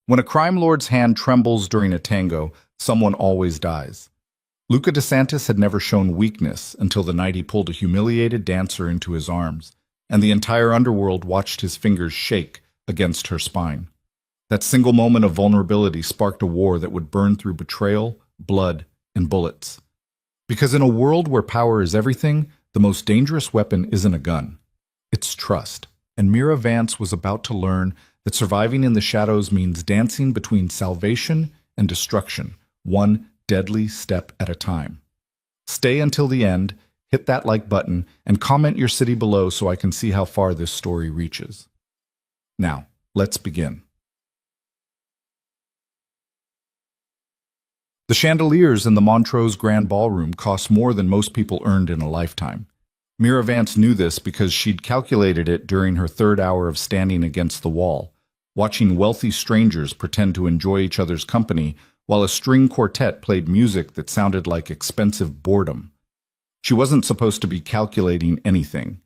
When a crime lord's hand trembles during a tango, someone always dies. Luca DeSantis had never shown weakness until the night he pulled a humiliated dancer into his arms, and the entire underworld watched his fingers shake against her spine. That single moment of vulnerability sparked a war that would burn through betrayal, blood, and bullets. Because in a world where power is everything, the most dangerous weapon isn't a gun. It's trust. And Mira Vance was about to learn that surviving in the shadows means dancing between salvation and destruction, one deadly step at a time. Stay until the end, hit that like button, and comment your city below so I can see how far this story reaches. Now, let's begin. The chandeliers in the Montrose Grand Ballroom cost more than most people earned in a lifetime. Mira Vance knew this because she'd calculated it during her third hour of standing against the wall, watching wealthy strangers pretend to enjoy each other's company while a string quartet played music that sounded like expensive boredom. She wasn't supposed to be calculating anything.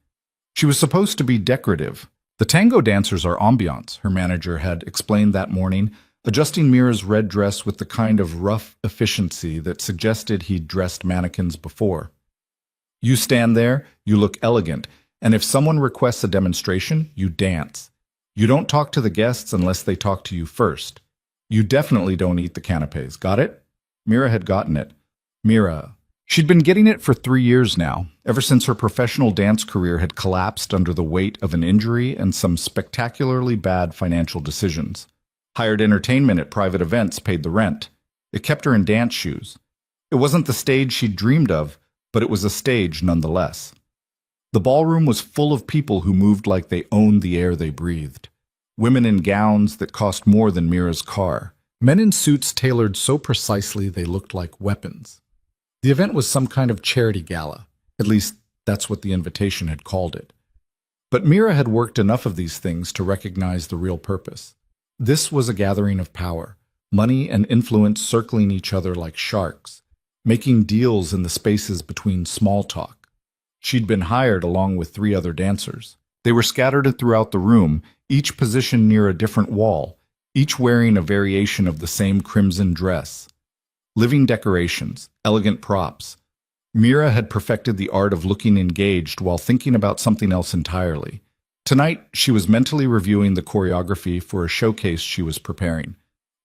She was supposed to be decorative. The tango dancers are ambiance, her manager had explained that morning, adjusting Mira's red dress with the kind of rough efficiency that suggested he'd dressed mannequins before. You stand there, you look elegant, and if someone requests a demonstration, you dance. You don't talk to the guests unless they talk to you first. You definitely don't eat the canapes. Got it? Mira had gotten it. Mira. She'd been getting it for 3 years now, ever since her professional dance career had collapsed under the weight of an injury and some spectacularly bad financial decisions. Hired entertainment at private events paid the rent. It kept her in dance shoes. It wasn't the stage she'd dreamed of, but it was a stage nonetheless. The ballroom was full of people who moved like they owned the air they breathed. Women in gowns that cost more than Mira's car. Men in suits tailored so precisely they looked like weapons. The event was some kind of charity gala. At least, that's what the invitation had called it. But Mira had worked enough of these things to recognize the real purpose. This was a gathering of power, money and influence circling each other like sharks, making deals in the spaces between small talk. She'd been hired along with 3 other dancers. They were scattered throughout the room, each positioned near a different wall, each wearing a variation of the same crimson dress. Living decorations, elegant props. Mira had perfected the art of looking engaged while thinking about something else entirely. Tonight, she was mentally reviewing the choreography for a showcase she was preparing.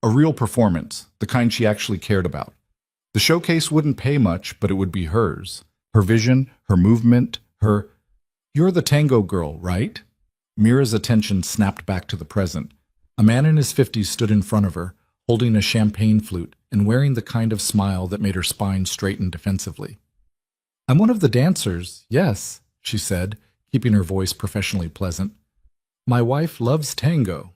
A real performance, the kind she actually cared about. The showcase wouldn't pay much, but it would be hers. Her vision, her movement, her... "You're the tango girl, right?" Mira's attention snapped back to the present. A man in his 50s stood in front of her, holding a champagne flute and wearing the kind of smile that made her spine straighten defensively. "I'm one of the dancers, yes," she said, keeping her voice professionally pleasant. "My wife loves tango."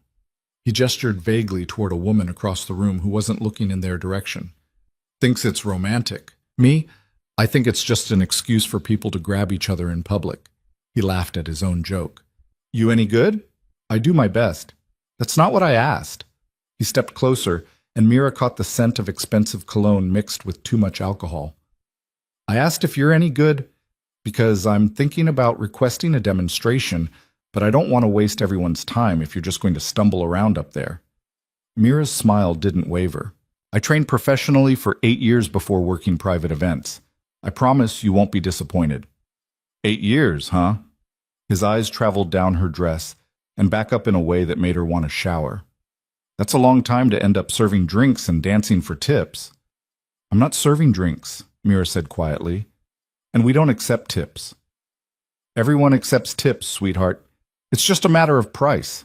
He gestured vaguely toward a woman across the room who wasn't looking in their direction. "Thinks it's romantic. Me? I think it's just an excuse for people to grab each other in public." He laughed at his own joke. "You any good?" "I do my best." "That's not what I asked." He stepped closer, and Mira caught the scent of expensive cologne mixed with too much alcohol. "I asked if you're any good because I'm thinking about requesting a demonstration, but I don't want to waste everyone's time if you're just going to stumble around up there." Mira's smile didn't waver. "I trained professionally for 8 years before working private events. I promise you won't be disappointed." 8 years, huh?" His eyes traveled down her dress and back up in a way that made her want to shower. "That's a long time to end up serving drinks and dancing for tips." "I'm not serving drinks," Mira said quietly. "And we don't accept tips." "Everyone accepts tips, sweetheart. It's just a matter of price."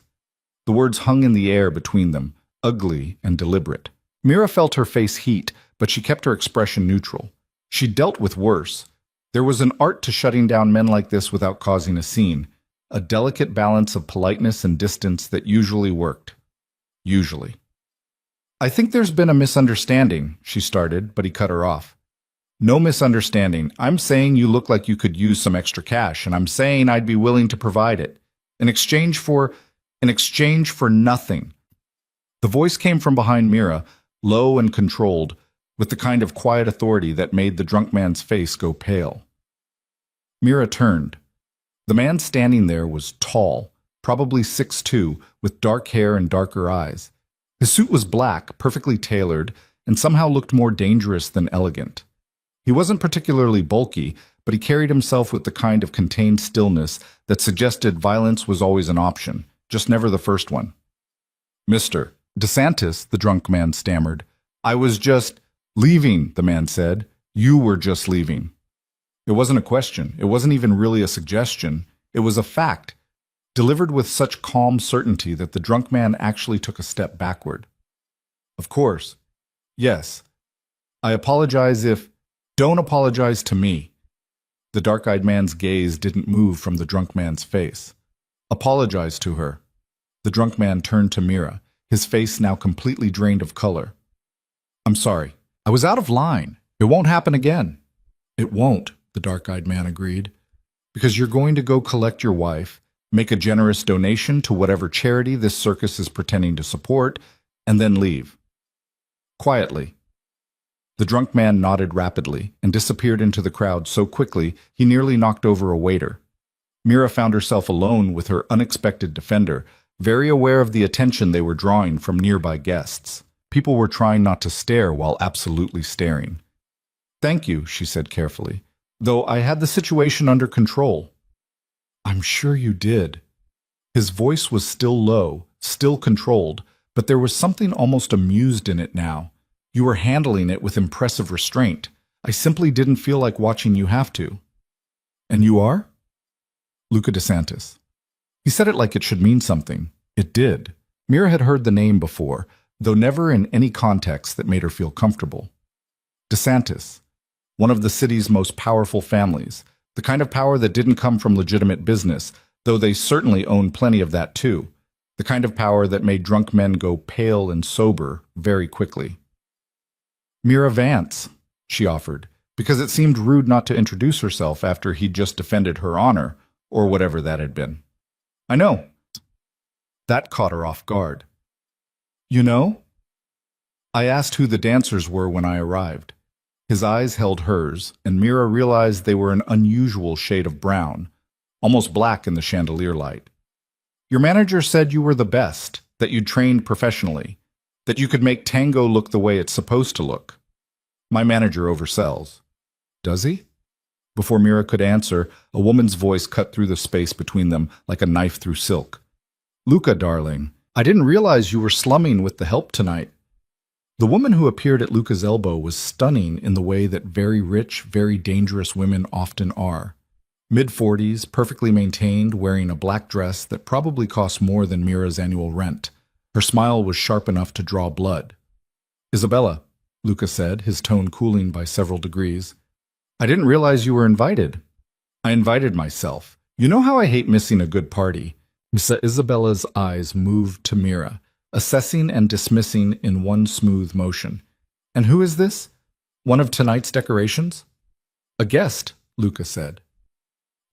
The words hung in the air between them, ugly and deliberate. Mira felt her face heat, but she kept her expression neutral. She dealt with worse. There was an art to shutting down men like this without causing a scene, a delicate balance of politeness and distance that usually worked. Usually. "I think there's been a misunderstanding," she started, but he cut her off. "No misunderstanding. I'm saying you look like you could use some extra cash, and I'm saying I'd be willing to provide it. In exchange for nothing." The voice came from behind Mira, low and controlled, with the kind of quiet authority that made the drunk man's face go pale. Mira turned. The man standing there was tall, probably 6'2", with dark hair and darker eyes. His suit was black, perfectly tailored, and somehow looked more dangerous than elegant. He wasn't particularly bulky, but he carried himself with the kind of contained stillness that suggested violence was always an option, just never the first one. Mr. DeSantis, the drunk man stammered. I was just leaving, the man said. You were just leaving. It wasn't a question. It wasn't even really a suggestion. It was a fact, delivered with such calm certainty that the drunk man actually took a step backward. Of course. Yes. I apologize if... Don't apologize to me. The dark-eyed man's gaze didn't move from the drunk man's face. Apologize to her. The drunk man turned to Mira, his face now completely drained of color. I'm sorry. I was out of line. It won't happen again. It won't, the dark-eyed man agreed. Because you're going to go collect your wife, make a generous donation to whatever charity this circus is pretending to support, and then leave. Quietly. The drunk man nodded rapidly and disappeared into the crowd so quickly he nearly knocked over a waiter. Mira found herself alone with her unexpected defender, very aware of the attention they were drawing from nearby guests. People were trying not to stare while absolutely staring. Thank you, she said carefully, though I had the situation under control. I'm sure you did. His voice was still low, still controlled, but there was something almost amused in it now. You were handling it with impressive restraint. I simply didn't feel like watching you have to. And you are? Luca DeSantis. He said it like it should mean something. It did. Mira had heard the name before, though never in any context that made her feel comfortable. DeSantis, one of the city's most powerful families, the kind of power that didn't come from legitimate business, though they certainly owned plenty of that too. The kind of power that made drunk men go pale and sober very quickly. Mira Vance, she offered, because it seemed rude not to introduce herself after he'd just defended her honor, or whatever that had been. I know. That caught her off guard. You know? I asked who the dancers were when I arrived. His eyes held hers, and Mira realized they were an unusual shade of brown, almost black in the chandelier light. Your manager said you were the best, that you'd trained professionally, that you could make tango look the way it's supposed to look. My manager oversells. Does he? Before Mira could answer, a woman's voice cut through the space between them like a knife through silk. Luca, darling, I didn't realize you were slumming with the help tonight. The woman who appeared at Luca's elbow was stunning in the way that very rich, very dangerous women often are. Mid-40s, perfectly maintained, wearing a black dress that probably cost more than Mira's annual rent. Her smile was sharp enough to draw blood. Isabella, Luca said, his tone cooling by several degrees. I didn't realize you were invited. I invited myself. You know how I hate missing a good party. Miss Isabella's eyes moved to Mira, assessing and dismissing in one smooth motion. And who is this? One of tonight's decorations? A guest, Luca said.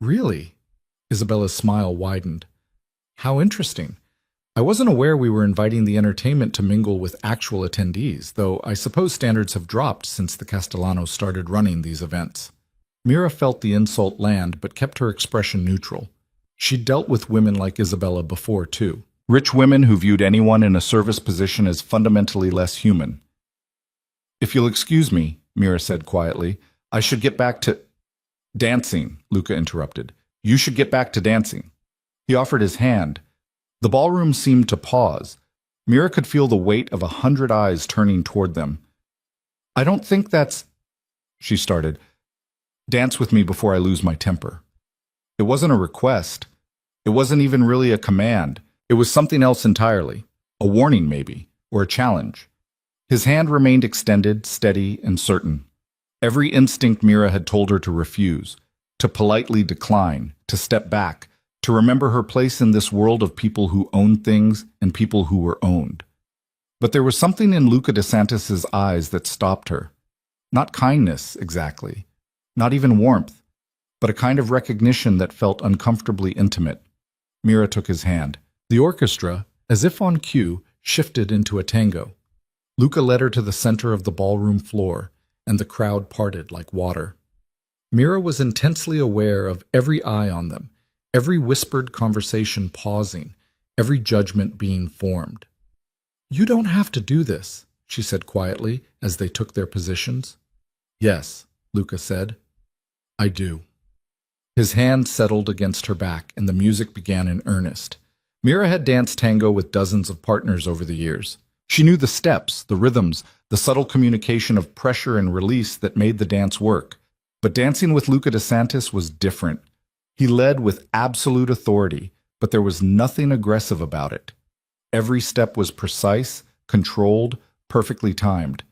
Really? Isabella's smile widened. How interesting. I wasn't aware we were inviting the entertainment to mingle with actual attendees, though I suppose standards have dropped since the Castellanos started running these events. Mira felt the insult land, but kept her expression neutral. She'd dealt with women like Isabella before, too. Rich women who viewed anyone in a service position as fundamentally less human. If you'll excuse me, Mira said quietly, I should get back to... Dancing, Luca interrupted. You should get back to dancing. He offered his hand. The ballroom seemed to pause. Mira could feel the weight of 100 eyes turning toward them. I don't think that's... She started. Dance with me before I lose my temper. It wasn't a request. It wasn't even really a command. It was something else entirely. A warning, maybe, or a challenge. His hand remained extended, steady, and certain. Every instinct Mira had told her to refuse, to politely decline, to step back, to remember her place in this world of people who owned things and people who were owned. But there was something in Luca DeSantis' eyes that stopped her. Not kindness, exactly. Not even warmth, but a kind of recognition that felt uncomfortably intimate. Mira took his hand. The orchestra, as if on cue, shifted into a tango. Luca led her to the center of the ballroom floor, and the crowd parted like water. Mira was intensely aware of every eye on them, every whispered conversation pausing, every judgment being formed. "You don't have to do this," she said quietly as they took their positions. "Yes," Luca said. "I do." His hand settled against her back and the music began in earnest. Mira had danced tango with dozens of partners over the years. She knew the steps, the rhythms, the subtle communication of pressure and release that made the dance work. But dancing with Luca DeSantis was different. He led with absolute authority, but there was nothing aggressive about it. Every step was precise, controlled, perfectly timed.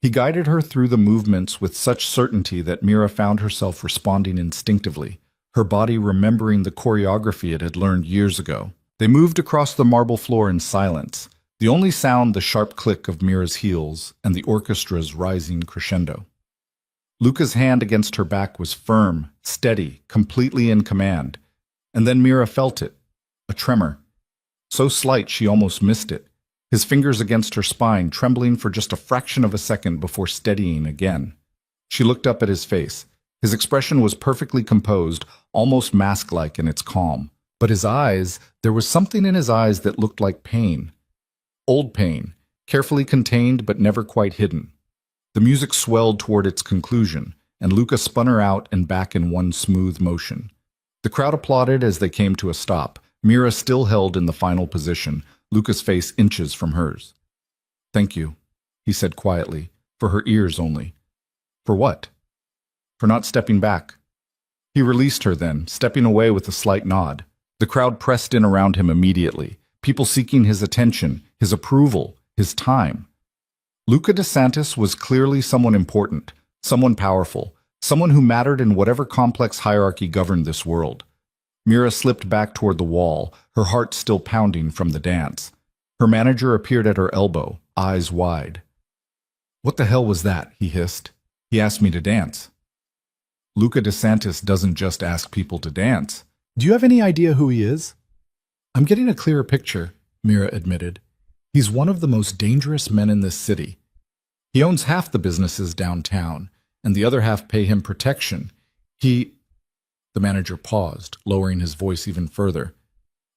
He guided her through the movements with such certainty that Mira found herself responding instinctively, her body remembering the choreography it had learned years ago. They moved across the marble floor in silence, the only sound the sharp click of Mira's heels and the orchestra's rising crescendo. Luca's hand against her back was firm, steady, completely in command. And then Mira felt it, a tremor. So slight she almost missed it, his fingers against her spine trembling for just a fraction of a second before steadying again. She looked up at his face. His expression was perfectly composed, almost mask-like in its calm. But his eyes, there was something in his eyes that looked like pain. Old pain, carefully contained but never quite hidden. The music swelled toward its conclusion, and Luca spun her out and back in one smooth motion. The crowd applauded as they came to a stop, Mira still held in the final position, Luca's face inches from hers. "Thank you," he said quietly, for her ears only. "For what?" "For not stepping back." He released her then, stepping away with a slight nod. The crowd pressed in around him immediately, people seeking his attention, his approval, his time. Luca DeSantis was clearly someone important, someone powerful, someone who mattered in whatever complex hierarchy governed this world. Mira slipped back toward the wall, her heart still pounding from the dance. Her manager appeared at her elbow, eyes wide. "What the hell was that?" he hissed. "He asked me to dance." "Luca DeSantis doesn't just ask people to dance. Do you have any idea who he is?" "I'm getting a clearer picture," Mira admitted. "He's one of the most dangerous men in this city. He owns half the businesses downtown, and the other half pay him protection. The manager paused, lowering his voice even further.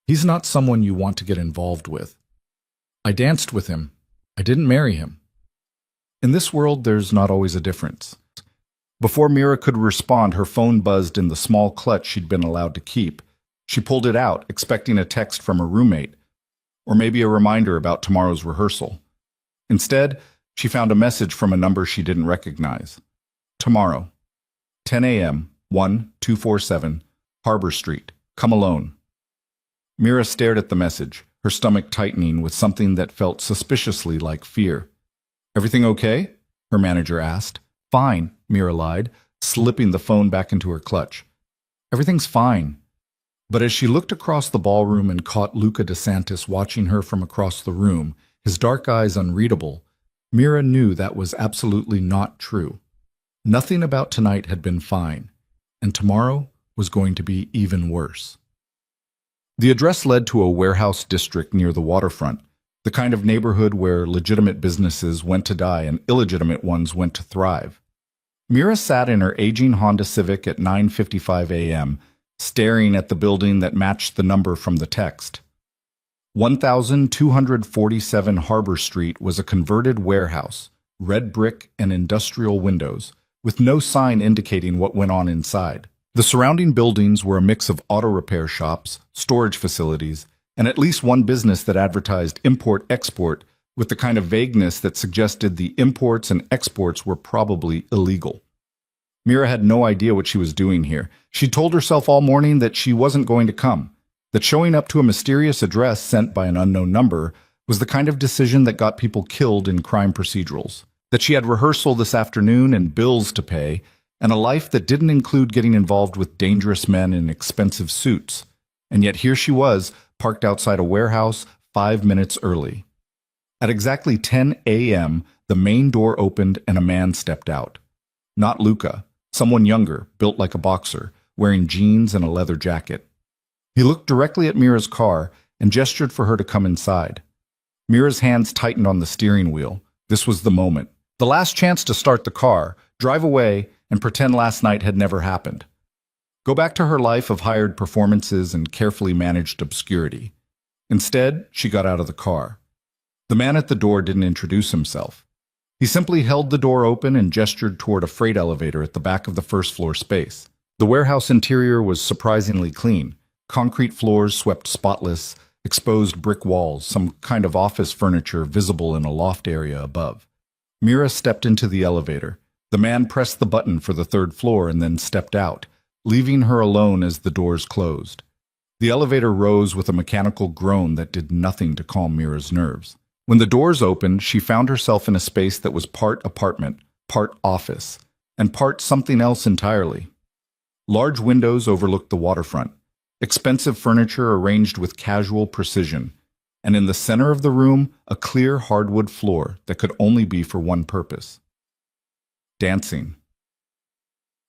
"He's not someone you want to get involved with. I danced with him. I didn't marry him." In this world, there's not always a difference. Before Mira could respond, her phone buzzed in the small clutch she'd been allowed to keep. She pulled it out, expecting a text from her roommate, or maybe a reminder about tomorrow's rehearsal. Instead, she found a message from a number she didn't recognize. "Tomorrow, 10 a.m., 1247, Harbor Street. Come alone." Mira stared at the message, her stomach tightening with something that felt suspiciously like fear. "Everything okay?" her manager asked. "Fine," Mira lied, slipping the phone back into her clutch. "Everything's fine." But as she looked across the ballroom and caught Luca DeSantis watching her from across the room, his dark eyes unreadable, Mira knew that was absolutely not true. Nothing about tonight had been fine, and tomorrow was going to be even worse. The address led to a warehouse district near the waterfront, the kind of neighborhood where legitimate businesses went to die and illegitimate ones went to thrive. Mira sat in her aging Honda Civic at 9:55 a.m., staring at the building that matched the number from the text. 1247 Harbor Street was a converted warehouse, red brick and industrial windows, with no sign indicating what went on inside. The surrounding buildings were a mix of auto repair shops, storage facilities, and at least one business that advertised import-export with the kind of vagueness that suggested the imports and exports were probably illegal. Mira had no idea what she was doing here. She told herself all morning that she wasn't going to come, that showing up to a mysterious address sent by an unknown number was the kind of decision that got people killed in crime procedurals, that she had rehearsal this afternoon and bills to pay, and a life that didn't include getting involved with dangerous men in expensive suits. And yet here she was, parked outside a warehouse 5 minutes early. At exactly 10 a.m., the main door opened and a man stepped out. Not Luca, someone younger, built like a boxer, wearing jeans and a leather jacket. He looked directly at Mira's car and gestured for her to come inside. Mira's hands tightened on the steering wheel. This was the moment. The last chance to start the car, drive away, and pretend last night had never happened. Go back to her life of hired performances and carefully managed obscurity. Instead, she got out of the car. The man at the door didn't introduce himself. He simply held the door open and gestured toward a freight elevator at the back of the first-floor space. The warehouse interior was surprisingly clean. Concrete floors swept spotless, exposed brick walls, some kind of office furniture visible in a loft area above. Mira stepped into the elevator. The man pressed the button for the third floor and then stepped out, leaving her alone as the doors closed. The elevator rose with a mechanical groan that did nothing to calm Mira's nerves. When the doors opened, she found herself in a space that was part apartment, part office, and part something else entirely. Large windows overlooked the waterfront, expensive furniture arranged with casual precision, and in the center of the room, a clear hardwood floor that could only be for one purpose: dancing.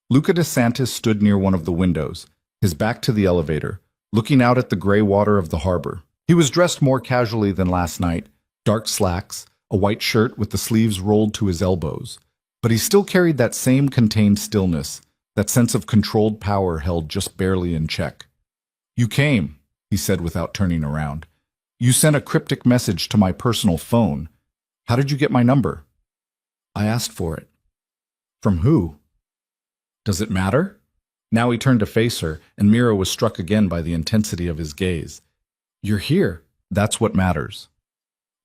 Luca DeSantis stood near one of the windows, his back to the elevator, looking out at the gray water of the harbor. He was dressed more casually than last night, dark slacks, a white shirt with the sleeves rolled to his elbows. But he still carried that same contained stillness, that sense of controlled power held just barely in check. "You came," he said without turning around. "You sent a cryptic message to my personal phone. How did you get my number?" "I asked for it." "From who?" "Does it matter?" Now he turned to face her, and Mira was struck again by the intensity of his gaze. "You're here. That's what matters."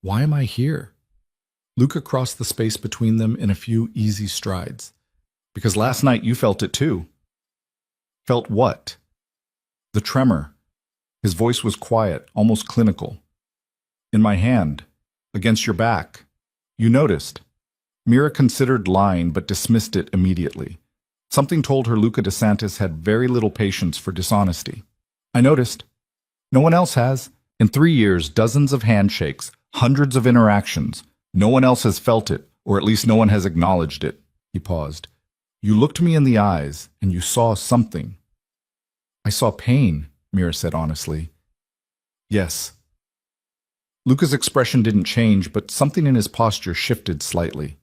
"Why am I here?" Luca crossed the space between them in a few easy strides. "Because last night you felt it too." "Felt what?" "The tremor." His voice was quiet, almost clinical. "In my hand, against your back. You noticed." Mira considered lying but dismissed it immediately. Something told her Luca DeSantis had very little patience for dishonesty. "I noticed. No one else has. In 3 years, dozens of handshakes, hundreds of interactions. No one else has felt it, or at least no one has acknowledged it." He paused. "You looked me in the eyes, and you saw something." "I saw pain," Mira said honestly. "Yes." Luca's expression didn't change, but something in his posture shifted slightly.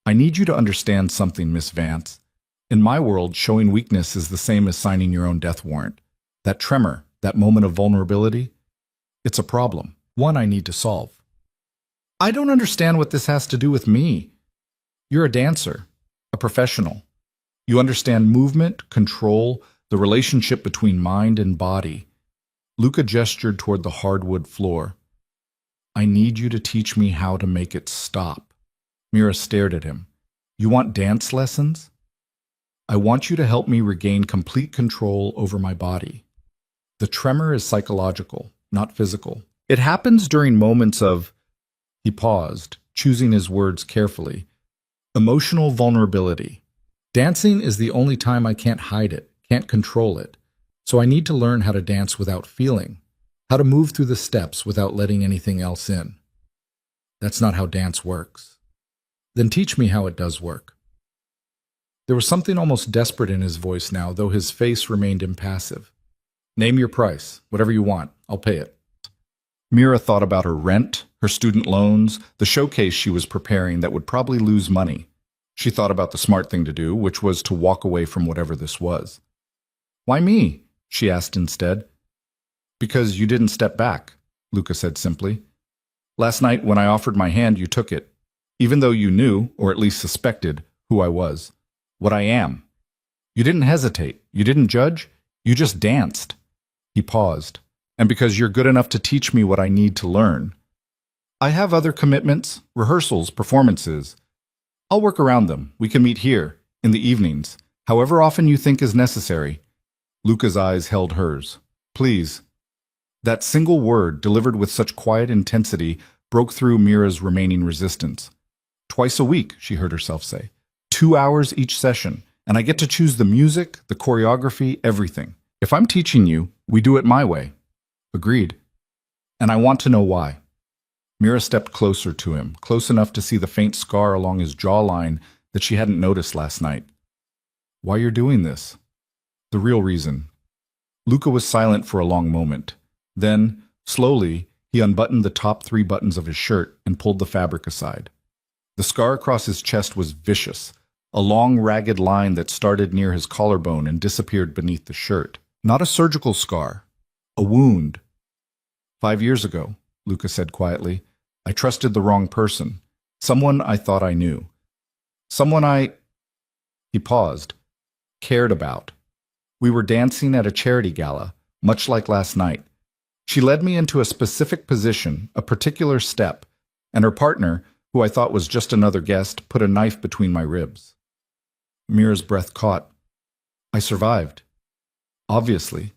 "I need you to understand something, Miss Vance. In my world, showing weakness is the same as signing your own death warrant. That tremor, that moment of vulnerability, it's a problem, one I need to solve." "I don't understand what this has to do with me." "You're a dancer, a professional. You understand movement, control, the relationship between mind and body." Luca gestured toward the hardwood floor. "I need you to teach me how to make it stop." Mira stared at him. "You want dance lessons?" "I want you to help me regain complete control over my body. The tremor is psychological, not physical. It happens during moments of—" He paused, choosing his words carefully. "Emotional vulnerability. Dancing is the only time I can't hide it, can't control it. So I need to learn how to dance without feeling, how to move through the steps without letting anything else in. That's not how dance works." "Then teach me how it does work." There was something almost desperate in his voice now, though his face remained impassive. "Name your price, whatever you want, I'll pay it." Mira thought about her rent, her student loans, the showcase she was preparing that would probably lose money. She thought about the smart thing to do, which was to walk away from whatever this was. "Why me?" she asked instead. "Because you didn't step back," Luca said simply. "Last night when I offered my hand, you took it, even though you knew, or at least suspected, who I was. What I am. You didn't hesitate. You didn't judge. You just danced." He paused. "And because you're good enough to teach me what I need to learn. I have other commitments, rehearsals, performances. I'll work around them. We can meet here, in the evenings, however often you think is necessary." Luca's eyes held hers. "Please." That single word, delivered with such quiet intensity, broke through Mira's remaining resistance. "Twice a week," she heard herself say. 2 hours each session, and I get to choose the music, the choreography, everything. If I'm teaching you, we do it my way." "Agreed. And I want to know why." Mira stepped closer to him, close enough to see the faint scar along his jawline that she hadn't noticed last night. "Why you're doing this?" "The real reason." Luca was silent for a long moment. Then, slowly, he unbuttoned the top 3 buttons of his shirt and pulled the fabric aside. The scar across his chest was vicious, a long, ragged line that started near his collarbone and disappeared beneath the shirt. Not a surgical scar, a wound. 5 years ago, Luca said quietly, I trusted the wrong person. Someone I thought I knew. Someone he paused, cared about. We were dancing at a charity gala, much like last night. She led me into a specific position, a particular step, and her partner, who I thought was just another guest, put a knife between my ribs. Mira's breath caught. I survived. Obviously.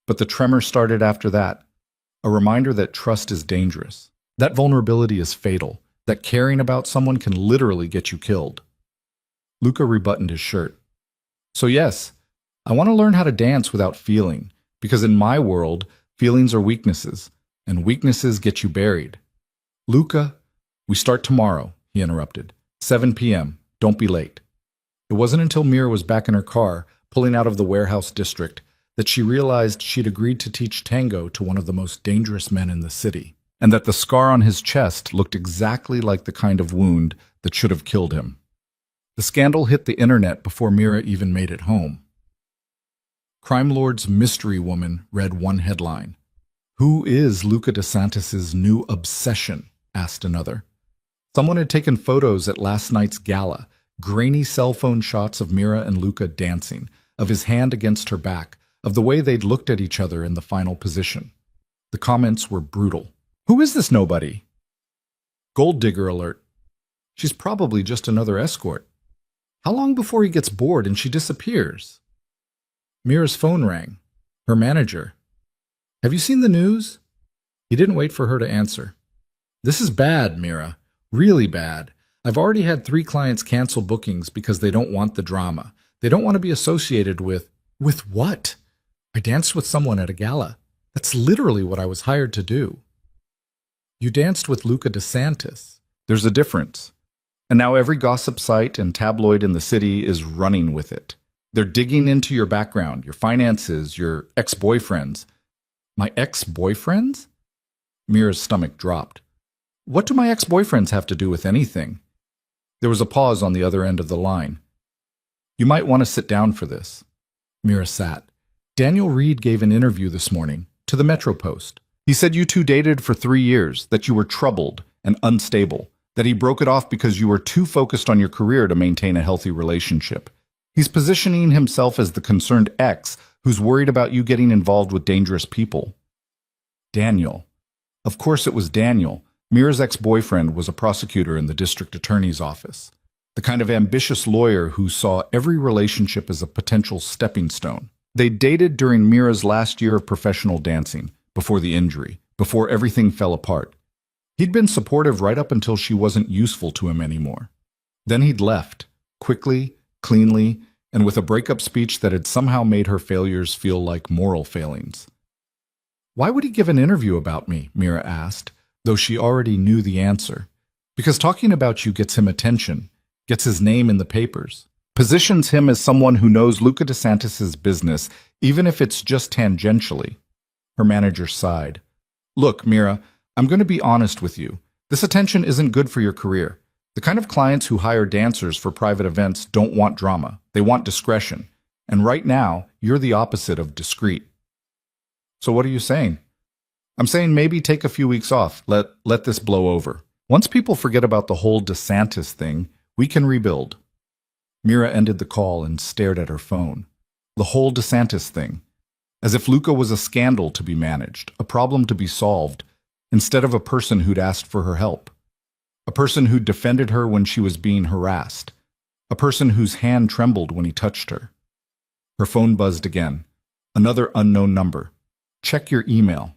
But the tremor started after that, a reminder that trust is dangerous, that vulnerability is fatal, that caring about someone can literally get you killed. Luca rebuttoned his shirt. So yes, I want to learn how to dance without feeling, because in my world, feelings are weaknesses, and weaknesses get you buried. Luca, we start tomorrow, he interrupted. 7 p.m. Don't be late. It wasn't until Mira was back in her car, pulling out of the warehouse district, that she realized she'd agreed to teach tango to one of the most dangerous men in the city, and that the scar on his chest looked exactly like the kind of wound that should have killed him. The scandal hit the internet before Mira even made it home. Crime Lord's mystery woman read one headline. Who is Luca DeSantis's new obsession? Asked another. Someone had taken photos at last night's gala, grainy cell phone shots of Mira and Luca dancing, of his hand against her back, of the way they'd looked at each other in the final position. The comments were brutal. Who is this nobody? Gold digger alert. She's probably just another escort. How long before he gets bored and she disappears? Mira's phone rang. Her manager. Have you seen the news? He didn't wait for her to answer. This is bad, Mira. Really bad. I've already had 3 clients cancel bookings because they don't want the drama. They don't want to be associated with... With what? I danced with someone at a gala. That's literally what I was hired to do. You danced with Luca DeSantis. There's a difference. And now every gossip site and tabloid in the city is running with it. They're digging into your background, your finances, your ex-boyfriends. My ex-boyfriends? Mira's stomach dropped. What do my ex-boyfriends have to do with anything? There was a pause on the other end of the line. You might want to sit down for this. Mira sat. Daniel Reed gave an interview this morning to the Metro Post. He said you two dated for 3 years, that you were troubled and unstable, that he broke it off because you were too focused on your career to maintain a healthy relationship. He's positioning himself as the concerned ex who's worried about you getting involved with dangerous people. Daniel. Of course it was Daniel. Mira's ex-boyfriend was a prosecutor in the district attorney's office, the kind of ambitious lawyer who saw every relationship as a potential stepping stone. They dated during Mira's last year of professional dancing, before the injury, before everything fell apart. He'd been supportive right up until she wasn't useful to him anymore. Then he'd left, quickly, cleanly, and with a breakup speech that had somehow made her failures feel like moral failings. Why would he give an interview about me? Mira asked, though she already knew the answer. Because talking about you gets him attention, gets his name in the papers, positions him as someone who knows Luca DeSantis's business, even if it's just tangentially. Her manager sighed. Look, Mira, I'm going to be honest with you. This attention isn't good for your career. The kind of clients who hire dancers for private events don't want drama. They want discretion. And right now, you're the opposite of discreet. So what are you saying? I'm saying maybe take a few weeks off. Let this blow over. Once people forget about the whole DeSantis thing, we can rebuild. Mira ended the call and stared at her phone. The whole DeSantis thing. As if Luca was a scandal to be managed, a problem to be solved, instead of a person who'd asked for her help. A person who defended her when she was being harassed. A person whose hand trembled when he touched her. Her phone buzzed again. Another unknown number. Check your email.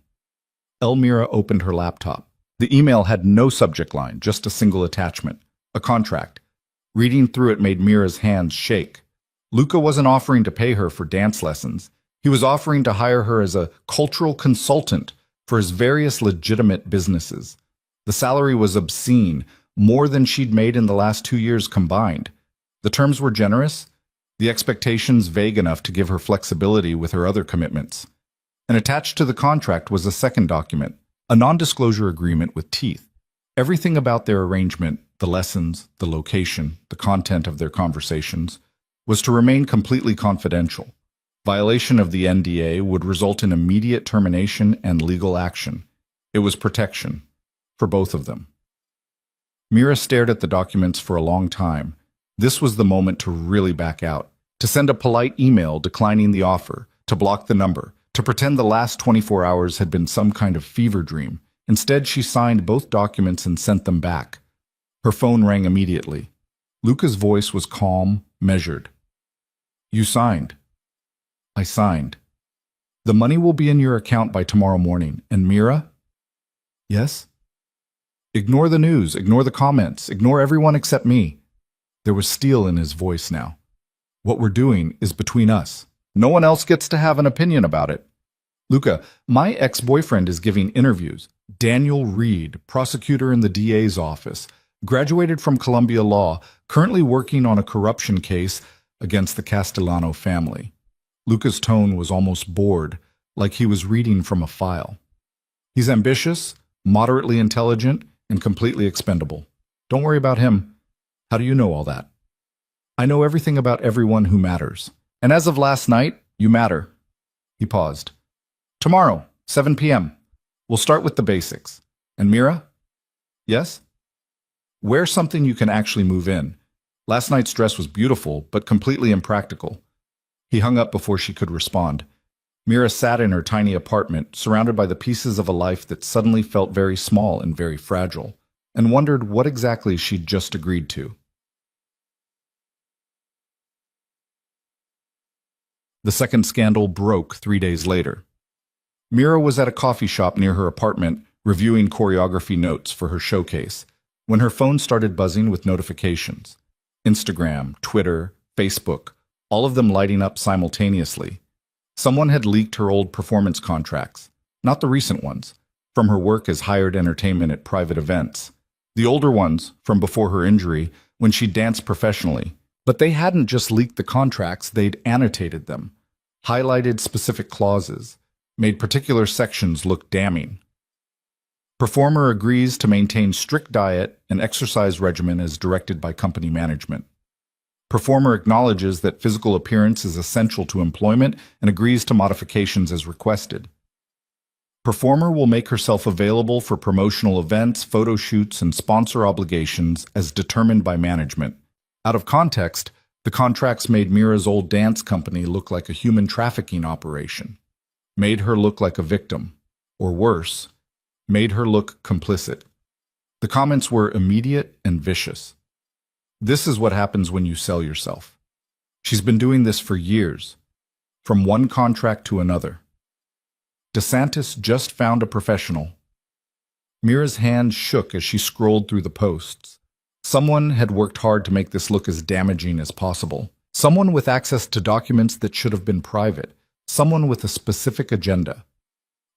Elmira opened her laptop. The email had no subject line, just a single attachment. A contract. Reading through it made Mira's hands shake. Luca wasn't offering to pay her for dance lessons. He was offering to hire her as a cultural consultant for his various legitimate businesses. The salary was obscene, more than she'd made in the last 2 years combined. The terms were generous, the expectations vague enough to give her flexibility with her other commitments. And attached to the contract was a second document, a non-disclosure agreement with teeth. Everything about their arrangement, the lessons, the location, the content of their conversations, was to remain completely confidential. Violation of the NDA would result in immediate termination and legal action. It was protection. for both of them. Mira stared at the documents for a long time. This was the moment to really back out, to send a polite email declining the offer, to block the number, to pretend the last 24 hours had been some kind of fever dream. Instead, she signed both documents and sent them back. Her phone rang immediately. Luca's voice was calm, measured. "You signed." "I signed." "The money will be in your account by tomorrow morning. And Mira?" "Yes?" "Ignore the news, ignore the comments, ignore everyone except me." There was steel in his voice now. "What we're doing is between us. No one else gets to have an opinion about it. Luca, my ex-boyfriend is giving interviews. Daniel Reed, prosecutor in the DA's office, graduated from Columbia Law, currently working on a corruption case against the Castellano family." Luca's tone was almost bored, like he was reading from a file. "He's ambitious, moderately intelligent, and completely expendable. Don't worry about him." "How do you know all that?" "I know everything about everyone who matters. And as of last night, you matter." He paused. "Tomorrow, 7 p.m. We'll start with the basics. And Mira?" "Yes?" "Wear something you can actually move in. Last night's dress was beautiful, but completely impractical." He hung up before she could respond. Mira sat in her tiny apartment, surrounded by the pieces of a life that suddenly felt very small and very fragile, and wondered what exactly she'd just agreed to. The second scandal broke 3 days later. Mira was at a coffee shop near her apartment, reviewing choreography notes for her showcase, when her phone started buzzing with notifications. Instagram, Twitter, Facebook, all of them lighting up simultaneously. Someone had leaked her old performance contracts, not the recent ones, from her work as hired entertainment at private events. The older ones, from before her injury, when she danced professionally. But they hadn't just leaked the contracts, they'd annotated them, highlighted specific clauses, made particular sections look damning. Performer agrees to maintain strict diet and exercise regimen as directed by company management. Performer acknowledges that physical appearance is essential to employment and agrees to modifications as requested. Performer will make herself available for promotional events, photo shoots, and sponsor obligations as determined by management. Out of context, the contracts made Mira's old dance company look like a human trafficking operation, made her look like a victim, or worse, made her look complicit. The comments were immediate and vicious. "This is what happens when you sell yourself. She's been doing this for years, from one contract to another. DeSantis just found a professional." Mira's hand shook as she scrolled through the posts. Someone had worked hard to make this look as damaging as possible. Someone with access to documents that should have been private. Someone with a specific agenda.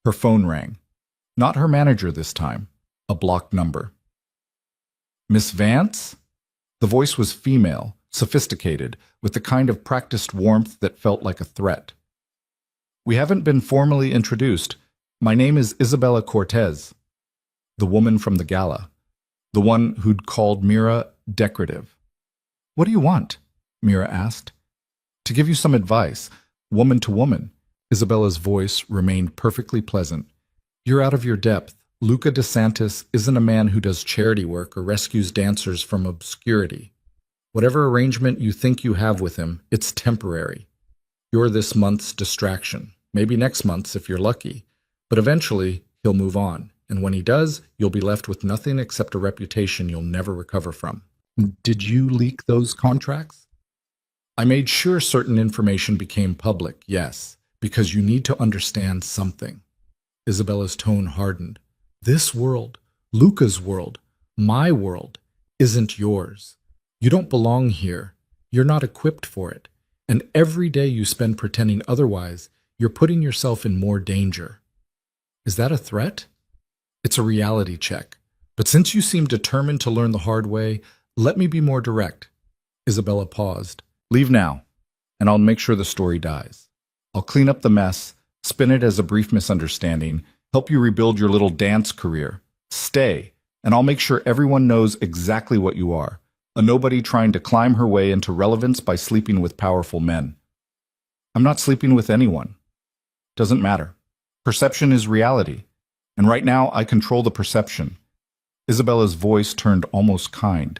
Her phone rang. Not her manager this time. A blocked number. "Miss Vance?" The voice was female, sophisticated, with the kind of practiced warmth that felt like a threat. "We haven't been formally introduced. My name is Isabella Cortez." The woman from the gala. The one who'd called Mira decorative. "What do you want?" Mira asked. "To give you some advice, woman to woman." Isabella's voice remained perfectly pleasant. "You're out of your depth. Luca DeSantis isn't a man who does charity work or rescues dancers from obscurity. Whatever arrangement you think you have with him, it's temporary. You're this month's distraction, maybe next month's if you're lucky, but eventually he'll move on. And when he does, you'll be left with nothing except a reputation you'll never recover from." "Did you leak those contracts?" "I made sure certain information became public, yes, because you need to understand something." Isabella's tone hardened. "This world, Luca's world, my world, isn't yours. You don't belong here. You're not equipped for it. And every day you spend pretending otherwise, you're putting yourself in more danger." "Is that a threat?" "It's a reality check. But since you seem determined to learn the hard way, let me be more direct." Isabella paused. "Leave now, and I'll make sure the story dies. I'll clean up the mess, spin it as a brief misunderstanding, help you rebuild your little dance career. Stay, and I'll make sure everyone knows exactly what you are. A nobody trying to climb her way into relevance by sleeping with powerful men." "I'm not sleeping with anyone." "Doesn't matter. Perception is reality. And right now, I control the perception. Isabella's voice turned almost kind.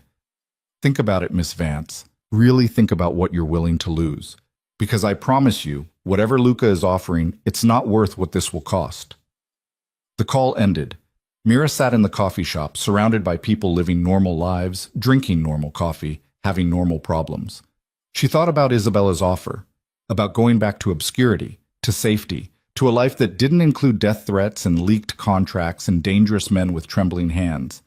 Think about it, Miss Vance. Really think about what you're willing to lose. Because I promise you, whatever Luca is offering, it's not worth what this will cost. The call ended. Mira sat in the coffee shop, surrounded by people living normal lives, drinking normal coffee, having normal problems. She thought about Isabella's offer, about going back to obscurity, to safety, to a life that didn't include death threats and leaked contracts and dangerous men with trembling hands.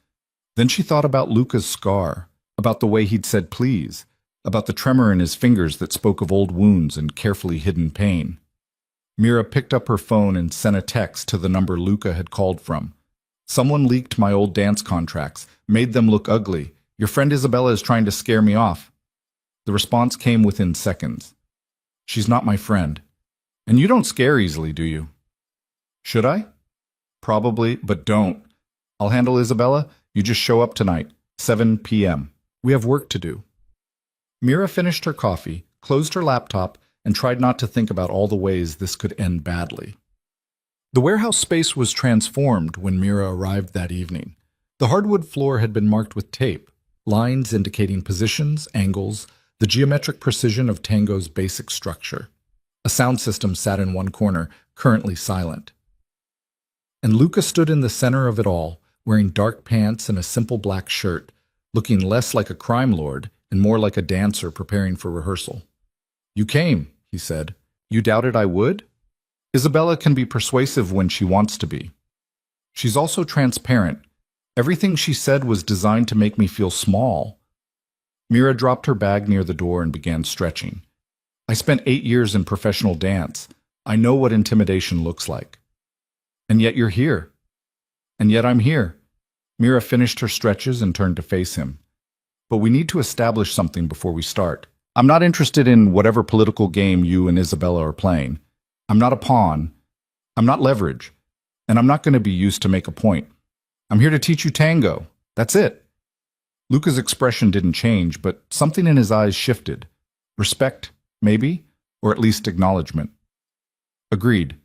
Then she thought about Luca's scar, about the way he'd said please, about the tremor in his fingers that spoke of old wounds and carefully hidden pain. Mira picked up her phone and sent a text to the number Luca had called from. Someone leaked my old dance contracts, made them look ugly. Your friend Isabella is trying to scare me off. The response came within seconds. She's not my friend. And you don't scare easily, do you? Should I? Probably, but don't. I'll handle Isabella. You just show up tonight, 7 p.m. We have work to do. Mira finished her coffee, closed her laptop, and tried not to think about all the ways this could end badly. The warehouse space was transformed when Mira arrived that evening. The hardwood floor had been marked with tape, lines indicating positions, angles, the geometric precision of tango's basic structure. A sound system sat in one corner, currently silent. And Luca stood in the center of it all, wearing dark pants and a simple black shirt, looking less like a crime lord and more like a dancer preparing for rehearsal. You came, he said. You doubted I would? Isabella can be persuasive when she wants to be. She's also transparent. Everything she said was designed to make me feel small. Mira dropped her bag near the door and began stretching. I spent 8 years in professional dance. I know what intimidation looks like. And yet you're here. And yet I'm here. Mira finished her stretches and turned to face him. But we need to establish something before we start. I'm not interested in whatever political game you and Isabella are playing. I'm not a pawn. I'm not leverage. And I'm not going to be used to make a point. I'm here to teach you tango. That's it. Luca's expression didn't change, but something in his eyes shifted. Respect, maybe, or at least acknowledgement. Agreed.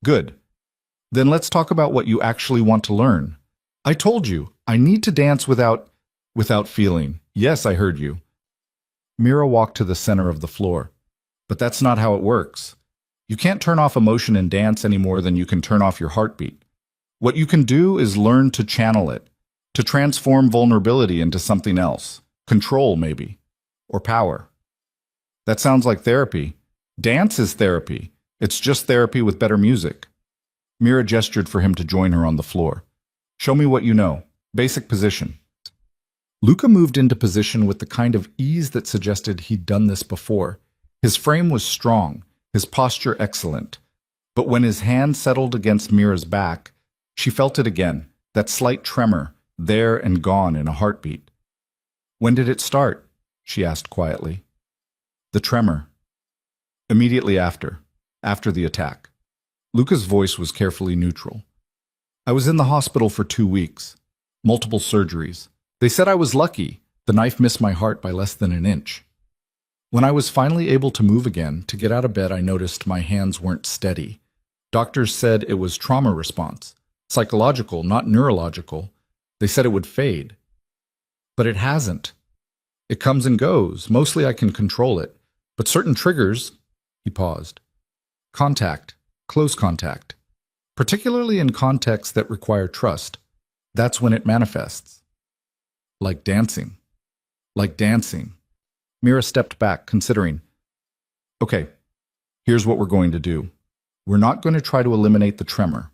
Good. Then let's talk about what you actually want to learn. I told you, I need to dance without feeling. Yes, I heard you. Mira walked to the center of the floor. But that's not how it works. You can't turn off emotion in dance any more than you can turn off your heartbeat. What you can do is learn to channel it, to transform vulnerability into something else. Control, maybe. Or power. That sounds like therapy. Dance is therapy. It's just therapy with better music. Mira gestured for him to join her on the floor. Show me what you know. Basic position. Luca moved into position with the kind of ease that suggested he'd done this before. His frame was strong, his posture excellent. But when his hand settled against Mira's back, she felt it again, that slight tremor, there and gone in a heartbeat. When did it start? She asked quietly. The tremor. Immediately after the attack. Luca's voice was carefully neutral. I was in the hospital for 2 weeks. Multiple surgeries. They said I was lucky. The knife missed my heart by less than an inch. When I was finally able to move again, to get out of bed, I noticed my hands weren't steady. Doctors said it was trauma response. Psychological, not neurological. They said it would fade. But it hasn't. It comes and goes. Mostly I can control it. But certain triggers, he paused. Contact, close contact. Particularly in contexts that require trust. That's when it manifests. Like dancing. Like dancing. Mira stepped back, considering. Okay, here's what we're going to do. We're not going to try to eliminate the tremor.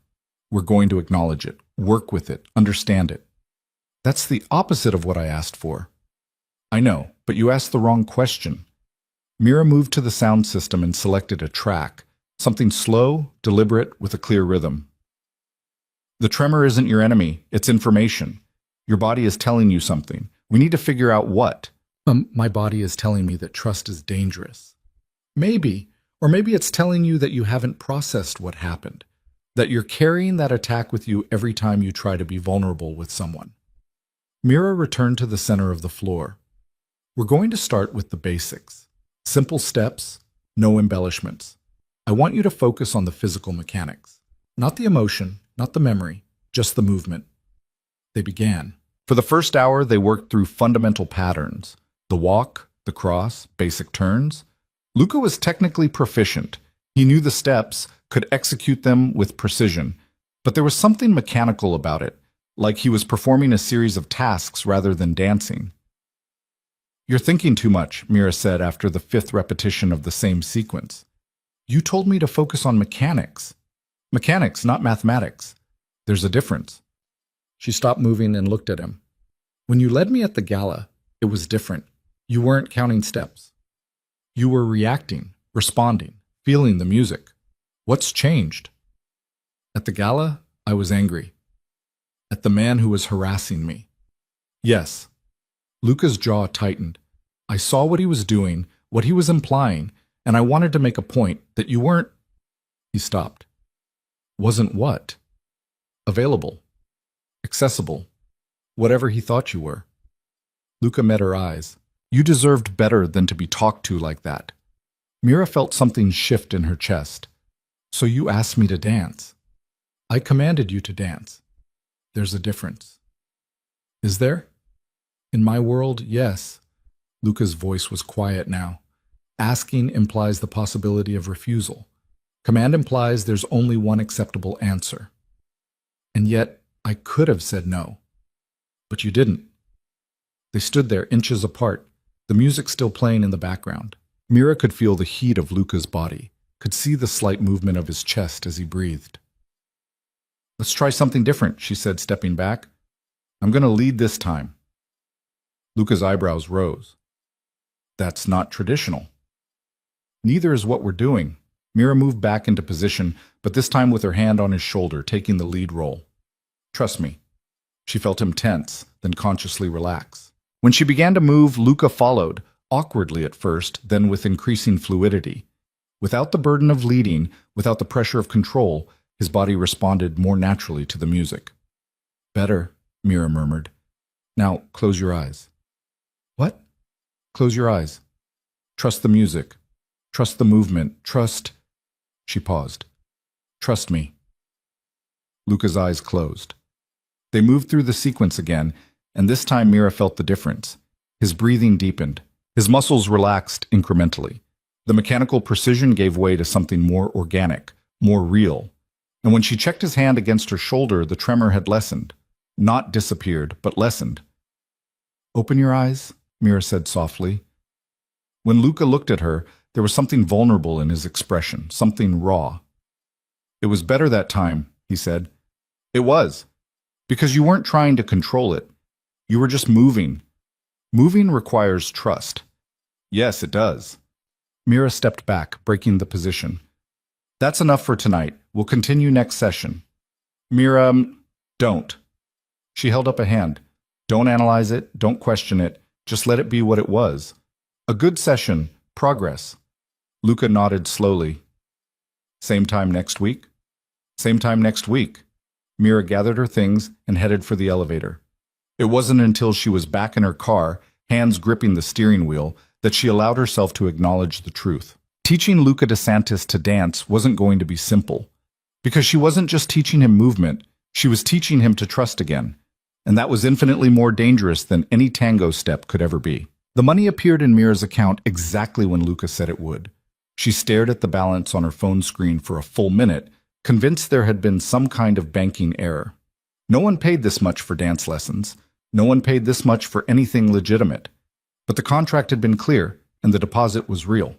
We're going to acknowledge it, work with it, understand it. That's the opposite of what I asked for. I know, but you asked the wrong question. Mira moved to the sound system and selected a track, something slow, deliberate, with a clear rhythm. The tremor isn't your enemy, it's information. Your body is telling you something. We need to figure out what. My body is telling me that trust is dangerous. Maybe, or maybe it's telling you that you haven't processed what happened, that you're carrying that attack with you every time you try to be vulnerable with someone. Mira returned to the center of the floor. We're going to start with the basics. Simple steps, no embellishments. I want you to focus on the physical mechanics. Not the emotion, not the memory, just the movement. They began. For the first hour, they worked through fundamental patterns. The walk, the cross, basic turns. Luca was technically proficient. He knew the steps, could execute them with precision. But there was something mechanical about it, like he was performing a series of tasks rather than dancing. "You're thinking too much," Mira said after the fifth repetition of the same sequence. "You told me to focus on mechanics." "Mechanics, not mathematics. There's a difference." She stopped moving and looked at him. "When you led me at the gala, it was different. You weren't counting steps. You were reacting, responding, feeling the music. What's changed?" "At the gala, I was angry. At the man who was harassing me." "Yes." Luca's jaw tightened. "I saw what he was doing, what he was implying, and I wanted to make a point that you weren't—" He stopped. "Wasn't what?" "Available. Accessible. Whatever he thought you were." Luca met her eyes. "You deserved better than to be talked to like that." Mira felt something shift in her chest. "So you asked me to dance?" "I commanded you to dance." "There's a difference." "Is there?" "In my world, yes." Luca's voice was quiet now. Asking implies the possibility of refusal. Command implies there's only one acceptable answer. "And yet, I could have said no." "But you didn't." They stood there inches apart, the music still playing in the background. Mira could feel the heat of Luca's body, could see the slight movement of his chest as he breathed. "Let's try something different," she said, stepping back. "I'm going to lead this time." Luca's eyebrows rose. "That's not traditional." "Neither is what we're doing." Mira moved back into position, but this time with her hand on his shoulder, taking the lead role. "Trust me." She felt him tense, then consciously relax. When she began to move, Luca followed, awkwardly at first, then with increasing fluidity. Without the burden of leading, without the pressure of control, his body responded more naturally to the music. "Better," Mira murmured. "Now, close your eyes." "What?" "Close your eyes. Trust the music. Trust the movement. Trust—" She paused. "Trust me." Luca's eyes closed. They moved through the sequence again, and this time Mira felt the difference. His breathing deepened. His muscles relaxed incrementally. The mechanical precision gave way to something more organic, more real. And when she checked his hand against her shoulder, the tremor had lessened. Not disappeared, but lessened. "Open your eyes," Mira said softly. When Luca looked at her, there was something vulnerable in his expression, something raw. "It was better that time," he said. "It was. Because you weren't trying to control it. You were just moving. Moving requires trust." "Yes, it does." Mira stepped back, breaking the position. "That's enough for tonight. We'll continue next session." "Mira, don't." She held up a hand. "Don't analyze it. Don't question it. Just let it be what it was. A good session. Progress." Luca nodded slowly. "Same time next week?" "Same time next week." Mira gathered her things and headed for the elevator. It wasn't until she was back in her car, hands gripping the steering wheel, that she allowed herself to acknowledge the truth. Teaching Luca DeSantis to dance wasn't going to be simple. Because she wasn't just teaching him movement, she was teaching him to trust again. And that was infinitely more dangerous than any tango step could ever be. The money appeared in Mira's account exactly when Luca said it would. She stared at the balance on her phone screen for a full minute, convinced there had been some kind of banking error. No one paid this much for dance lessons. No one paid this much for anything legitimate. But the contract had been clear, and the deposit was real.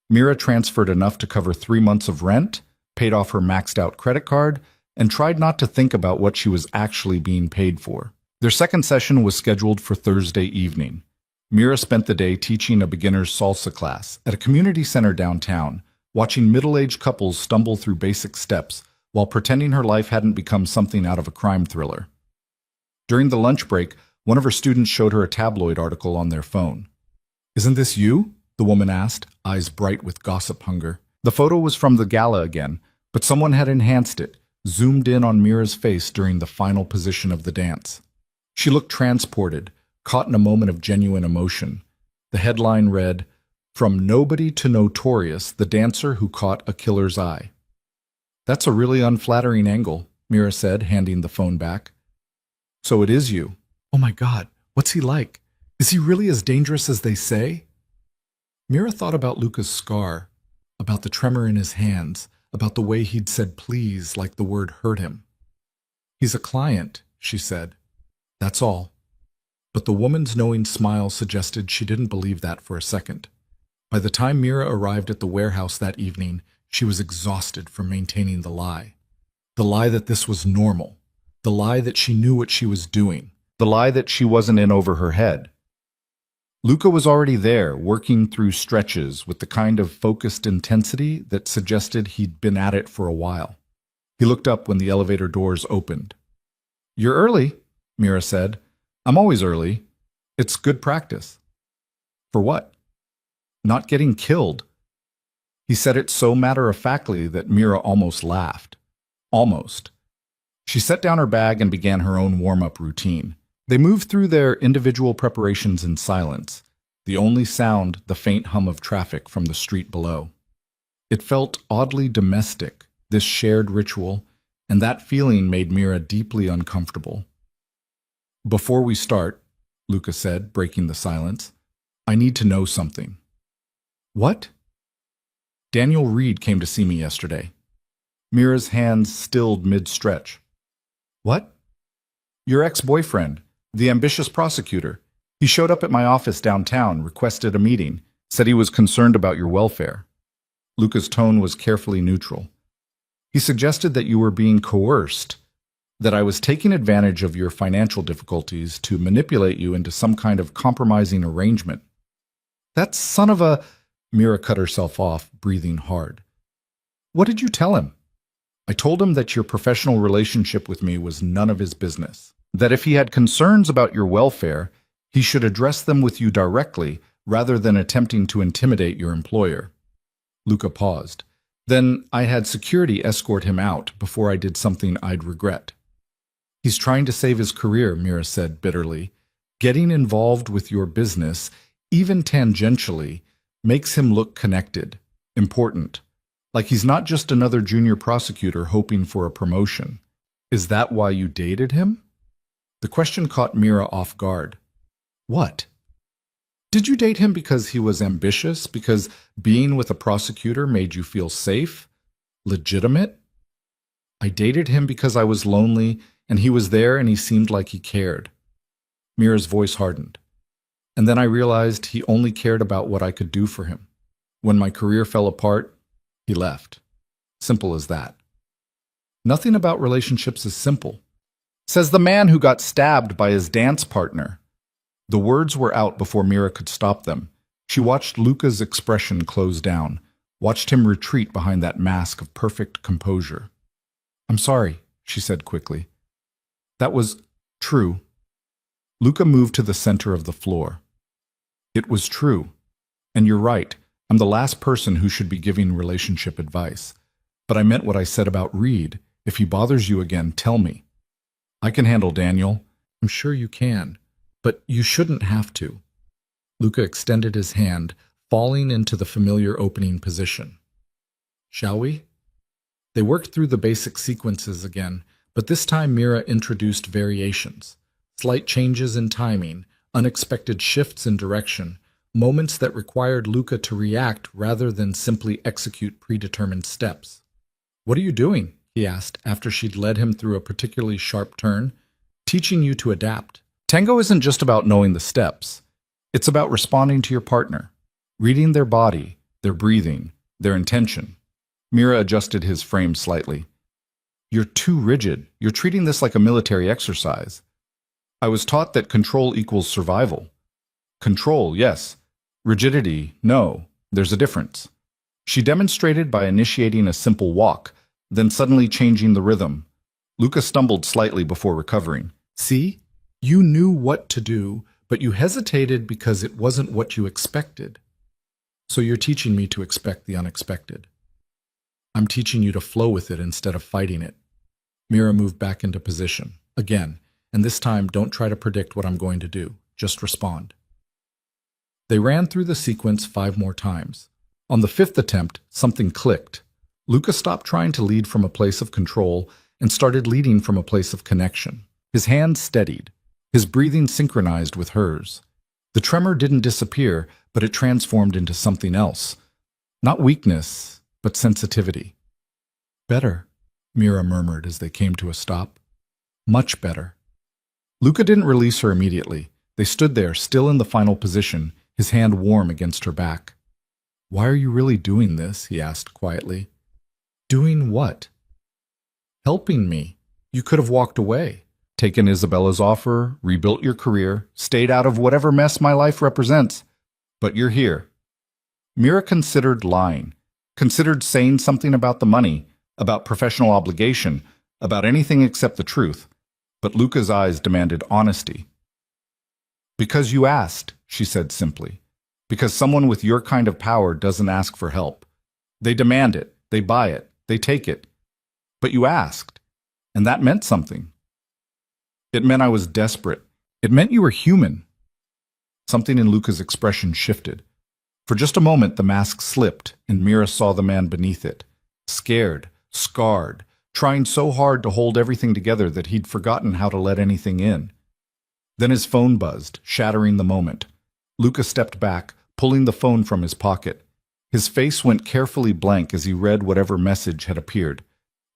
Mira transferred enough to cover 3 months of rent, paid off her maxed-out credit card, and tried not to think about what she was actually being paid for. Their second session was scheduled for Thursday evening. Mira spent the day teaching a beginner's salsa class at a community center downtown, watching middle-aged couples stumble through basic steps while pretending her life hadn't become something out of a crime thriller. During the lunch break, one of her students showed her a tabloid article on their phone. "Isn't this you?" the woman asked, eyes bright with gossip hunger. The photo was from the gala again, but someone had enhanced it, zoomed in on Mira's face during the final position of the dance. She looked transported, caught in a moment of genuine emotion. The headline read, "From Nobody to Notorious, the Dancer Who Caught a Killer's Eye." "That's a really unflattering angle," Mira said, handing the phone back. So it is you. Oh my God, what's he like? Is he really as dangerous as they say? Mira thought about Luca's scar, about the tremor in his hands, about the way he'd said please like the word hurt him. He's a client, she said. That's all. But the woman's knowing smile suggested she didn't believe that for a second. By the time Mira arrived at the warehouse that evening, she was exhausted from maintaining the lie. The lie that this was normal. The lie that she knew what she was doing. The lie that she wasn't in over her head. Luca was already there, working through stretches with the kind of focused intensity that suggested he'd been at it for a while. He looked up when the elevator doors opened. "You're early," Mira said. "I'm always early. It's good practice." "For what?" "Not getting killed." He said it so matter-of-factly that Mira almost laughed. Almost. She set down her bag and began her own warm-up routine. They moved through their individual preparations in silence, the only sound the faint hum of traffic from the street below. It felt oddly domestic, this shared ritual, and that feeling made Mira deeply uncomfortable. "Before we start," Luca said, breaking the silence, "I need to know something." "What?" "Daniel Reed came to see me yesterday." Mira's hands stilled mid-stretch. "What?" "Your ex-boyfriend, the ambitious prosecutor. He showed up at my office downtown, requested a meeting, said he was concerned about your welfare." Luca's tone was carefully neutral. "He suggested that you were being coerced, that I was taking advantage of your financial difficulties to manipulate you into some kind of compromising arrangement." "That son of a—" Mira cut herself off, breathing hard. "What did you tell him?" "I told him that your professional relationship with me was none of his business. That if he had concerns about your welfare, he should address them with you directly rather than attempting to intimidate your employer." Luca paused. "Then I had security escort him out before I did something I'd regret." "He's trying to save his career," Mira said bitterly. "Getting involved with your business, even tangentially, makes him look connected, important. Like he's not just another junior prosecutor hoping for a promotion. Is that why you dated him?" The question caught Mira off guard. "What? Did you date him because he was ambitious? Because being with a prosecutor made you feel safe? Legitimate?" "I dated him because I was lonely, and he was there and he seemed like he cared." Mira's voice hardened. "And then I realized he only cared about what I could do for him. When my career fell apart, he left. Simple as that." "Nothing about relationships is simple," says the man who got stabbed by his dance partner. The words were out before Mira could stop them. She watched Luca's expression close down, watched him retreat behind that mask of perfect composure. "I'm sorry," she said quickly. "That was true." Luca moved to the center of the floor. "It was true. And you're right. I'm the last person who should be giving relationship advice. But I meant what I said about Reed. If he bothers you again, tell me. I can handle Daniel." "I'm sure you can. But you shouldn't have to." Luca extended his hand, falling into the familiar opening position. "Shall we?" They worked through the basic sequences again, but this time Mira introduced variations. Slight changes in timing, unexpected shifts in direction, moments that required Luca to react rather than simply execute predetermined steps. "What are you doing?" he asked after she'd led him through a particularly sharp turn. "Teaching you to adapt. Tango isn't just about knowing the steps. It's about responding to your partner, reading their body, their breathing, their intention." Mira adjusted his frame slightly. "You're too rigid. You're treating this like a military exercise." "I was taught that control equals survival." "Control, yes. Rigidity, no. There's a difference." She demonstrated by initiating a simple walk, then suddenly changing the rhythm. Luca stumbled slightly before recovering. "See? You knew what to do, but you hesitated because it wasn't what you expected. So you're teaching me to expect the unexpected." "I'm teaching you to flow with it instead of fighting it." Mira moved back into position. Again, and this time don't try to predict what I'm going to do. Just respond. They ran through the sequence 5 more times. On the 5th attempt, something clicked. Luca stopped trying to lead from a place of control and started leading from a place of connection. His hand steadied, his breathing synchronized with hers. The tremor didn't disappear, but it transformed into something else. Not weakness, but sensitivity. Better, Mira murmured as they came to a stop. Much better. Luca didn't release her immediately. They stood there, still in the final position, his hand warm against her back. "Why are you really doing this?" he asked quietly. "Doing what?" "Helping me. You could have walked away, taken Isabella's offer, rebuilt your career, stayed out of whatever mess my life represents. But you're here." Mira considered lying, considered saying something about the money, about professional obligation, about anything except the truth. But Luca's eyes demanded honesty. "Because you asked," she said simply. "Because someone with your kind of power doesn't ask for help. They demand it, they buy it, they take it. But you asked, and that meant something. It meant I was desperate. It meant you were human." Something in Luca's expression shifted. For just a moment, the mask slipped, and Mira saw the man beneath it, scared, scarred, trying so hard to hold everything together that he'd forgotten how to let anything in. Then his phone buzzed, shattering the moment. Luca stepped back, pulling the phone from his pocket. His face went carefully blank as he read whatever message had appeared.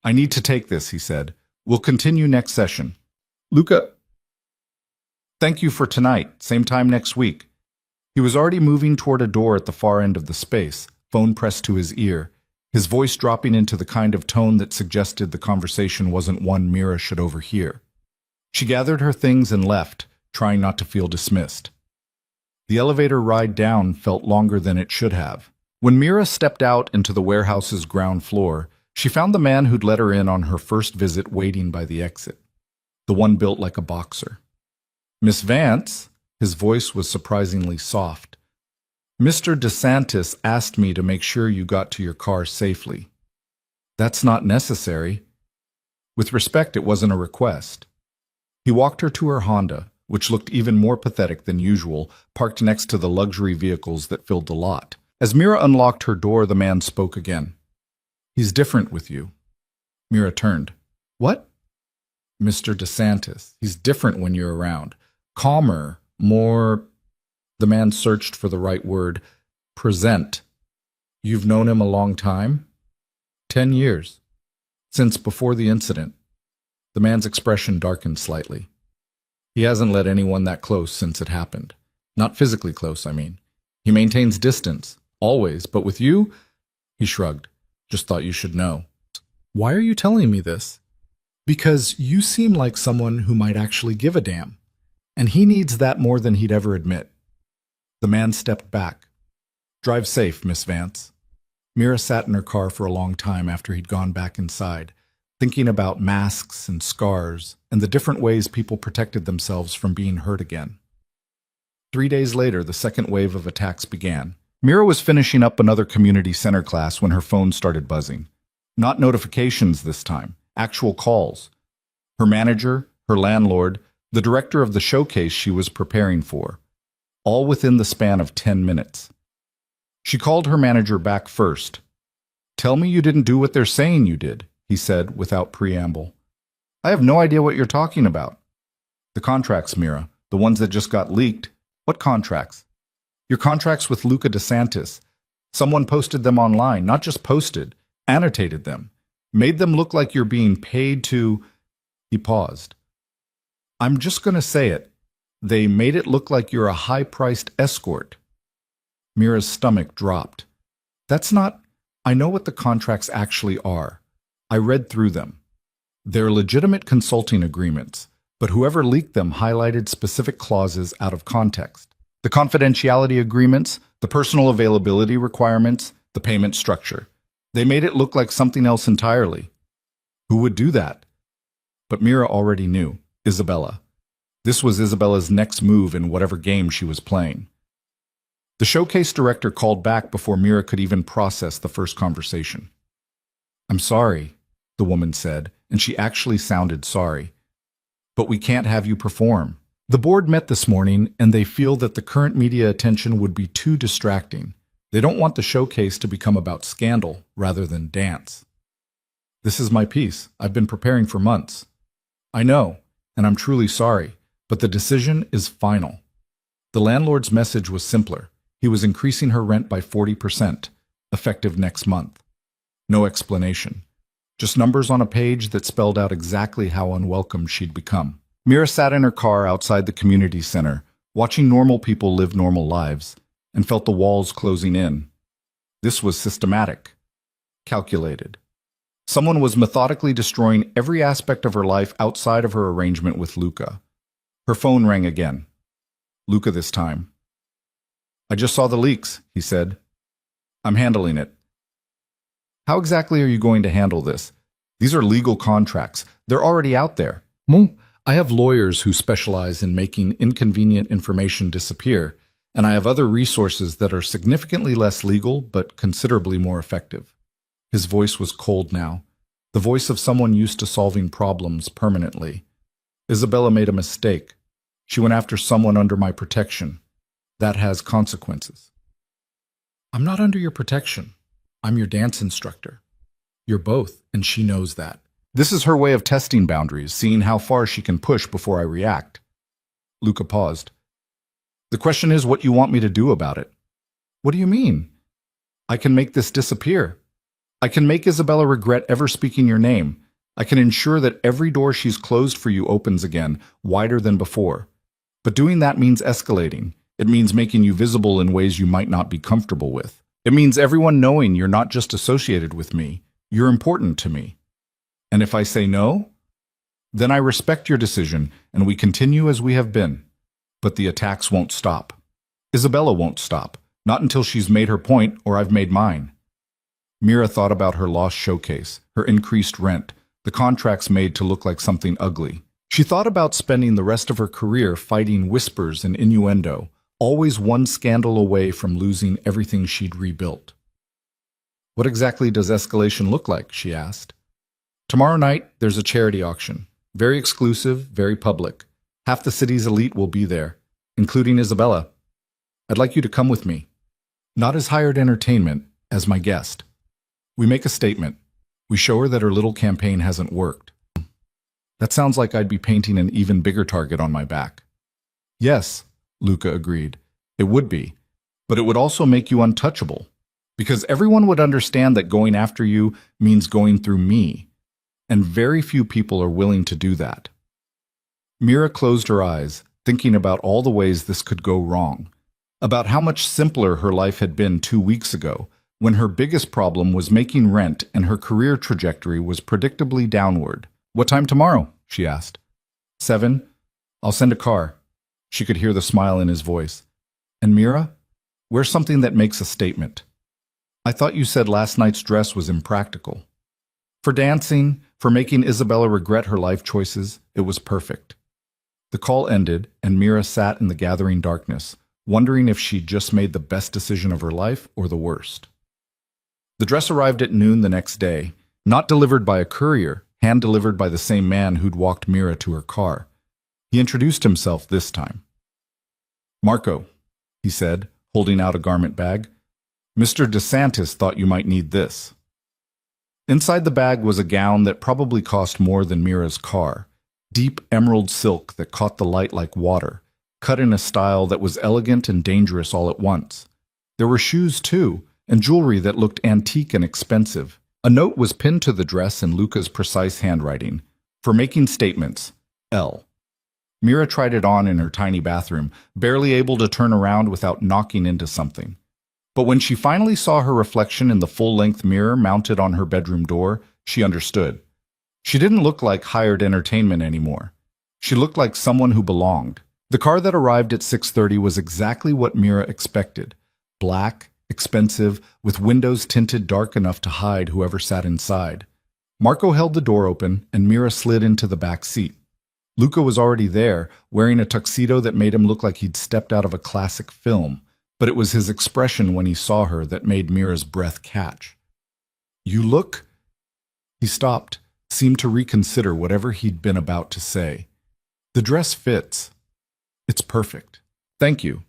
"I need to take this," he said. "We'll continue next session." "Luca, thank you for tonight. Same time next week." He was already moving toward a door at the far end of the space, phone pressed to his ear, his voice dropping into the kind of tone that suggested the conversation wasn't one Mira should overhear. She gathered her things and left, trying not to feel dismissed. The elevator ride down felt longer than it should have. When Mira stepped out into the warehouse's ground floor, she found the man who'd let her in on her first visit waiting by the exit, the one built like a boxer. "Miss Vance," his voice was surprisingly soft. "Mr. DeSantis asked me to make sure you got to your car safely." "That's not necessary." With respect, it wasn't a request. He walked her to her Honda, which looked even more pathetic than usual, parked next to the luxury vehicles that filled the lot. As Mira unlocked her door, the man spoke again. "He's different with you." Mira turned. "What?" "Mr. DeSantis. He's different when you're around. Calmer, more—" The man searched for the right word. "Present." "You've known him a long time?" 10 years. Since before the incident." The man's expression darkened slightly. "He hasn't let anyone that close since it happened. Not physically close, I mean. He maintains distance, always, but with you—" He shrugged. "Just thought you should know." "Why are you telling me this?" "Because you seem like someone who might actually give a damn. And he needs that more than he'd ever admit." The man stepped back. "Drive safe, Miss Vance." Mira sat in her car for a long time after he'd gone back inside, thinking about masks and scars and the different ways people protected themselves from being hurt again. 3 days later, the second wave of attacks began. Mira was finishing up another community center class when her phone started buzzing. Not notifications this time, actual calls. Her manager, her landlord, the director of the showcase she was preparing for. All within the span of 10 minutes. She called her manager back first. "Tell me you didn't do what they're saying you did," he said without preamble. "I have no idea what you're talking about." "The contracts, Mira, the ones that just got leaked." "What contracts?" "Your contracts with Luca DeSantis. Someone posted them online, not just posted, annotated them, made them look like you're being paid to—" He paused. "I'm just going to say it. They made it look like you're a high-priced escort." Mira's stomach dropped. "That's not— I know what the contracts actually are. I read through them. They're legitimate consulting agreements, but whoever leaked them highlighted specific clauses out of context. The confidentiality agreements, the personal availability requirements, the payment structure. They made it look like something else entirely. Who would do that?" But Mira already knew. Isabella. This was Isabella's next move in whatever game she was playing. The showcase director called back before Mira could even process the first conversation. "I'm sorry," the woman said, and she actually sounded sorry. "But we can't have you perform. The board met this morning, and they feel that the current media attention would be too distracting. They don't want the showcase to become about scandal rather than dance." "This is my piece. I've been preparing for months." "I know. and I'm truly sorry, but the decision is final. The landlord's message was simpler. He was increasing her rent by 40%, effective next month. No explanation. Just numbers on a page that spelled out exactly how unwelcome she'd become. Mira sat in her car outside the community center, watching normal people live normal lives, and felt the walls closing in. This was systematic, calculated. Someone was methodically destroying every aspect of her life outside of her arrangement with Luca. Her phone rang again. Luca this time. "I just saw the leaks," he said. "I'm handling it." "How exactly are you going to handle this? These are legal contracts. They're already out there." "I have lawyers who specialize in making inconvenient information disappear, and I have other resources that are significantly less legal but considerably more effective." His voice was cold now, the voice of someone used to solving problems permanently. "Isabella made a mistake. She went after someone under my protection. That has consequences." "I'm not under your protection. I'm your dance instructor. You're both, and she knows that." This is her way of testing boundaries, seeing how far she can push before I react. Luca paused. "The question is what you want me to do about it." "What do you mean?" "I can make this disappear. I can make Isabella regret ever speaking your name. I can ensure that every door she's closed for you opens again, wider than before. But doing that means escalating. It means making you visible in ways you might not be comfortable with. It means everyone knowing you're not just associated with me, you're important to me. And if I say no, then I respect your decision and we continue as we have been. But the attacks won't stop. Isabella won't stop, not until she's made her point or I've made mine." Mira thought about her lost showcase, her increased rent, the contracts made to look like something ugly. She thought about spending the rest of her career fighting whispers and innuendo, always one scandal away from losing everything she'd rebuilt. "What exactly does escalation look like?" she asked. "Tomorrow night, there's a charity auction. Very exclusive, very public. Half the city's elite will be there, including Isabella. I'd like you to come with me. Not as hired entertainment, as my guest. We make a statement. We show her that her little campaign hasn't worked." That sounds like I'd be painting an even bigger target on my back. "Yes," Luca agreed. "It would be. But it would also make you untouchable. Because everyone would understand that going after you means going through me. And very few people are willing to do that." Mira closed her eyes, thinking about all the ways this could go wrong. About how much simpler her life had been 2 weeks ago, when her biggest problem was making rent and her career trajectory was predictably downward. "What time tomorrow?" she asked. 7. I'll send a car." She could hear the smile in his voice. "And Mira, wear something that makes a statement. I thought you said last night's dress was impractical." For dancing, for making Isabella regret her life choices, it was perfect. The call ended, and Mira sat in the gathering darkness, wondering if she'd just made the best decision of her life or the worst. The dress arrived at noon the next day, not delivered by a courier, hand-delivered by the same man who'd walked Mira to her car. He introduced himself this time. "Marco," he said, holding out a garment bag. "Mr. DeSantis thought you might need this." Inside the bag was a gown that probably cost more than Mira's car. Deep emerald silk that caught the light like water, cut in a style that was elegant and dangerous all at once. There were shoes, too, and jewelry that looked antique and expensive. A note was pinned to the dress in Luca's precise handwriting. "For making statements, L." Mira tried it on in her tiny bathroom, barely able to turn around without knocking into something. But when she finally saw her reflection in the full-length mirror mounted on her bedroom door, she understood. She didn't look like hired entertainment anymore. She looked like someone who belonged. The car that arrived at 6:30 was exactly what Mira expected. Black, expensive, with windows tinted dark enough to hide whoever sat inside. Marco held the door open, and Mira slid into the back seat. Luca was already there, wearing a tuxedo that made him look like he'd stepped out of a classic film, but it was his expression when he saw her that made Mira's breath catch. "You look—" He stopped, seemed to reconsider whatever he'd been about to say. "The dress fits. It's perfect. Thank you."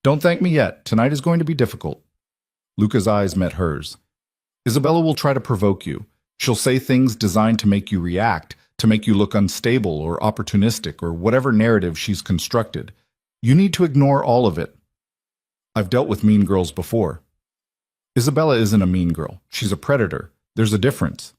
"Don't thank me yet. Tonight is going to be difficult." Luca's eyes met hers. "Isabella will try to provoke you. She'll say things designed to make you react, to make you look unstable or opportunistic or whatever narrative she's constructed. You need to ignore all of it. I've dealt with mean girls before. Isabella isn't a mean girl. She's a predator. There's a difference.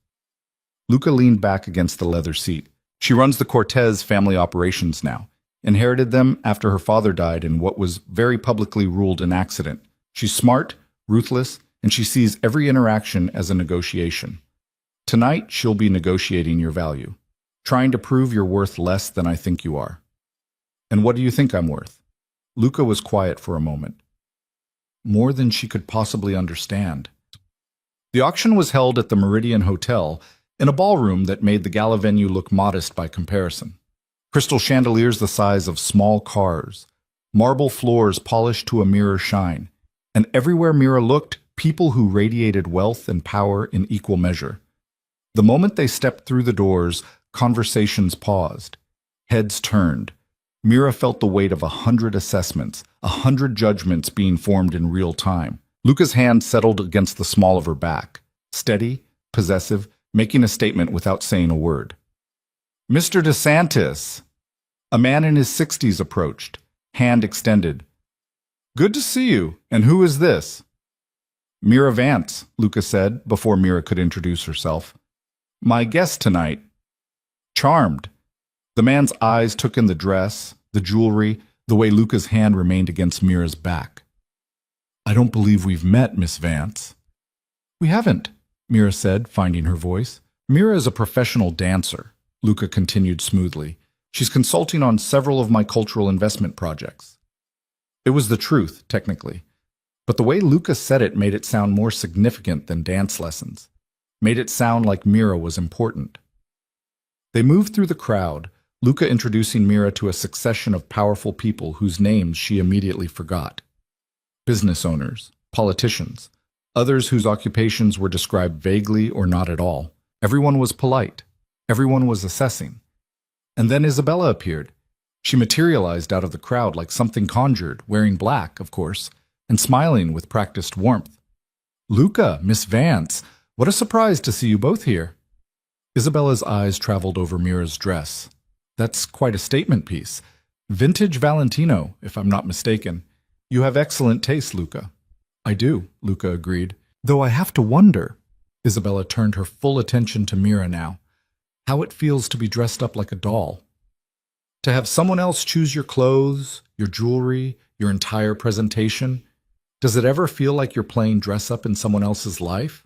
Luca leaned back against the leather seat. She runs the Cortez family operations now. Inherited them after her father died in what was very publicly ruled an accident. She's smart, ruthless, and she sees every interaction as a negotiation. Tonight, she'll be negotiating your value, trying to prove you're worth less than I think you are. And what do you think I'm worth? Luca was quiet for a moment. More than she could possibly understand. The auction was held at the Meridian Hotel in a ballroom that made the gala venue look modest by comparison. Crystal chandeliers the size of small cars, marble floors polished to a mirror shine, and everywhere Mira looked, people who radiated wealth and power in equal measure. The moment they stepped through the doors, conversations paused. Heads turned. Mira felt the weight of 100 assessments, 100 judgments being formed in real time. Luca's hand settled against the small of her back, steady, possessive, making a statement without saying a word. Mr. DeSantis! A man in his 60s approached, hand extended. Good to see you, and who is this? Mira Vance, Luca said, before Mira could introduce herself. My guest tonight. Charmed. The man's eyes took in the dress, the jewelry, the way Luca's hand remained against Mira's back. I don't believe we've met, Miss Vance. We haven't, Mira said, finding her voice. Mira is a professional dancer, Luca continued smoothly. She's consulting on several of my cultural investment projects. It was the truth, technically, but the way Luca said it made it sound more significant than dance lessons, made it sound like Mira was important. They moved through the crowd, Luca introducing Mira to a succession of powerful people whose names she immediately forgot. Business owners, politicians, others whose occupations were described vaguely or not at all. Everyone was polite. Everyone was assessing. And then Isabella appeared. She materialized out of the crowd like something conjured, wearing black, of course, and smiling with practiced warmth. Luca, Miss Vance, what a surprise to see you both here. Isabella's eyes traveled over Mira's dress. That's quite a statement piece. Vintage Valentino, if I'm not mistaken. You have excellent taste, Luca. I do, Luca agreed. Though I have to wonder, Isabella turned her full attention to Mira now, how it feels to be dressed up like a doll. To have someone else choose your clothes, your jewelry, your entire presentation. Does it ever feel like you're playing dress-up in someone else's life?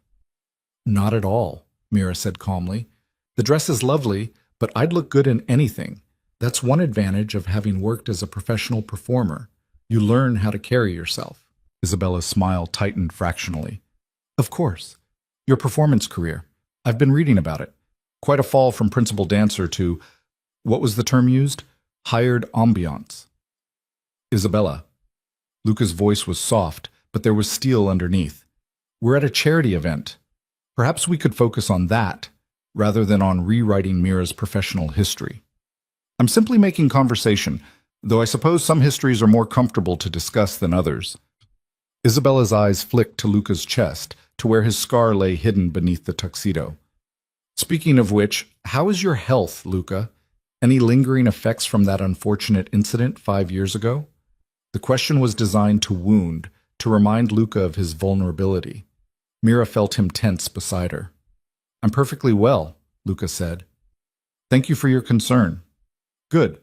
Not at all, Mira said calmly. The dress is lovely, but I'd look good in anything. That's one advantage of having worked as a professional performer. You learn how to carry yourself. Isabella's smile tightened fractionally. Of course. Your performance career. I've been reading about it. Quite a fall from principal dancer to, what was the term used? Hired ambiance. Isabella. Luca's voice was soft, but there was steel underneath. We're at a charity event. Perhaps we could focus on that, rather than on rewriting Mira's professional history. I'm simply making conversation, though I suppose some histories are more comfortable to discuss than others. Isabella's eyes flicked to Luca's chest, to where his scar lay hidden beneath the tuxedo. Speaking of which, how is your health, Luca? Any lingering effects from that unfortunate incident 5 years ago? The question was designed to wound, to remind Luca of his vulnerability. Mira felt him tense beside her. I'm perfectly well, Luca said. Thank you for your concern. Good,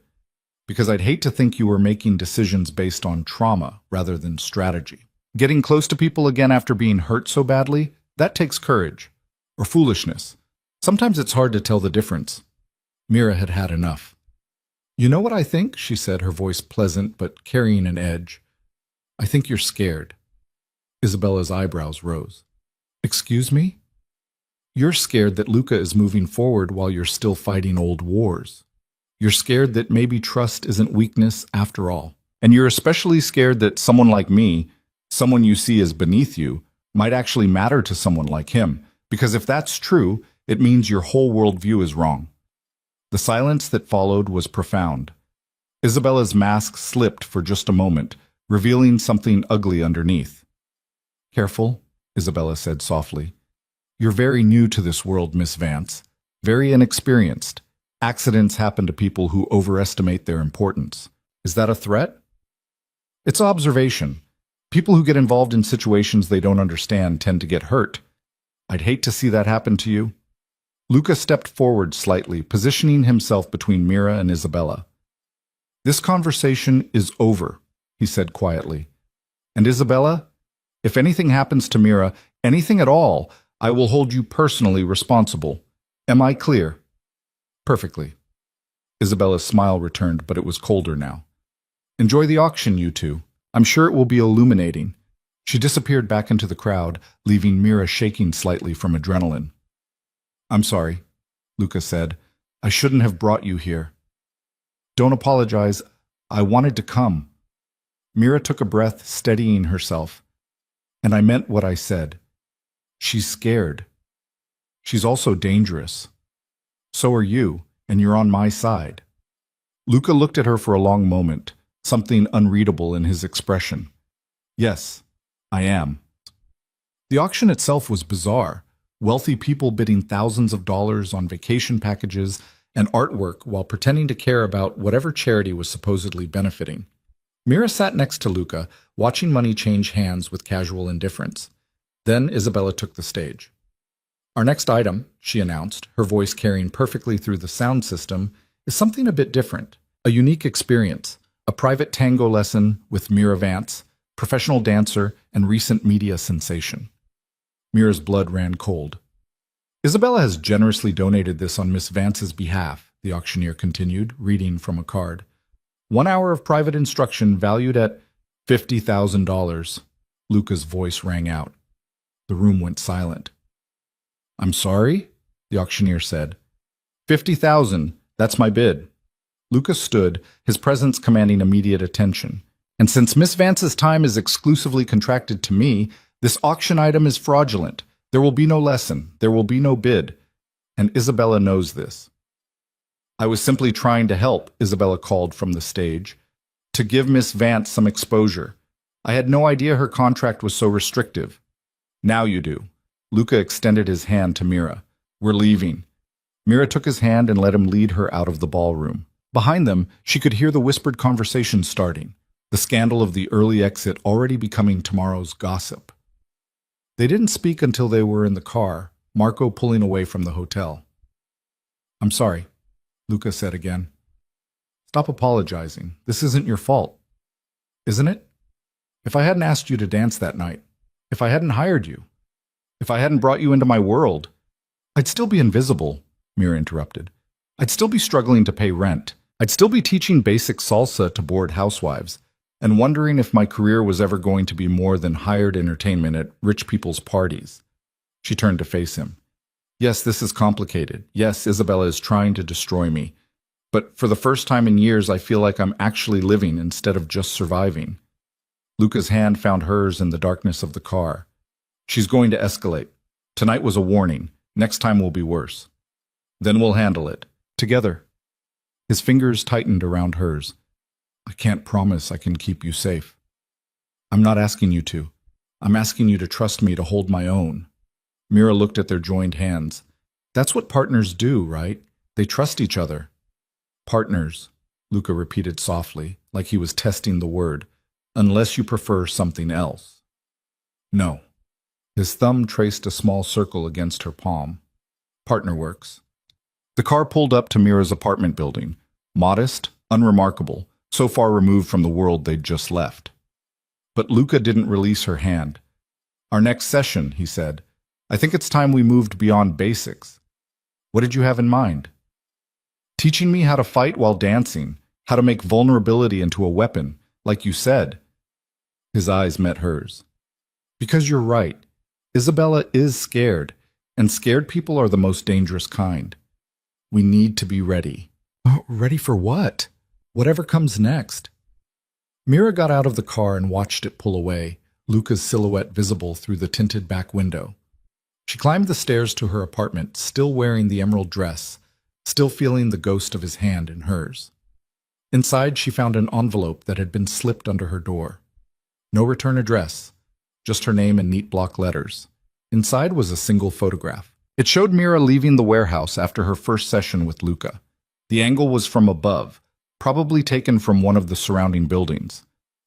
because I'd hate to think you were making decisions based on trauma rather than strategy. Getting close to people again after being hurt so badly, that takes courage. Or foolishness. Sometimes it's hard to tell the difference. Mira had had enough. You know what I think? She said, her voice pleasant but carrying an edge. I think you're scared. Isabella's eyebrows rose. Excuse me? You're scared that Luca is moving forward while you're still fighting old wars. You're scared that maybe trust isn't weakness after all. And you're especially scared that someone like me, someone you see as beneath you, might actually matter to someone like him. Because if that's true, it means your whole worldview is wrong. The silence that followed was profound. Isabella's mask slipped for just a moment, revealing something ugly underneath. Careful, Isabella said softly. You're very new to this world, Miss Vance. Very inexperienced. Accidents happen to people who overestimate their importance. Is that a threat? It's observation. People who get involved in situations they don't understand tend to get hurt. I'd hate to see that happen to you. Luca stepped forward slightly, positioning himself between Mira and Isabella. This conversation is over, he said quietly. And Isabella, if anything happens to Mira, anything at all, I will hold you personally responsible. Am I clear? Perfectly. Isabella's smile returned, but it was colder now. Enjoy the auction, you two. I'm sure it will be illuminating. She disappeared back into the crowd, leaving Mira shaking slightly from adrenaline. I'm sorry, Luca said. I shouldn't have brought you here. Don't apologize. I wanted to come. Mira took a breath, steadying herself. And I meant what I said. She's scared. She's also dangerous. So are you, and you're on my side. Luca looked at her for a long moment, something unreadable in his expression. Yes, I am. The auction itself was bizarre. Wealthy people bidding thousands of dollars on vacation packages and artwork while pretending to care about whatever charity was supposedly benefiting. Mira sat next to Luca, watching money change hands with casual indifference. Then Isabella took the stage. Our next item, she announced, her voice carrying perfectly through the sound system, is something a bit different. A unique experience, a private tango lesson with Mira Vance, professional dancer and recent media sensation. Mira's blood ran cold. Isabella has generously donated this on Miss Vance's behalf, the auctioneer continued, reading from a card. 1 hour of private instruction valued at $50,000. Luca's voice rang out. The room went silent. I'm sorry, the auctioneer said. 50,000, that's my bid. Luca stood, his presence commanding immediate attention. And since Miss Vance's time is exclusively contracted to me, this auction item is fraudulent. There will be no lesson. There will be no bid. And Isabella knows this. I was simply trying to help, Isabella called from the stage, to give Miss Vance some exposure. I had no idea her contract was so restrictive. Now you do. Luca extended his hand to Mira. We're leaving. Mira took his hand and let him lead her out of the ballroom. Behind them, she could hear the whispered conversation starting, the scandal of the early exit already becoming tomorrow's gossip. They didn't speak until they were in the car, Marco pulling away from the hotel. I'm sorry, Luca said again. Stop apologizing. This isn't your fault. Isn't it? If I hadn't asked you to dance that night, if I hadn't hired you, if I hadn't brought you into my world, I'd still be invisible, Mira interrupted. I'd still be struggling to pay rent. I'd still be teaching basic salsa to bored housewives and wondering if my career was ever going to be more than hired entertainment at rich people's parties. She turned to face him. Yes, this is complicated. Yes, Isabella is trying to destroy me. But for the first time in years, I feel like I'm actually living instead of just surviving. Luca's hand found hers in the darkness of the car. She's going to escalate. Tonight was a warning. Next time will be worse. Then we'll handle it. Together. His fingers tightened around hers. I can't promise I can keep you safe. I'm not asking you to. I'm asking you to trust me to hold my own. Mira looked at their joined hands. That's what partners do, right? They trust each other. Partners, Luca repeated softly, like he was testing the word, unless you prefer something else. No. His thumb traced a small circle against her palm. Partner works. The car pulled up to Mira's apartment building, modest, unremarkable, so far removed from the world they'd just left. But Luca didn't release her hand. Our next session, he said. I think it's time we moved beyond basics. What did you have in mind? Teaching me how to fight while dancing, how to make vulnerability into a weapon, like you said. His eyes met hers. Because you're right. Isabella is scared, and scared people are the most dangerous kind. We need to be ready. Oh, ready for what? Whatever comes next. Mira got out of the car and watched it pull away, Luca's silhouette visible through the tinted back window. She climbed the stairs to her apartment, still wearing the emerald dress, still feeling the ghost of his hand in hers. Inside, she found an envelope that had been slipped under her door. No return address, just her name in neat block letters. Inside was a single photograph. It showed Mira leaving the warehouse after her first session with Luca. The angle was from above, probably taken from one of the surrounding buildings.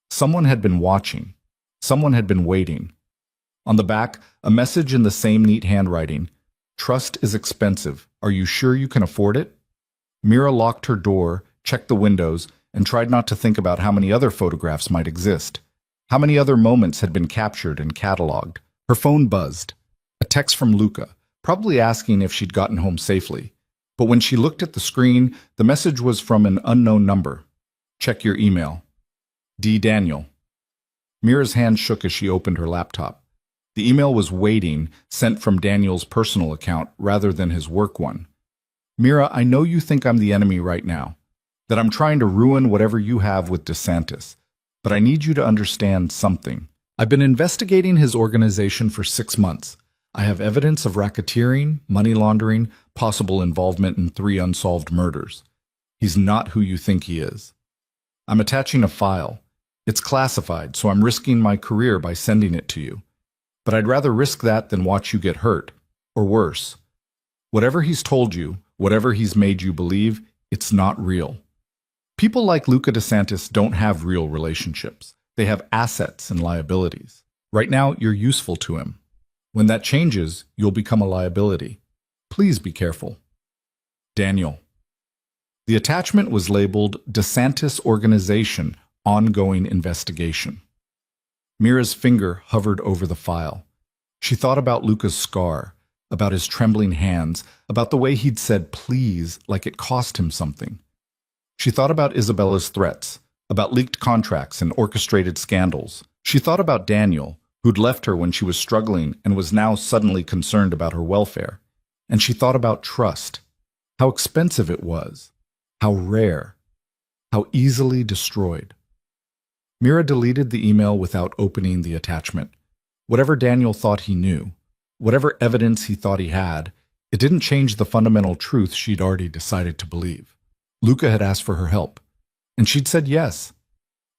Someone had been watching. Someone had been waiting. On the back, a message in the same neat handwriting. Trust is expensive. Are you sure you can afford it? Mira locked her door, checked the windows, and tried not to think about how many other photographs might exist. How many other moments had been captured and catalogued. Her phone buzzed. A text from Luca, probably asking if she'd gotten home safely. But when she looked at the screen, the message was from an unknown number. Check your email. D. Daniel. Mira's hand shook as she opened her laptop. The email was waiting, sent from Daniel's personal account rather than his work one. Mira, I know you think I'm the enemy right now, that I'm trying to ruin whatever you have with DeSantis, but I need you to understand something. I've been investigating his organization for 6 months. I have evidence of racketeering, money laundering, possible involvement in 3 unsolved murders. He's not who you think he is. I'm attaching a file. It's classified, so I'm risking my career by sending it to you. But I'd rather risk that than watch you get hurt, or worse. Whatever he's told you, whatever he's made you believe, it's not real. People like Luca DeSantis don't have real relationships. They have assets and liabilities. Right now, you're useful to him. When that changes, you'll become a liability. Please be careful. Daniel. The attachment was labeled DeSantis Organization, Ongoing Investigation. Mira's finger hovered over the file. She thought about Luca's scar, about his trembling hands, about the way he'd said please like it cost him something. She thought about Isabella's threats, about leaked contracts and orchestrated scandals. She thought about Daniel, who'd left her when she was struggling and was now suddenly concerned about her welfare. And she thought about trust, how expensive it was, how rare, how easily destroyed. Mira deleted the email without opening the attachment. Whatever Daniel thought he knew, whatever evidence he thought he had, it didn't change the fundamental truth she'd already decided to believe. Luca had asked for her help, and she'd said yes.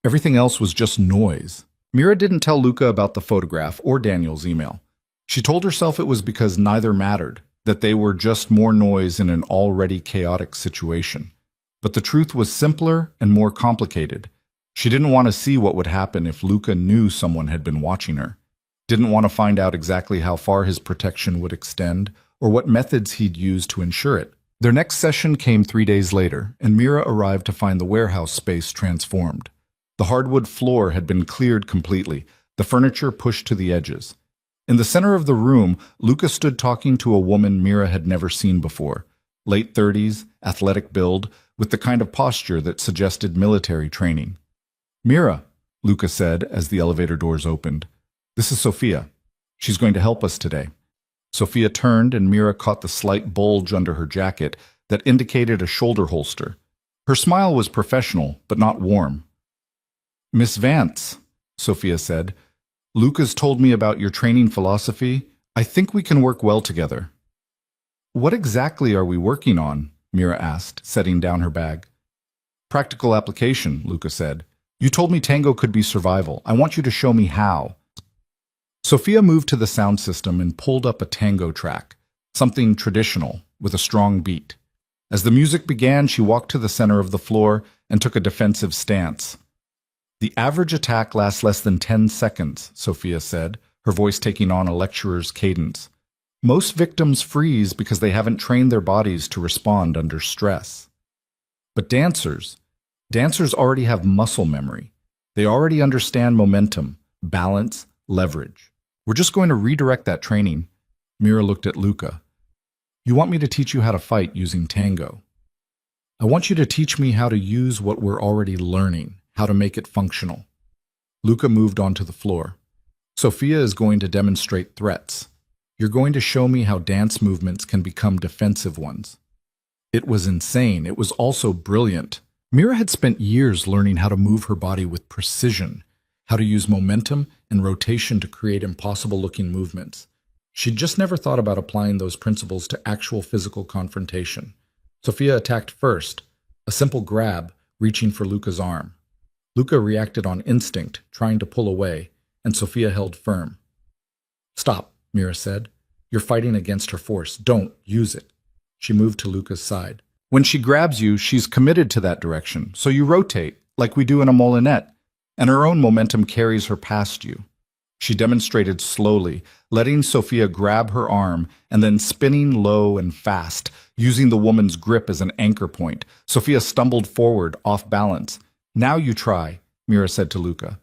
Everything else was just noise. Mira didn't tell Luca about the photograph or Daniel's email. She told herself it was because neither mattered, that they were just more noise in an already chaotic situation. But the truth was simpler and more complicated. She didn't want to see what would happen if Luca knew someone had been watching her. Didn't want to find out exactly how far his protection would extend or what methods he'd use to ensure it. Their next session came 3 days later, and Mira arrived to find the warehouse space transformed. The hardwood floor had been cleared completely, the furniture pushed to the edges. In the center of the room, Luca stood talking to a woman Mira had never seen before. Late 30s, athletic build, with the kind of posture that suggested military training. Mira, Luca said as the elevator doors opened. This is Sophia. She's going to help us today. Sophia turned and Mira caught the slight bulge under her jacket that indicated a shoulder holster. Her smile was professional, but not warm. Miss Vance, Sophia said, Luca's told me about your training philosophy. I think we can work well together. What exactly are we working on? Mira asked, setting down her bag. Practical application, Luca said. You told me tango could be survival. I want you to show me how. Sophia moved to the sound system and pulled up a tango track, something traditional, with a strong beat. As the music began, she walked to the center of the floor and took a defensive stance. The average attack lasts less than 10 seconds, Sophia said, her voice taking on a lecturer's cadence. Most victims freeze because they haven't trained their bodies to respond under stress. But dancers already have muscle memory. They already understand momentum, balance, leverage. We're just going to redirect that training. Mira looked at Luca. You want me to teach you how to fight using tango. I want you to teach me how to use what we're already learning, how to make it functional. Luca moved onto the floor. Sophia is going to demonstrate threats. You're going to show me how dance movements can become defensive ones. It was insane. It was also brilliant. Mira had spent years learning how to move her body with precision, how to use momentum and rotation to create impossible-looking movements. She'd just never thought about applying those principles to actual physical confrontation. Sophia attacked first, a simple grab, reaching for Luca's arm. Luca reacted on instinct, trying to pull away, and Sophia held firm. Stop, Mira said. You're fighting against her force. Don't use it. She moved to Luca's side. When she grabs you, she's committed to that direction, so you rotate, like we do in a molinet, and her own momentum carries her past you. She demonstrated slowly, letting Sophia grab her arm and then spinning low and fast, using the woman's grip as an anchor point. Sophia stumbled forward, off balance. "Now you try," Mira said to Luca.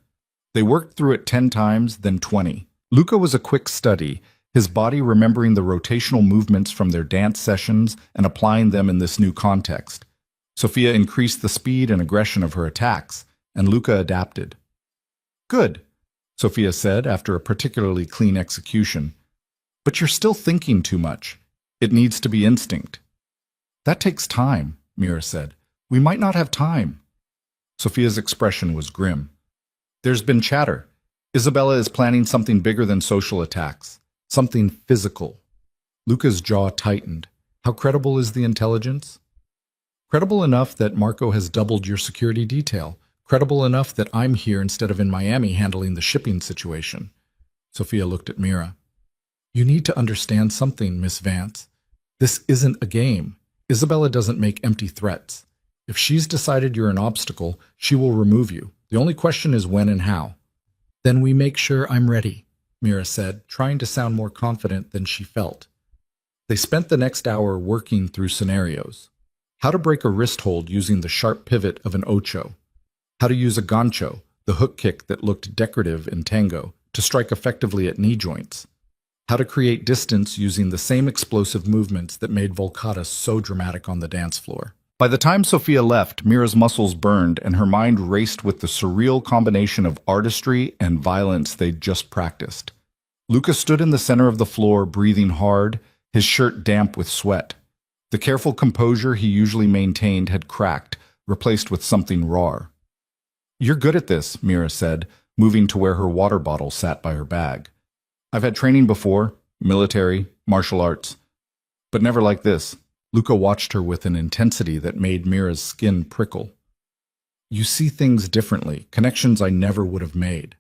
They worked through it 10 times, then 20. Luca was a quick study, his body remembering the rotational movements from their dance sessions and applying them in this new context. Sophia increased the speed and aggression of her attacks, and Luca adapted. "Good," Sophia said after a particularly clean execution. "But you're still thinking too much. It needs to be instinct." "That takes time," Mira said. "We might not have time." Sophia's expression was grim. "There's been chatter. Isabella is planning something bigger than social attacks. Something physical." Luca's jaw tightened. "How credible is the intelligence?" "Credible enough that Marco has doubled your security detail. Credible enough that I'm here instead of in Miami handling the shipping situation." Sophia looked at Mira. "You need to understand something, Miss Vance. This isn't a game. Isabella doesn't make empty threats. If she's decided you're an obstacle, she will remove you. The only question is when and how." "Then we make sure I'm ready," Mira said, trying to sound more confident than she felt. They spent the next hour working through scenarios. How to break a wrist hold using the sharp pivot of an ocho. How to use a gancho, the hook kick that looked decorative in tango, to strike effectively at knee joints. How to create distance using the same explosive movements that made Volcata so dramatic on the dance floor. By the time Sophia left, Mira's muscles burned and her mind raced with the surreal combination of artistry and violence they'd just practiced. Luca stood in the center of the floor, breathing hard, his shirt damp with sweat. The careful composure he usually maintained had cracked, replaced with something raw. "You're good at this," Mira said, moving to where her water bottle sat by her bag. "I've had training before, military, martial arts, but never like this." Luca watched her with an intensity that made Mira's skin prickle. "You see things differently, connections I never would have made."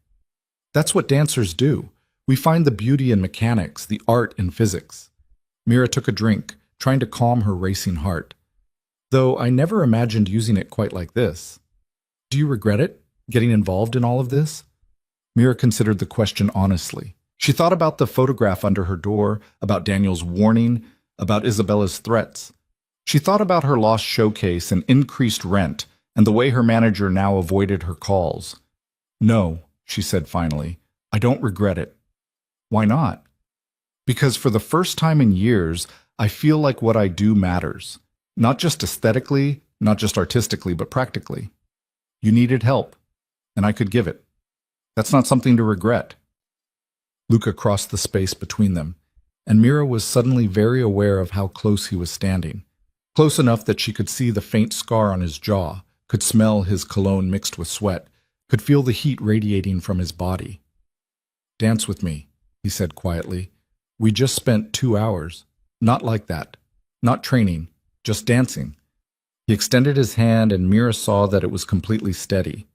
"That's what dancers do. We find the beauty in mechanics, the art in physics." Mira took a drink, trying to calm her racing heart. "Though I never imagined using it quite like this." "Do you regret it, getting involved in all of this?" Mira considered the question honestly. She thought about the photograph under her door, about Daniel's warning, about Isabella's threats. She thought about her lost showcase and increased rent, and the way her manager now avoided her calls. "No," she said finally, "I don't regret it." "Why not?" "Because for the first time in years, I feel like what I do matters. Not just aesthetically, not just artistically, but practically. You needed help, and I could give it. That's not something to regret." Luca crossed the space between them, and Mira was suddenly very aware of how close he was standing. Close enough that she could see the faint scar on his jaw, could smell his cologne mixed with sweat, could feel the heat radiating from his body. "Dance with me," he said quietly. "We just spent 2 hours. Not like that. Not training, just dancing." He extended his hand and Mira saw that it was completely steady.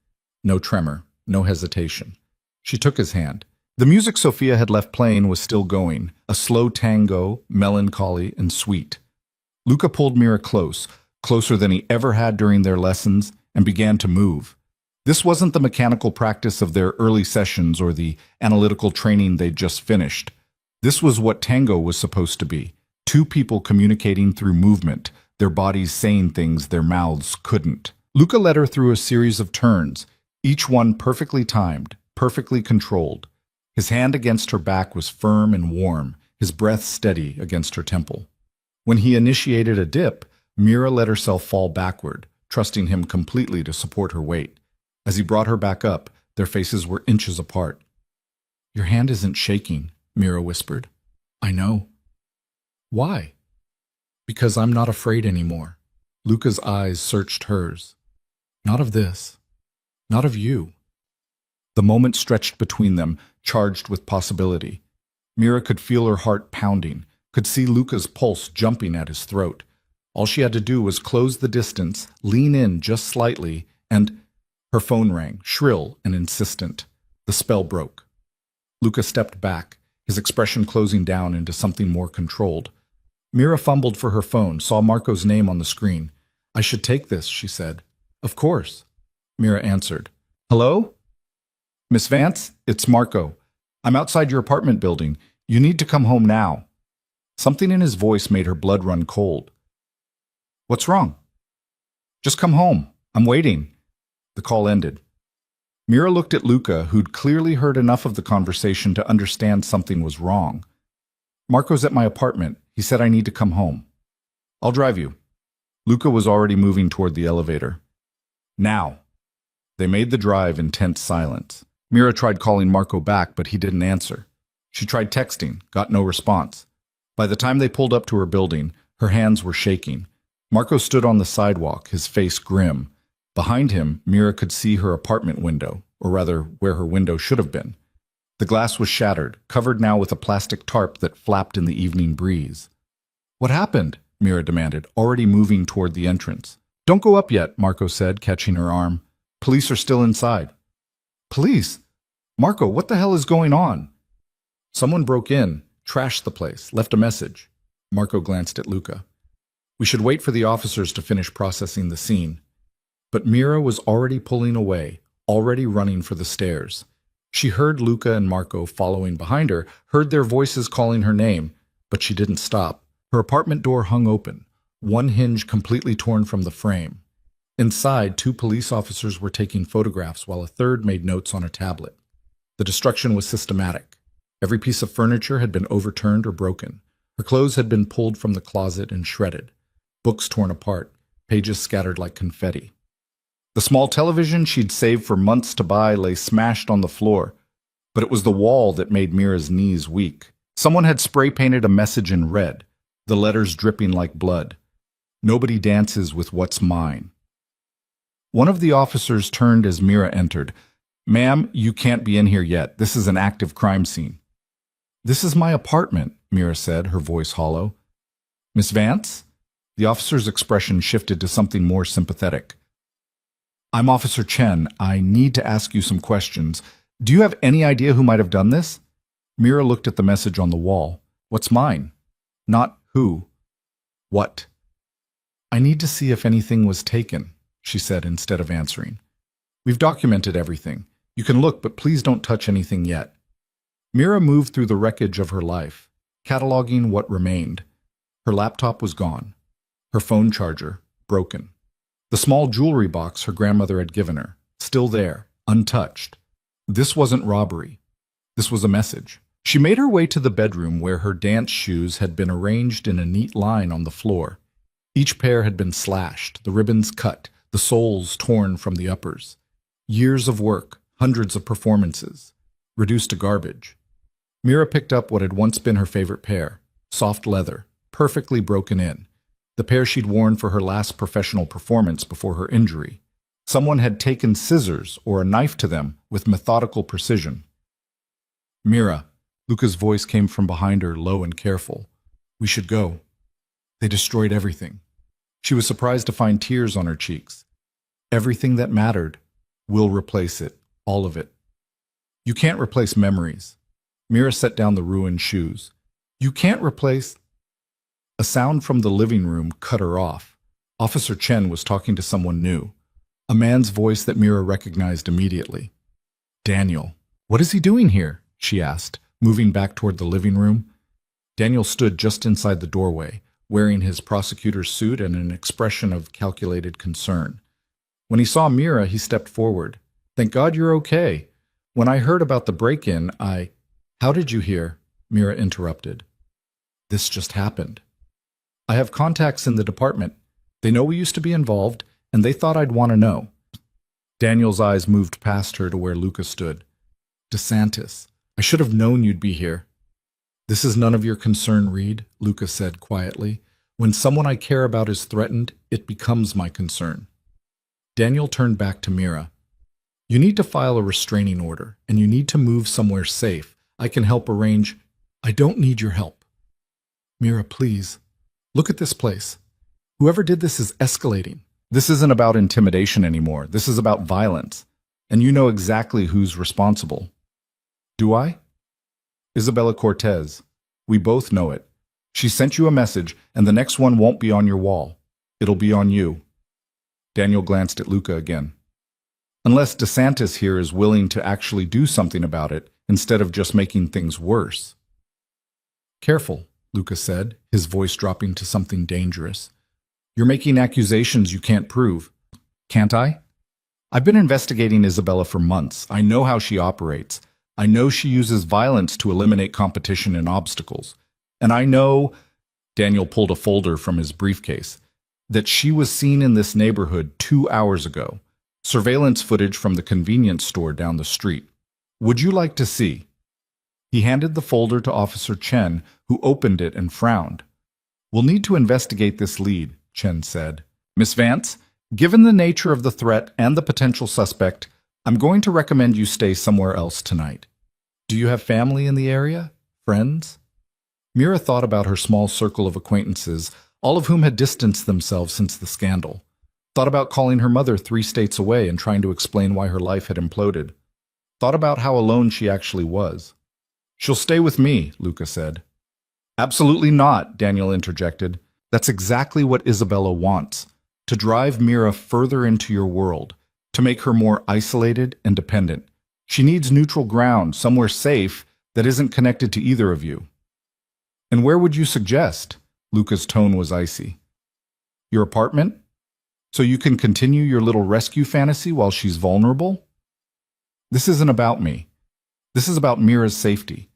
No tremor, no hesitation. She took his hand. The music Sophia had left playing was still going, a slow tango, melancholy and sweet. Luca pulled Mira close, closer than he ever had during their lessons, and began to move. This wasn't the mechanical practice of their early sessions or the analytical training they'd just finished. This was what tango was supposed to be. Two people communicating through movement, their bodies saying things their mouths couldn't. Luca led her through a series of turns, each one perfectly timed, perfectly controlled. His hand against her back was firm and warm, his breath steady against her temple. When he initiated a dip, Mira let herself fall backward, trusting him completely to support her weight. As he brought her back up, their faces were inches apart. "Your hand isn't shaking," Mira whispered. "I know." "Why?" "Because I'm not afraid anymore." Luca's eyes searched hers. "Not of this. Not of you." The moment stretched between them, charged with possibility. Mira could feel her heart pounding, could see Luca's pulse jumping at his throat. All she had to do was close the distance, lean in just slightly, and her phone rang, shrill and insistent. The spell broke. Luca stepped back, his expression closing down into something more controlled. Mira fumbled for her phone, saw Marco's name on the screen. I should take this, she said. Of course, Mira answered. Hello? Miss Vance, it's Marco. I'm outside your apartment building. You need to come home now. Something in his voice made her blood run cold. What's wrong? Just come home. I'm waiting. The call ended. Mira looked at Luca, who'd clearly heard enough of the conversation to understand something was wrong. Marco's at my apartment. He said I need to come home. I'll drive you. Luca was already moving toward the elevator. Now. They made the drive in tense silence. Mira tried calling Marco back, but he didn't answer. She tried texting, got no response. By the time they pulled up to her building, her hands were shaking. Marco stood on the sidewalk, his face grim. Behind him, Mira could see her apartment window, or rather, where her window should have been. The glass was shattered, covered now with a plastic tarp that flapped in the evening breeze. What happened? Mira demanded, already moving toward the entrance. Don't go up yet, Marco said, catching her arm. Police are still inside. Police? Marco, what the hell is going on? Someone broke in, trashed the place, left a message. Marco glanced at Luca. We should wait for the officers to finish processing the scene. But Mira was already pulling away, already running for the stairs. She heard Luca and Marco following behind her, heard their voices calling her name, but she didn't stop. Her apartment door hung open, one hinge completely torn from the frame. Inside, 2 police officers were taking photographs while a third made notes on a tablet. The destruction was systematic. Every piece of furniture had been overturned or broken. Her clothes had been pulled from the closet and shredded. Books torn apart, pages scattered like confetti. The small television she'd saved for months to buy lay smashed on the floor, but it was the wall that made Mira's knees weak. Someone had spray-painted a message in red, the letters dripping like blood. Nobody dances with what's mine. One of the officers turned as Mira entered. Ma'am, you can't be in here yet. This is an active crime scene. This is my apartment, Mira said, her voice hollow. Miss Vance? The officer's expression shifted to something more sympathetic. I'm Officer Chen. I need to ask you some questions. Do you have any idea who might have done this? Mira looked at the message on the wall. What's mine? Not who. What? I need to see if anything was taken, she said instead of answering. We've documented everything. You can look, but please don't touch anything yet. Mira moved through the wreckage of her life, cataloging what remained. Her laptop was gone. Her phone charger, broken. The small jewelry box her grandmother had given her, still there, untouched. This wasn't robbery. This was a message. She made her way to the bedroom where her dance shoes had been arranged in a neat line on the floor. Each pair had been slashed, the ribbons cut, the soles torn from the uppers. Years of work, hundreds of performances, reduced to garbage. Mira picked up what had once been her favorite pair, soft leather, perfectly broken in. The pair she'd worn for her last professional performance before her injury. Someone had taken scissors or a knife to them with methodical precision. Mira, Luca's voice came from behind her, low and careful. We should go. They destroyed everything. She was surprised to find tears on her cheeks. Everything that mattered, we'll replace it, all of it. You can't replace memories. Mira set down the ruined shoes. You can't replace... A sound from the living room cut her off. Officer Chen was talking to someone new. A man's voice that Mira recognized immediately. Daniel. What is he doing here? She asked, moving back toward the living room. Daniel stood just inside the doorway, wearing his prosecutor's suit and an expression of calculated concern. When he saw Mira, he stepped forward. Thank God you're okay. When I heard about the break-in, How did you hear? Mira interrupted. This just happened. I have contacts in the department. They know we used to be involved, and they thought I'd want to know. Daniel's eyes moved past her to where Luca stood. DeSantis, I should have known you'd be here. This is none of your concern, Reed, Luca said quietly. When someone I care about is threatened, it becomes my concern. Daniel turned back to Mira. You need to file a restraining order, and you need to move somewhere safe. I can help arrange. I don't need your help. Mira, please. Look at this place. Whoever did this is escalating. This isn't about intimidation anymore. This is about violence. And you know exactly who's responsible. Do I? Isabella Cortez. We both know it. She sent you a message, and the next one won't be on your wall. It'll be on you. Daniel glanced at Luca again. Unless DeSantis here is willing to actually do something about it, instead of just making things worse. Careful, Luca said, his voice dropping to something dangerous. You're making accusations you can't prove. Can't I? I've been investigating Isabella for months. I know how she operates. I know she uses violence to eliminate competition and obstacles. And I know, Daniel pulled a folder from his briefcase, that she was seen in this neighborhood 2 hours ago. Surveillance footage from the convenience store down the street. Would you like to see? He handed the folder to Officer Chen, who opened it and frowned. We'll need to investigate this lead, Chen said. Miss Vance, given the nature of the threat and the potential suspect, I'm going to recommend you stay somewhere else tonight. Do you have family in the area? Friends? Mira thought about her small circle of acquaintances, all of whom had distanced themselves since the scandal. Thought about calling her mother 3 states away and trying to explain why her life had imploded. Thought about how alone she actually was. She'll stay with me, Luca said. Absolutely not, Daniel interjected. That's exactly what Isabella wants. To drive Mira further into your world. To make her more isolated and dependent. She needs neutral ground, somewhere safe that isn't connected to either of you. And where would you suggest? Luca's tone was icy. Your apartment? So you can continue your little rescue fantasy while she's vulnerable? This isn't about me. This is about Mira's safety,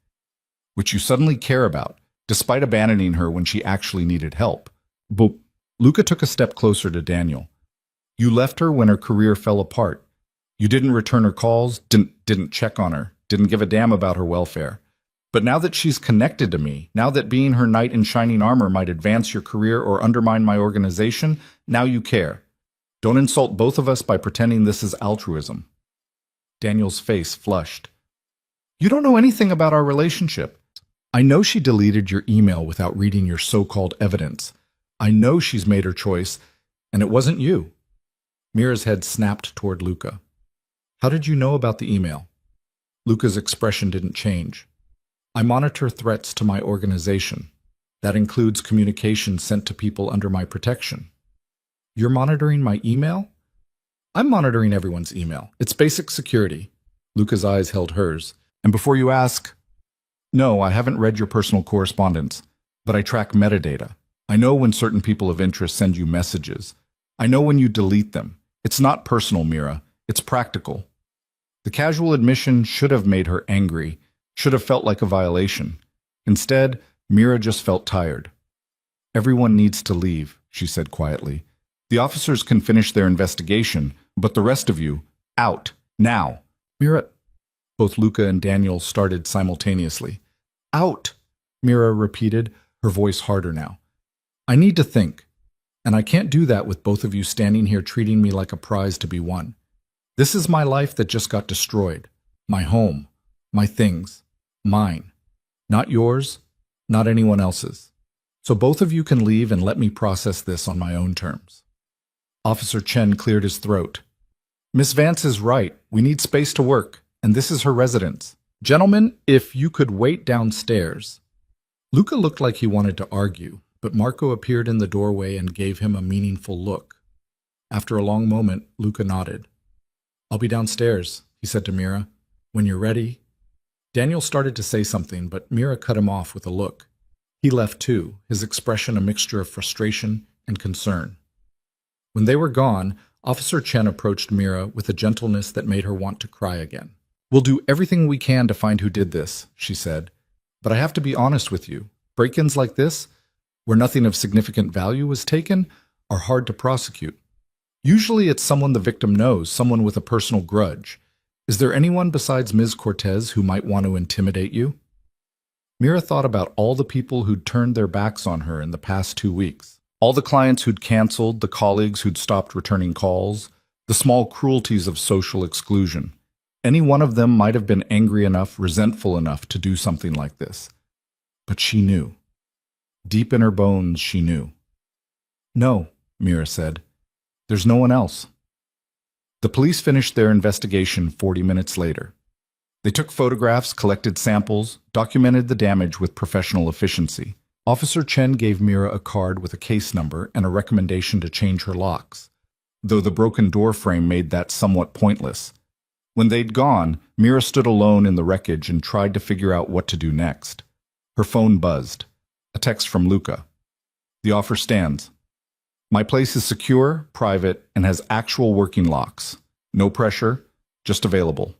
which you suddenly care about, despite abandoning her when she actually needed help. But Luca took a step closer to Daniel. You left her when her career fell apart. You didn't return her calls, didn't check on her, didn't give a damn about her welfare. But now that she's connected to me, now that being her knight in shining armor might advance your career or undermine my organization, now you care. Don't insult both of us by pretending this is altruism. Daniel's face flushed. You don't know anything about our relationship. I know she deleted your email without reading your so-called evidence. I know she's made her choice, and it wasn't you. Mira's head snapped toward Luca. How did you know about the email? Luca's expression didn't change. I monitor threats to my organization. That includes communication sent to people under my protection. You're monitoring my email? I'm monitoring everyone's email. It's basic security. Luca's eyes held hers. And before you ask, no, I haven't read your personal correspondence, but I track metadata. I know when certain people of interest send you messages. I know when you delete them. It's not personal, Mira. It's practical. The casual admission should have made her angry, should have felt like a violation. Instead, Mira just felt tired. Everyone needs to leave, she said quietly. The officers can finish their investigation, but the rest of you, out, now. Mira, both Luca and Daniel started simultaneously. Out, Mira repeated, her voice harder now. I need to think, and I can't do that with both of you standing here treating me like a prize to be won. This is my life that just got destroyed. My home, my things, mine. Not yours, not anyone else's. So both of you can leave and let me process this on my own terms. Officer Chen cleared his throat. Miss Vance is right. We need space to work, and this is her residence. Gentlemen, if you could wait downstairs. Luca looked like he wanted to argue, but Marco appeared in the doorway and gave him a meaningful look. After a long moment, Luca nodded. I'll be downstairs, he said to Mira. When you're ready. Daniel started to say something, but Mira cut him off with a look. He left too, his expression a mixture of frustration and concern. When they were gone, Officer Chen approached Mira with a gentleness that made her want to cry again. We'll do everything we can to find who did this, she said. But I have to be honest with you. Break-ins like this, where nothing of significant value was taken, are hard to prosecute. Usually it's someone the victim knows, someone with a personal grudge. Is there anyone besides Ms. Cortez who might want to intimidate you? Mira thought about all the people who'd turned their backs on her in the past 2 weeks. All the clients who'd canceled, the colleagues who'd stopped returning calls, the small cruelties of social exclusion. Any one of them might have been angry enough, resentful enough to do something like this. But she knew. Deep in her bones, she knew. No, Mira said. There's no one else. The police finished their investigation 40 minutes later. They took photographs, collected samples, documented the damage with professional efficiency. Officer Chen gave Mira a card with a case number and a recommendation to change her locks, though the broken door frame made that somewhat pointless. When they'd gone, Mira stood alone in the wreckage and tried to figure out what to do next. Her phone buzzed. A text from Luca. The offer stands. My place is secure, private, and has actual working locks. No pressure, just available.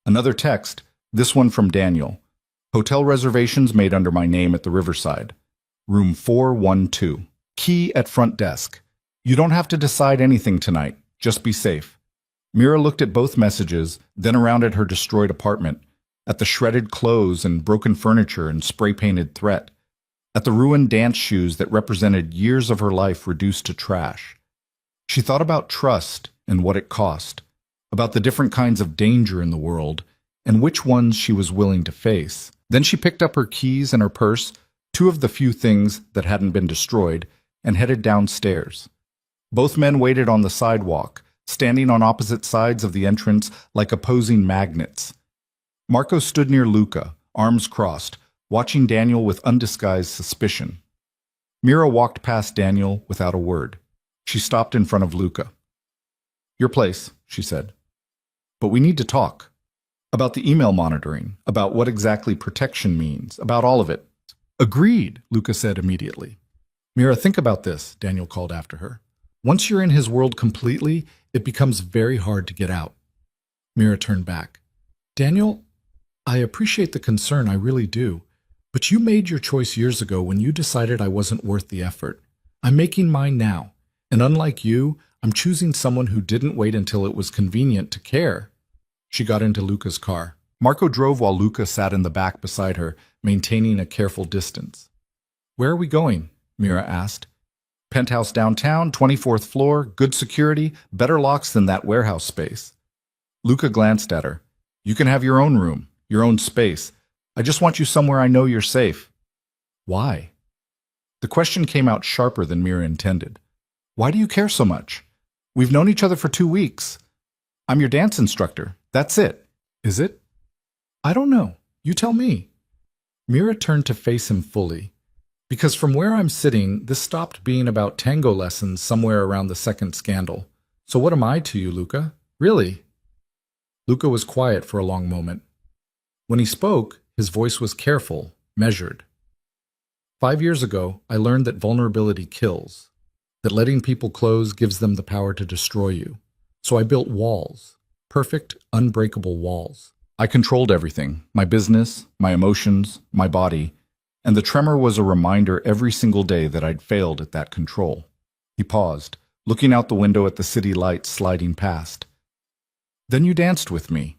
Another text, this one from Daniel. Hotel reservations made under my name at the Riverside. Room 412. Key at front desk. You don't have to decide anything tonight. Just be safe. Mira looked at both messages, then around at her destroyed apartment, at the shredded clothes and broken furniture and spray-painted threat, at the ruined dance shoes that represented years of her life reduced to trash. She thought about trust and what it cost, about the different kinds of danger in the world, and which ones she was willing to face. Then she picked up her keys and her purse, two of the few things that hadn't been destroyed, and headed downstairs. Both men waited on the sidewalk, standing on opposite sides of the entrance like opposing magnets. Marco stood near Luca, arms crossed, watching Daniel with undisguised suspicion. Mira walked past Daniel without a word. She stopped in front of Luca. Your place, she said. But we need to talk. About the email monitoring, about what exactly protection means, about all of it. Agreed, Luca said immediately. Mira, think about this, Daniel called after her. Once you're in his world completely, it becomes very hard to get out. Mira turned back. Daniel, I appreciate the concern, I really do. But you made your choice years ago when you decided I wasn't worth the effort. I'm making mine now. And unlike you, I'm choosing someone who didn't wait until it was convenient to care. She got into Luca's car. Marco drove while Luca sat in the back beside her, maintaining a careful distance. Where are we going? Mira asked. Penthouse downtown, 24th floor, good security, better locks than that warehouse space. Luca glanced at her. You can have your own room, your own space. I just want you somewhere I know you're safe. Why? The question came out sharper than Mira intended. Why do you care so much? We've known each other for 2 weeks. I'm your dance instructor. That's it. Is it? I don't know. You tell me. Mira turned to face him fully. Because from where I'm sitting, this stopped being about tango lessons somewhere around the second scandal. So what am I to you, Luca? Really? Luca was quiet for a long moment. When he spoke, his voice was careful, measured. 5 years ago, I learned that vulnerability kills, that letting people close gives them the power to destroy you. So I built walls, perfect, unbreakable walls. I controlled everything, my business, my emotions, my body, and the tremor was a reminder every single day that I'd failed at that control. He paused, looking out the window at the city lights sliding past. Then you danced with me.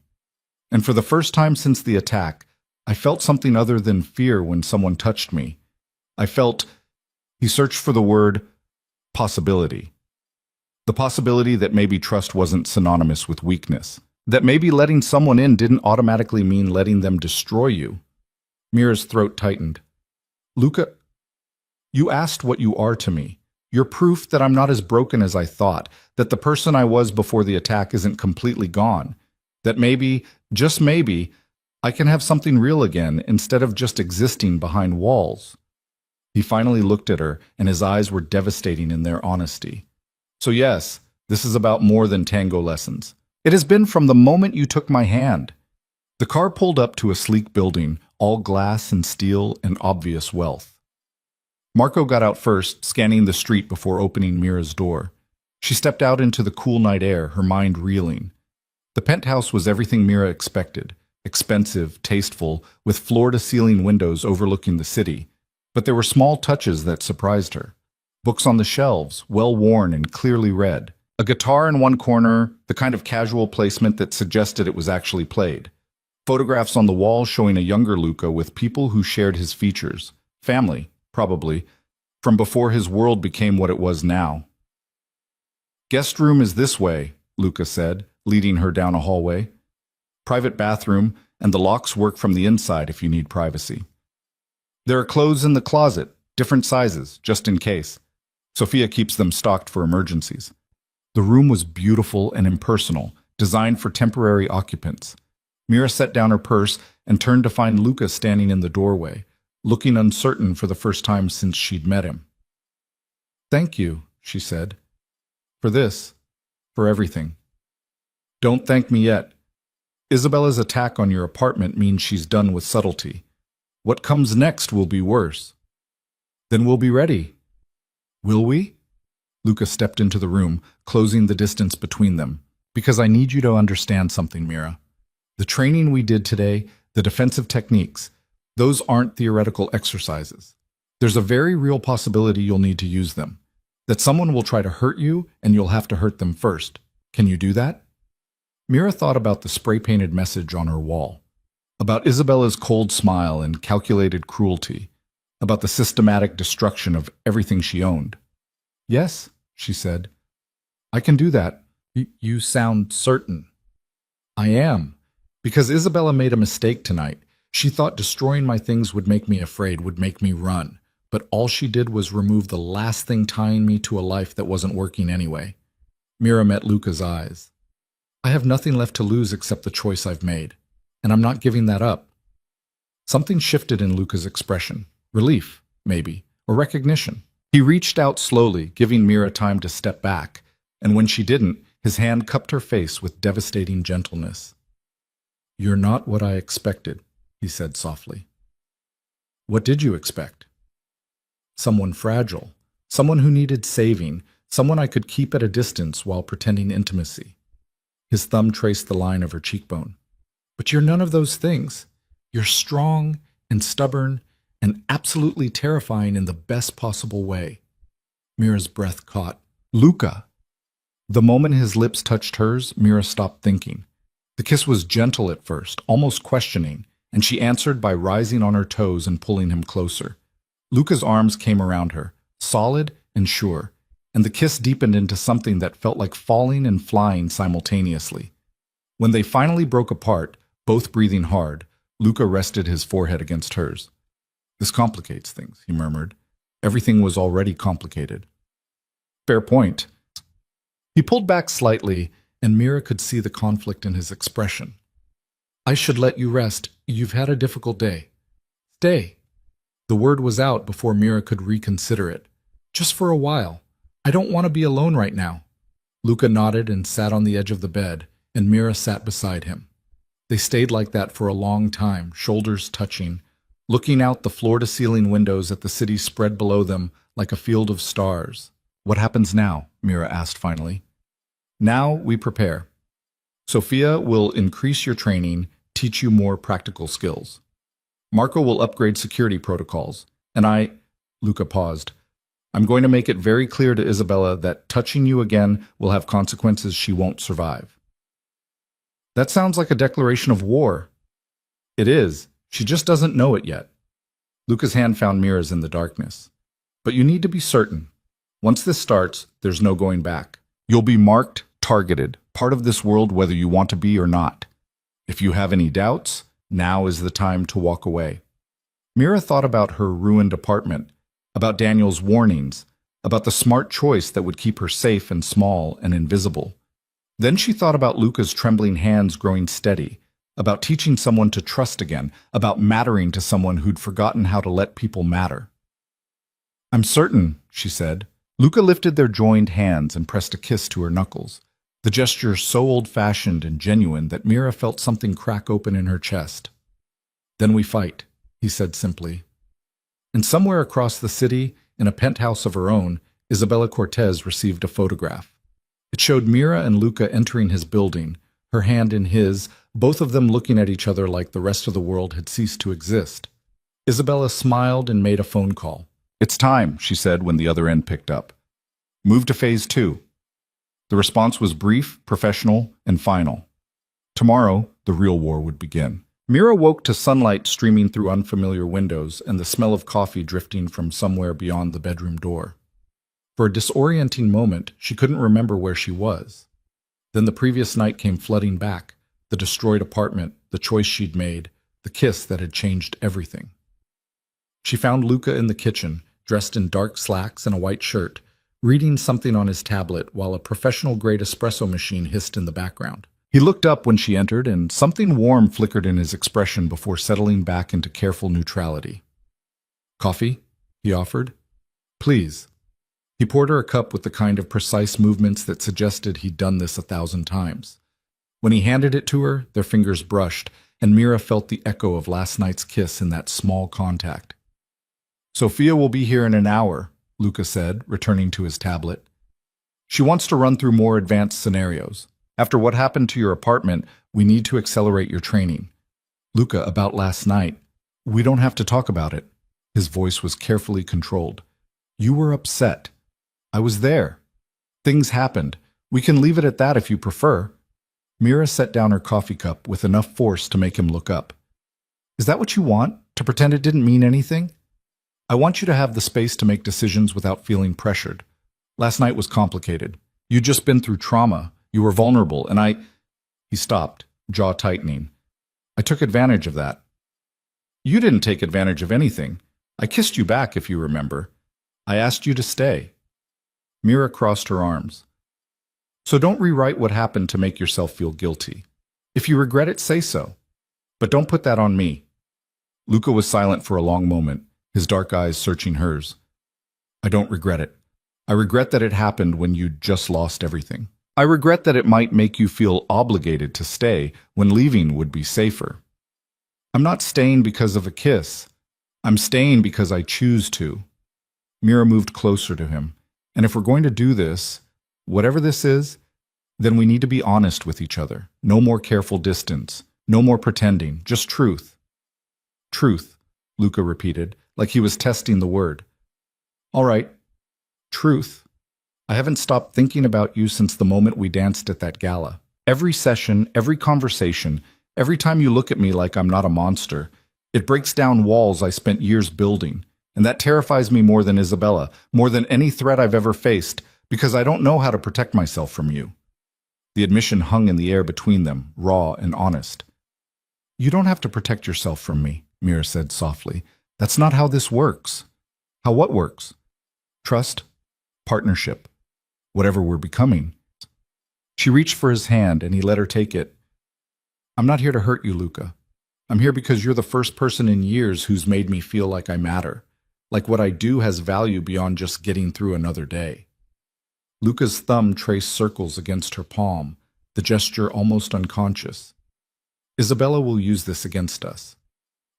And for the first time since the attack, I felt something other than fear when someone touched me. I felt, he searched for the word, possibility. The possibility that maybe trust wasn't synonymous with weakness. That maybe letting someone in didn't automatically mean letting them destroy you. Mira's throat tightened. Luca, you asked what you are to me. You're proof that I'm not as broken as I thought, that the person I was before the attack isn't completely gone, that maybe, just maybe, I can have something real again instead of just existing behind walls. He finally looked at her, and his eyes were devastating in their honesty. So yes, this is about more than tango lessons. It has been from the moment you took my hand. The car pulled up to a sleek building, all glass and steel and obvious wealth. Marco got out first, scanning the street before opening Mira's door. She stepped out into the cool night air, her mind reeling. The penthouse was everything Mira expected. Expensive, tasteful, with floor-to-ceiling windows overlooking the city. But there were small touches that surprised her. Books on the shelves, well-worn and clearly read. A guitar in one corner, the kind of casual placement that suggested it was actually played. Photographs on the wall showing a younger Luca with people who shared his features. Family, probably, from before his world became what it was now. Guest room is this way, Luca said, leading her down a hallway. Private bathroom, and the locks work from the inside if you need privacy. There are clothes in the closet, different sizes, just in case. Sophia keeps them stocked for emergencies. The room was beautiful and impersonal, designed for temporary occupants. Mira set down her purse and turned to find Luca standing in the doorway, looking uncertain for the first time since she'd met him. "Thank you," she said. "For this. For everything." "Don't thank me yet. Isabella's attack on your apartment means she's done with subtlety. What comes next will be worse." "Then we'll be ready." "Will we?" Luca stepped into the room, closing the distance between them. "Because I need you to understand something, Mira. The training we did today, the defensive techniques, those aren't theoretical exercises. There's a very real possibility you'll need to use them. That someone will try to hurt you and you'll have to hurt them first. Can you do that?" Mira thought about the spray-painted message on her wall, about Isabella's cold smile and calculated cruelty, about the systematic destruction of everything she owned. "Yes," she said. "I can do that. You sound certain." "I am. Because Isabella made a mistake tonight. She thought destroying my things would make me afraid, would make me run. But all she did was remove the last thing tying me to a life that wasn't working anyway." Mira met Luca's eyes. "I have nothing left to lose except the choice I've made. And I'm not giving that up." Something shifted in Luca's expression. Relief, maybe, or recognition. He reached out slowly, giving Mira time to step back, and when she didn't, his hand cupped her face with devastating gentleness. "You're not what I expected," he said softly. "What did you expect?" "Someone fragile, someone who needed saving, someone I could keep at a distance while pretending intimacy." His thumb traced the line of her cheekbone. "But you're none of those things. You're strong and stubborn and absolutely terrifying in the best possible way." Mira's breath caught. "Luca!" The moment his lips touched hers, Mira stopped thinking. The kiss was gentle at first, almost questioning, and she answered by rising on her toes and pulling him closer. Luca's arms came around her, solid and sure, and the kiss deepened into something that felt like falling and flying simultaneously. When they finally broke apart, both breathing hard, Luca rested his forehead against hers. "This complicates things," he murmured. "Everything was already complicated." "Fair point." He pulled back slightly, and Mira could see the conflict in his expression. "I should let you rest. You've had a difficult day. Stay." The word was out before Mira could reconsider it. "Just for a while. I don't want to be alone right now." Luca nodded and sat on the edge of the bed, and Mira sat beside him. They stayed like that for a long time, shoulders touching, looking out the floor-to-ceiling windows at the city spread below them like a field of stars. "What happens now?" Mira asked finally. "Now we prepare. Sophia will increase your training, teach you more practical skills. Marco will upgrade security protocols, and Luca paused. "I'm going to make it very clear to Isabella that touching you again will have consequences she won't survive." "That sounds like a declaration of war." "It is. She just doesn't know it yet." Luca's hand found Mira's in the darkness. "But you need to be certain. Once this starts, there's no going back. You'll be marked, targeted, part of this world whether you want to be or not. If you have any doubts, now is the time to walk away." Mira thought about her ruined apartment, about Daniel's warnings, about the smart choice that would keep her safe and small and invisible. Then she thought about Luca's trembling hands growing steady, about teaching someone to trust again, about mattering to someone who'd forgotten how to let people matter. "I'm certain," she said. Luca lifted their joined hands and pressed a kiss to her knuckles, the gesture so old-fashioned and genuine that Mira felt something crack open in her chest. "Then we fight," he said simply. And somewhere across the city, in a penthouse of her own, Isabella Cortez received a photograph. It showed Mira and Luca entering his building, her hand in his, both of them looking at each other like the rest of the world had ceased to exist. Isabella smiled and made a phone call. "It's time," she said when the other end picked up. "Move to phase 2. The response was brief, professional, and final. Tomorrow, the real war would begin. Mira woke to sunlight streaming through unfamiliar windows and the smell of coffee drifting from somewhere beyond the bedroom door. For a disorienting moment, she couldn't remember where she was. Then the previous night came flooding back, the destroyed apartment, the choice she'd made, the kiss that had changed everything. She found Luca in the kitchen, dressed in dark slacks and a white shirt, reading something on his tablet while a professional-grade espresso machine hissed in the background. He looked up when she entered, and something warm flickered in his expression before settling back into careful neutrality. Coffee? He offered. Please. He poured her a cup with the kind of precise movements that suggested he'd done this 1,000 times. When he handed it to her, their fingers brushed, and Mira felt the echo of last night's kiss in that small contact. Sophia will be here in an hour, Luca said, returning to his tablet. She wants to run through more advanced scenarios. After what happened to your apartment, we need to accelerate your training. Luca, about last night. We don't have to talk about it. His voice was carefully controlled. You were upset. I was there. Things happened. We can leave it at that if you prefer. Mira set down her coffee cup with enough force to make him look up. Is that what you want? To pretend it didn't mean anything? I want you to have the space to make decisions without feeling pressured. Last night was complicated. You'd just been through trauma. You were vulnerable, and He stopped, jaw tightening. I took advantage of that. You didn't take advantage of anything. I kissed you back, if you remember. I asked you to stay. Mira crossed her arms. So don't rewrite what happened to make yourself feel guilty. If you regret it, say so. But don't put that on me. Luca was silent for a long moment, his dark eyes searching hers. I don't regret it. I regret that it happened when you'd just lost everything. I regret that it might make you feel obligated to stay when leaving would be safer. I'm not staying because of a kiss. I'm staying because I choose to. Mira moved closer to him. And if we're going to do this, whatever this is, then we need to be honest with each other. No more careful distance. No more pretending. Just truth. Truth, Luca repeated, like he was testing the word. All right. Truth. I haven't stopped thinking about you since the moment we danced at that gala. Every session, every conversation, every time you look at me like I'm not a monster, it breaks down walls I spent years building. And that terrifies me more than Isabella, more than any threat I've ever faced, because I don't know how to protect myself from you. The admission hung in the air between them, raw and honest. You don't have to protect yourself from me, Mira said softly. That's not how this works. How what works? Trust, partnership, whatever we're becoming. She reached for his hand and he let her take it. I'm not here to hurt you, Luca. I'm here because you're the first person in years who's made me feel like I matter. Like what I do has value beyond just getting through another day. Luca's thumb traced circles against her palm, the gesture almost unconscious. Isabella will use this against us.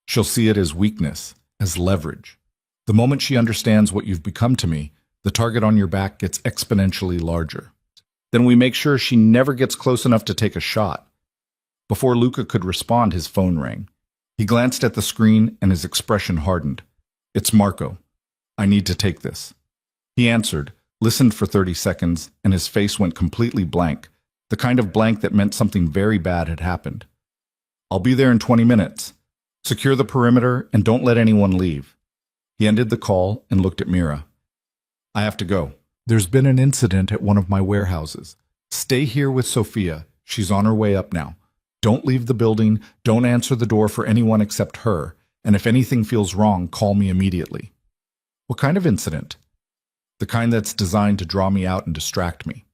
She'll see it as weakness, as leverage. The moment she understands what you've become to me, the target on your back gets exponentially larger. Then we make sure she never gets close enough to take a shot. Before Luca could respond, his phone rang. He glanced at the screen and his expression hardened. It's Marco. I need to take this. He answered, listened for 30 seconds, and his face went completely blank, the kind of blank that meant something very bad had happened. I'll be there in 20 minutes. Secure the perimeter and don't let anyone leave. He ended the call and looked at Mira. I have to go. There's been an incident at one of my warehouses. Stay here with Sophia. She's on her way up now. Don't leave the building. Don't answer the door for anyone except her. And if anything feels wrong, call me immediately. What kind of incident? The kind that's designed to draw me out and distract me.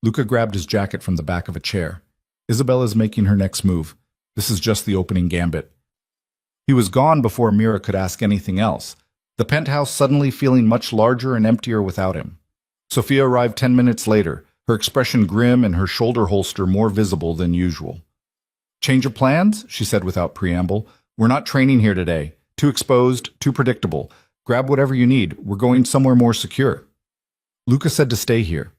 Luca grabbed his jacket from the back of a chair. Isabella's making her next move. This is just the opening gambit. He was gone before Mira could ask anything else, the penthouse suddenly feeling much larger and emptier without him. Sophia arrived 10 minutes later, her expression grim and her shoulder holster more visible than usual. Change of plans? She said without preamble. We're not training here today. Too exposed, too predictable. Grab whatever you need. We're going somewhere more secure. Luca said to stay here.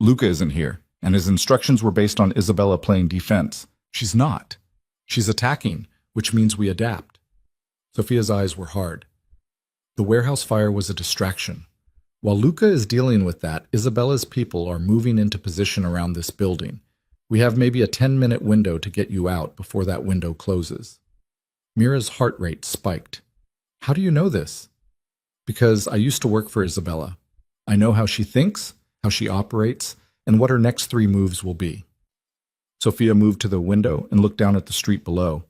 Luca isn't here, and his instructions were based on Isabella playing defense. She's not. She's attacking, which means we adapt. Sophia's eyes were hard. The warehouse fire was a distraction. While Luca is dealing with that, Isabella's people are moving into position around this building. We have maybe a 10-minute window to get you out before that window closes. Mira's heart rate spiked. How do you know this? Because I used to work for Isabella. I know how she thinks, how she operates, and what her next 3 moves will be. Sophia moved to the window and looked down at the street below.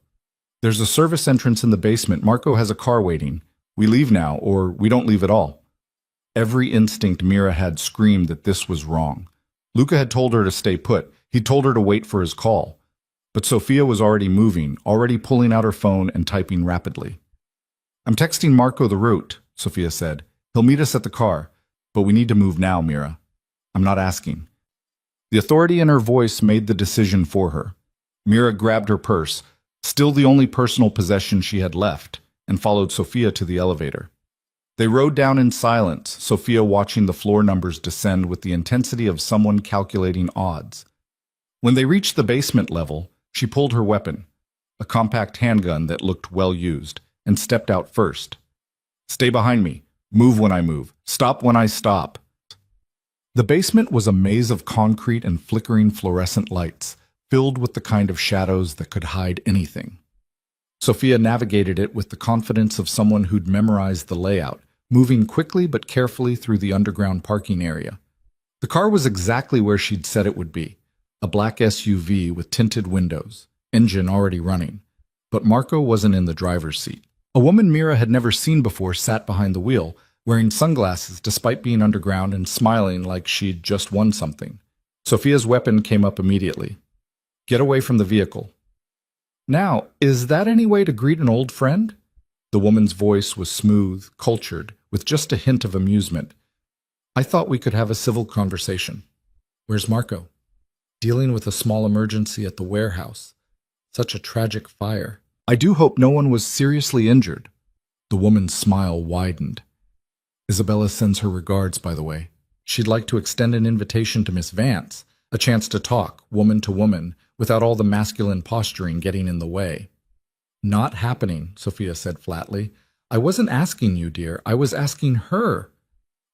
There's a service entrance in the basement. Marco has a car waiting. We leave now, or we don't leave at all. Every instinct Mira had screamed that this was wrong. Luca had told her to stay put. He told her to wait for his call. But Sophia was already moving, already pulling out her phone and typing rapidly. I'm texting Marco the route, Sophia said. He'll meet us at the car, but we need to move now, Mira. I'm not asking. The authority in her voice made the decision for her. Mira grabbed her purse, still the only personal possession she had left, and followed Sophia to the elevator. They rode down in silence, Sophia watching the floor numbers descend with the intensity of someone calculating odds. When they reached the basement level, she pulled her weapon, a compact handgun that looked well used, and stepped out first. Stay behind me. Move when I move. Stop when I stop. The basement was a maze of concrete and flickering fluorescent lights, filled with the kind of shadows that could hide anything. Sophia navigated it with the confidence of someone who'd memorized the layout, moving quickly but carefully through the underground parking area. The car was exactly where she'd said it would be, a black SUV with tinted windows, engine already running. But Marco wasn't in the driver's seat. A woman Mira had never seen before sat behind the wheel, wearing sunglasses despite being underground and smiling like she'd just won something. Sophia's weapon came up immediately. Get away from the vehicle. Now, is that any way to greet an old friend? The woman's voice was smooth, cultured, with just a hint of amusement. I thought we could have a civil conversation. Where's Marco? Dealing with a small emergency at the warehouse. Such a tragic fire. I do hope no one was seriously injured. The woman's smile widened. Isabella sends her regards, by the way. She'd like to extend an invitation to Miss Vance, a chance to talk, woman to woman, without all the masculine posturing getting in the way. Not happening, Sophia said flatly. I wasn't asking you, dear. I was asking her.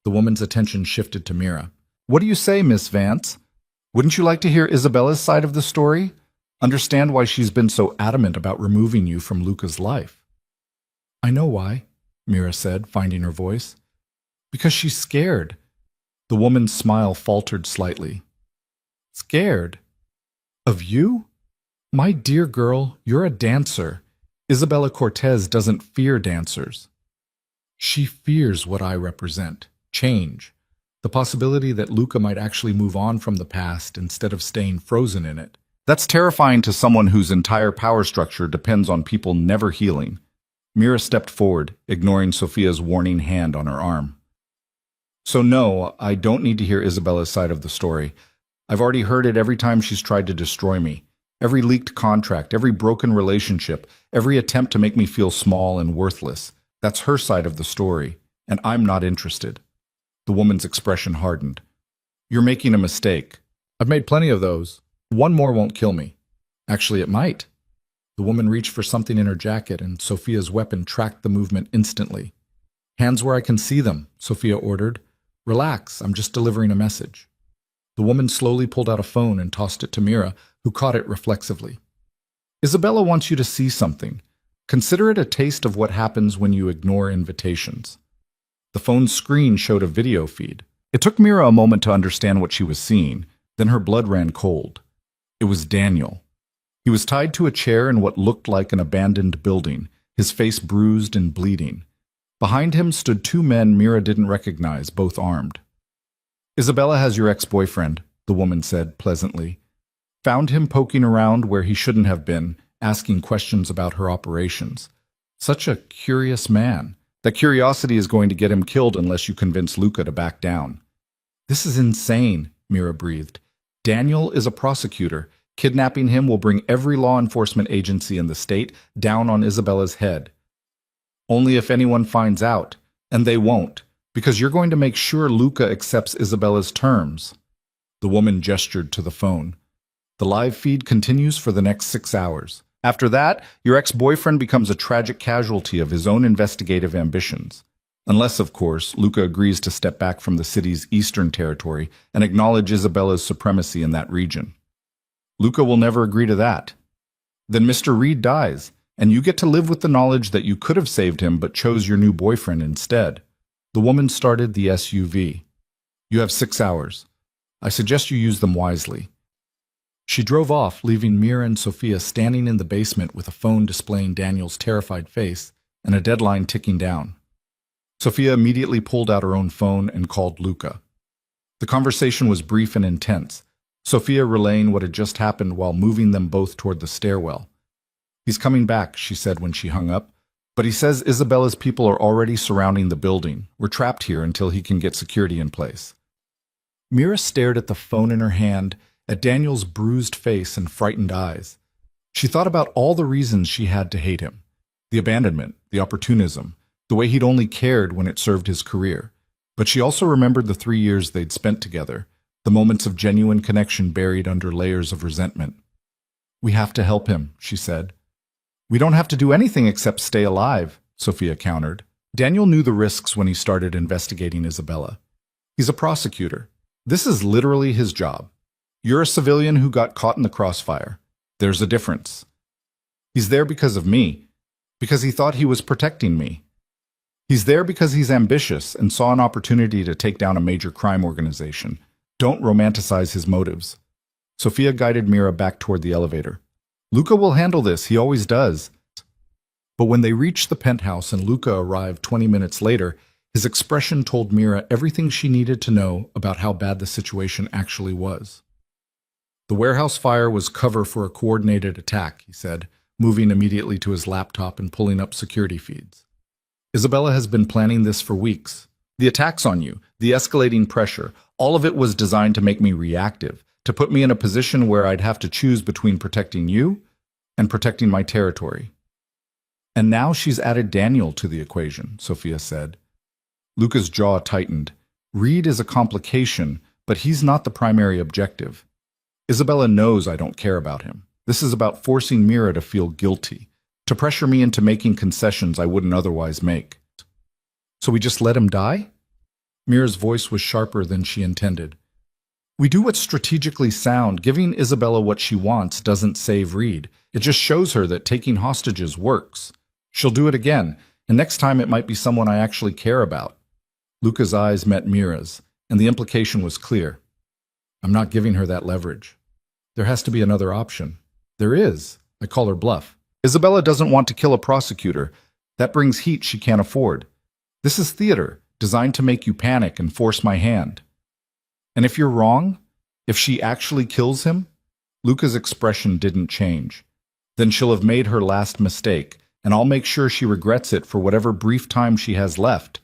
The woman's attention shifted to Mira. What do you say, Miss Vance? Wouldn't you like to hear Isabella's side of the story? Understand why she's been so adamant about removing you from Luca's life? I know why, Mira said, finding her voice. Because she's scared. The woman's smile faltered slightly. Scared? Of you? My dear girl, you're a dancer. Isabella Cortez doesn't fear dancers. She fears what I represent, change, the possibility that Luca might actually move on from the past instead of staying frozen in it. That's terrifying to someone whose entire power structure depends on people never healing. Mira stepped forward, ignoring Sophia's warning hand on her arm. So no, I don't need to hear Isabella's side of the story. I've already heard it every time she's tried to destroy me. Every leaked contract, every broken relationship, every attempt to make me feel small and worthless. That's her side of the story, and I'm not interested. The woman's expression hardened. You're making a mistake. I've made plenty of those. One more won't kill me. Actually, it might. The woman reached for something in her jacket, and Sophia's weapon tracked the movement instantly. Hands where I can see them, Sophia ordered. Relax, I'm just delivering a message. The woman slowly pulled out a phone and tossed it to Mira, who caught it reflexively. Isabella wants you to see something. Consider it a taste of what happens when you ignore invitations. The phone's screen showed a video feed. It took Mira a moment to understand what she was seeing, then her blood ran cold. It was Daniel. He was tied to a chair in what looked like an abandoned building, his face bruised and bleeding. Behind him stood two men Mira didn't recognize, both armed. Isabella has your ex-boyfriend, the woman said pleasantly. Found him poking around where he shouldn't have been, asking questions about her operations. Such a curious man. That curiosity is going to get him killed unless you convince Luca to back down. This is insane, Mira breathed. Daniel is a prosecutor. Kidnapping him will bring every law enforcement agency in the state down on Isabella's head. Only if anyone finds out, and they won't, because you're going to make sure Luca accepts Isabella's terms. The woman gestured to the phone. The live feed continues for the next 6 hours. After that, your ex-boyfriend becomes a tragic casualty of his own investigative ambitions. Unless, of course, Luca agrees to step back from the city's eastern territory and acknowledge Isabella's supremacy in that region. Luca will never agree to that. Then Mr. Reed dies, and you get to live with the knowledge that you could have saved him but chose your new boyfriend instead. The woman started the SUV. You have 6 hours. I suggest you use them wisely. She drove off, leaving Mira and Sophia standing in the basement with a phone displaying Daniel's terrified face and a deadline ticking down. Sophia immediately pulled out her own phone and called Luca. The conversation was brief and intense, Sophia relaying what had just happened while moving them both toward the stairwell. He's coming back, she said when she hung up, But he says Isabella's people are already surrounding the building. We're trapped here until he can get security in place. Mira stared at the phone in her hand, at Daniel's bruised face and frightened eyes. She thought about all the reasons she had to hate him. The abandonment, the opportunism, the way he'd only cared when it served his career. But she also remembered the 3 years they'd spent together, the moments of genuine connection buried under layers of resentment. "We have to help him," she said. "We don't have to do anything except stay alive," Sophia countered. Daniel knew the risks when he started investigating Isabella. He's a prosecutor. This is literally his job. You're a civilian who got caught in the crossfire. There's a difference. He's there because of me, because he thought he was protecting me. He's there because he's ambitious and saw an opportunity to take down a major crime organization. Don't romanticize his motives. Sophia guided Mira back toward the elevator. "Luca will handle this, he always does." But when they reached the penthouse and Luca arrived 20 minutes later, his expression told Mira everything she needed to know about how bad the situation actually was. "The warehouse fire was cover for a coordinated attack," he said, moving immediately to his laptop and pulling up security feeds. "Isabella has been planning this for weeks. The attacks on you, the escalating pressure, all of it was designed to make me reactive, to put me in a position where I'd have to choose between protecting you and protecting my territory." "And now she's added Daniel to the equation," Sophia said. Luca's jaw tightened. "Reed is a complication, but he's not the primary objective. Isabella knows I don't care about him. This is about forcing Mira to feel guilty, to pressure me into making concessions I wouldn't otherwise make." "So we just let him die?" Mira's voice was sharper than she intended. "We do what's strategically sound. Giving Isabella what she wants doesn't save Reed. It just shows her that taking hostages works. She'll do it again, and next time it might be someone I actually care about." Luca's eyes met Mira's, and the implication was clear. "I'm not giving her that leverage. There has to be another option." "There is. I call her bluff. Isabella doesn't want to kill a prosecutor. That brings heat she can't afford. This is theater, designed to make you panic and force my hand. And if you're wrong, if she actually kills him," Luca's expression didn't change, "then she'll have made her last mistake, and I'll make sure she regrets it for whatever brief time she has left.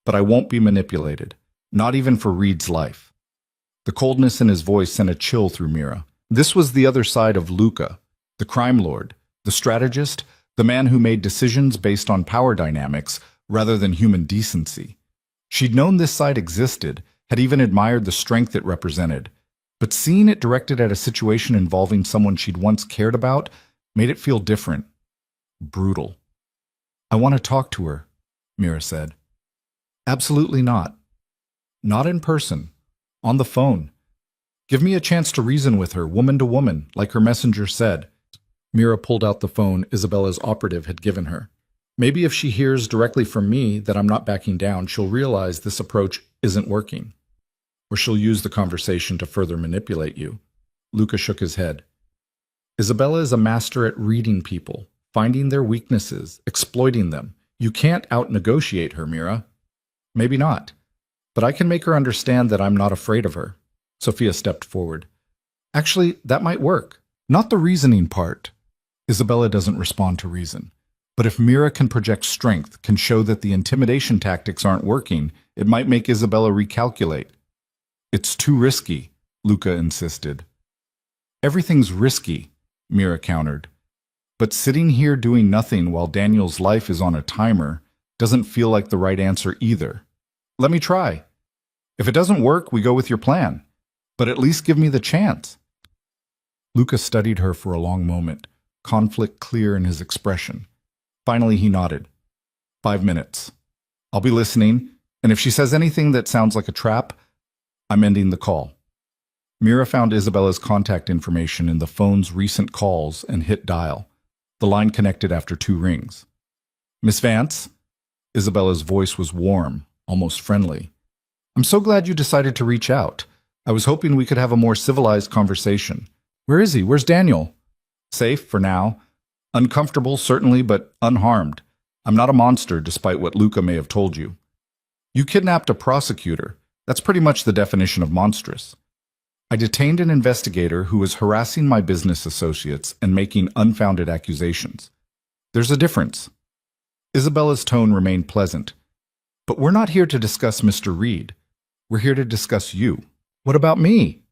But I won't be manipulated, not even for Reed's life." The coldness in his voice sent a chill through Mira. This was the other side of Luca, the crime lord, the strategist, the man who made decisions based on power dynamics rather than human decency. She'd known this side existed, had even admired the strength it represented, but seeing it directed at a situation involving someone she'd once cared about made it feel different, brutal. "I want to talk to her," Mira said. "Absolutely not. Not in person. On the phone. Give me a chance to reason with her, woman to woman, like her messenger said." Mira pulled out the phone Isabella's operative had given her. "Maybe if she hears directly from me that I'm not backing down, she'll realize this approach isn't working. Or she'll use the conversation to further manipulate you." Luca shook his head. "Isabella is a master at reading people, finding their weaknesses, exploiting them. You can't out-negotiate her, Mira." "Maybe not. But I can make her understand that I'm not afraid of her." Sophia stepped forward. "Actually, that might work. Not the reasoning part. Isabella doesn't respond to reason. But if Mira can project strength, can show that the intimidation tactics aren't working, it might make Isabella recalculate." "It's too risky," Luca insisted. "Everything's risky," Mira countered. "But sitting here doing nothing while Daniel's life is on a timer doesn't feel like the right answer either. Let me try. If it doesn't work, we go with your plan. But at least give me the chance." Luca studied her for a long moment, conflict clear in his expression. Finally, he nodded. 5 minutes. I'll be listening, and if she says anything that sounds like a trap, I'm ending the call." Mira found Isabella's contact information in the phone's recent calls and hit dial. The line connected after 2 rings. "Miss Vance?" Isabella's voice was warm, almost friendly. "I'm so glad you decided to reach out. I was hoping we could have a more civilized conversation. Where is he? Where's Daniel?" "Safe for now. Uncomfortable, certainly, but unharmed. I'm not a monster, despite what Luca may have told you. You kidnapped a prosecutor. That's pretty much the definition of monstrous. I detained an investigator who was harassing my business associates and making unfounded accusations. There's a difference." Isabella's tone remained pleasant. But we're not here to discuss Mr. Reed. We're here to discuss you. What about me?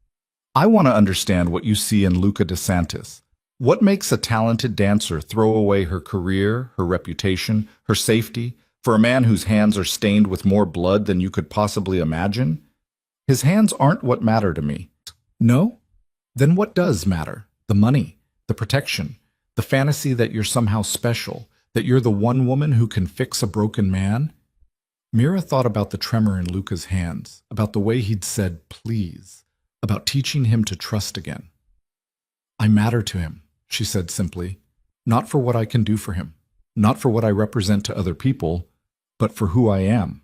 I want to understand what you see in Luca DeSantis. What makes a talented dancer throw away her career, her reputation, her safety, for a man whose hands are stained with more blood than you could possibly imagine? His hands aren't what matter to me. No? Then what does matter? The money, the protection, the fantasy that you're somehow special, that you're the one woman who can fix a broken man? Mira thought about the tremor in Luca's hands, about the way he'd said please, about teaching him to trust again. I matter to him, she said simply, not for what I can do for him, not for what I represent to other people, but for who I am.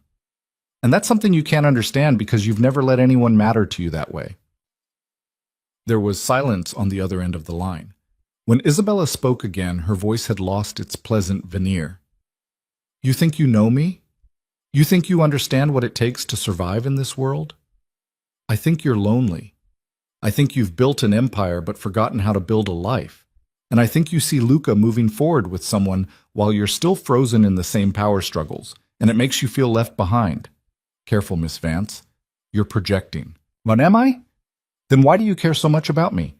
And that's something you can't understand because you've never let anyone matter to you that way. There was silence on the other end of the line. When Isabella spoke again, her voice had lost its pleasant veneer. You think you know me? You think you understand what it takes to survive in this world? I think you're lonely. I think you've built an empire but forgotten how to build a life. And I think you see Luca moving forward with someone while you're still frozen in the same power struggles, and it makes you feel left behind. Careful, Miss Vance. You're projecting. What am I? Then why do you care so much about me?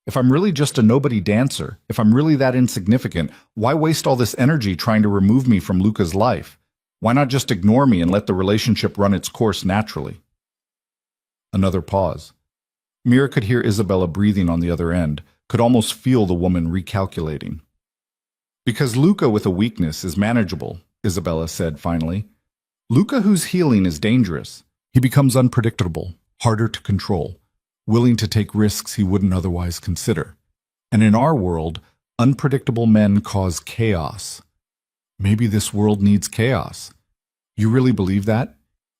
If I'm really just a nobody dancer, if I'm really that insignificant, why waste all this energy trying to remove me from Luca's life? Why not just ignore me and let the relationship run its course naturally? Another pause. Mira could hear Isabella breathing on the other end, could almost feel the woman recalculating. Because Luca with a weakness is manageable, Isabella said finally. Luca whose healing is dangerous. He becomes unpredictable, harder to control, willing to take risks he wouldn't otherwise consider. And in our world, unpredictable men cause chaos. Maybe this world needs chaos. You really believe that?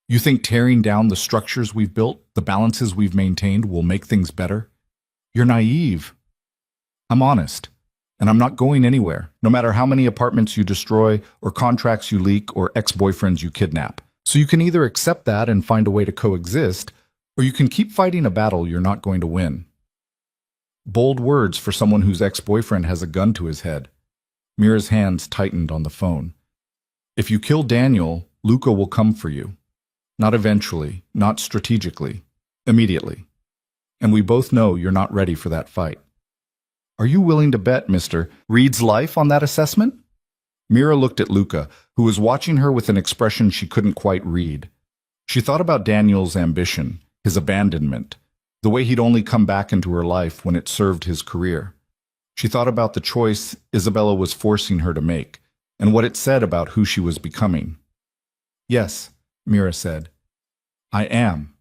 You think tearing down the structures we've built, the balances we've maintained, will make things better? You're naive. I'm honest, and I'm not going anywhere, no matter how many apartments you destroy, or contracts you leak, or ex-boyfriends you kidnap. So you can either accept that and find a way to coexist, or you can keep fighting a battle you're not going to win. Bold words for someone whose ex-boyfriend has a gun to his head. Mira's hands tightened on the phone. If you kill Daniel, Luca will come for you. Not eventually, not strategically, immediately. And we both know you're not ready for that fight. Are you willing to bet Mr. Reed's life on that assessment? Mira looked at Luca, who was watching her with an expression she couldn't quite read. She thought about Daniel's ambition, his abandonment, the way he'd only come back into her life when it served his career. She thought about the choice Isabella was forcing her to make, and what it said about who she was becoming. Yes, Mira said. I am.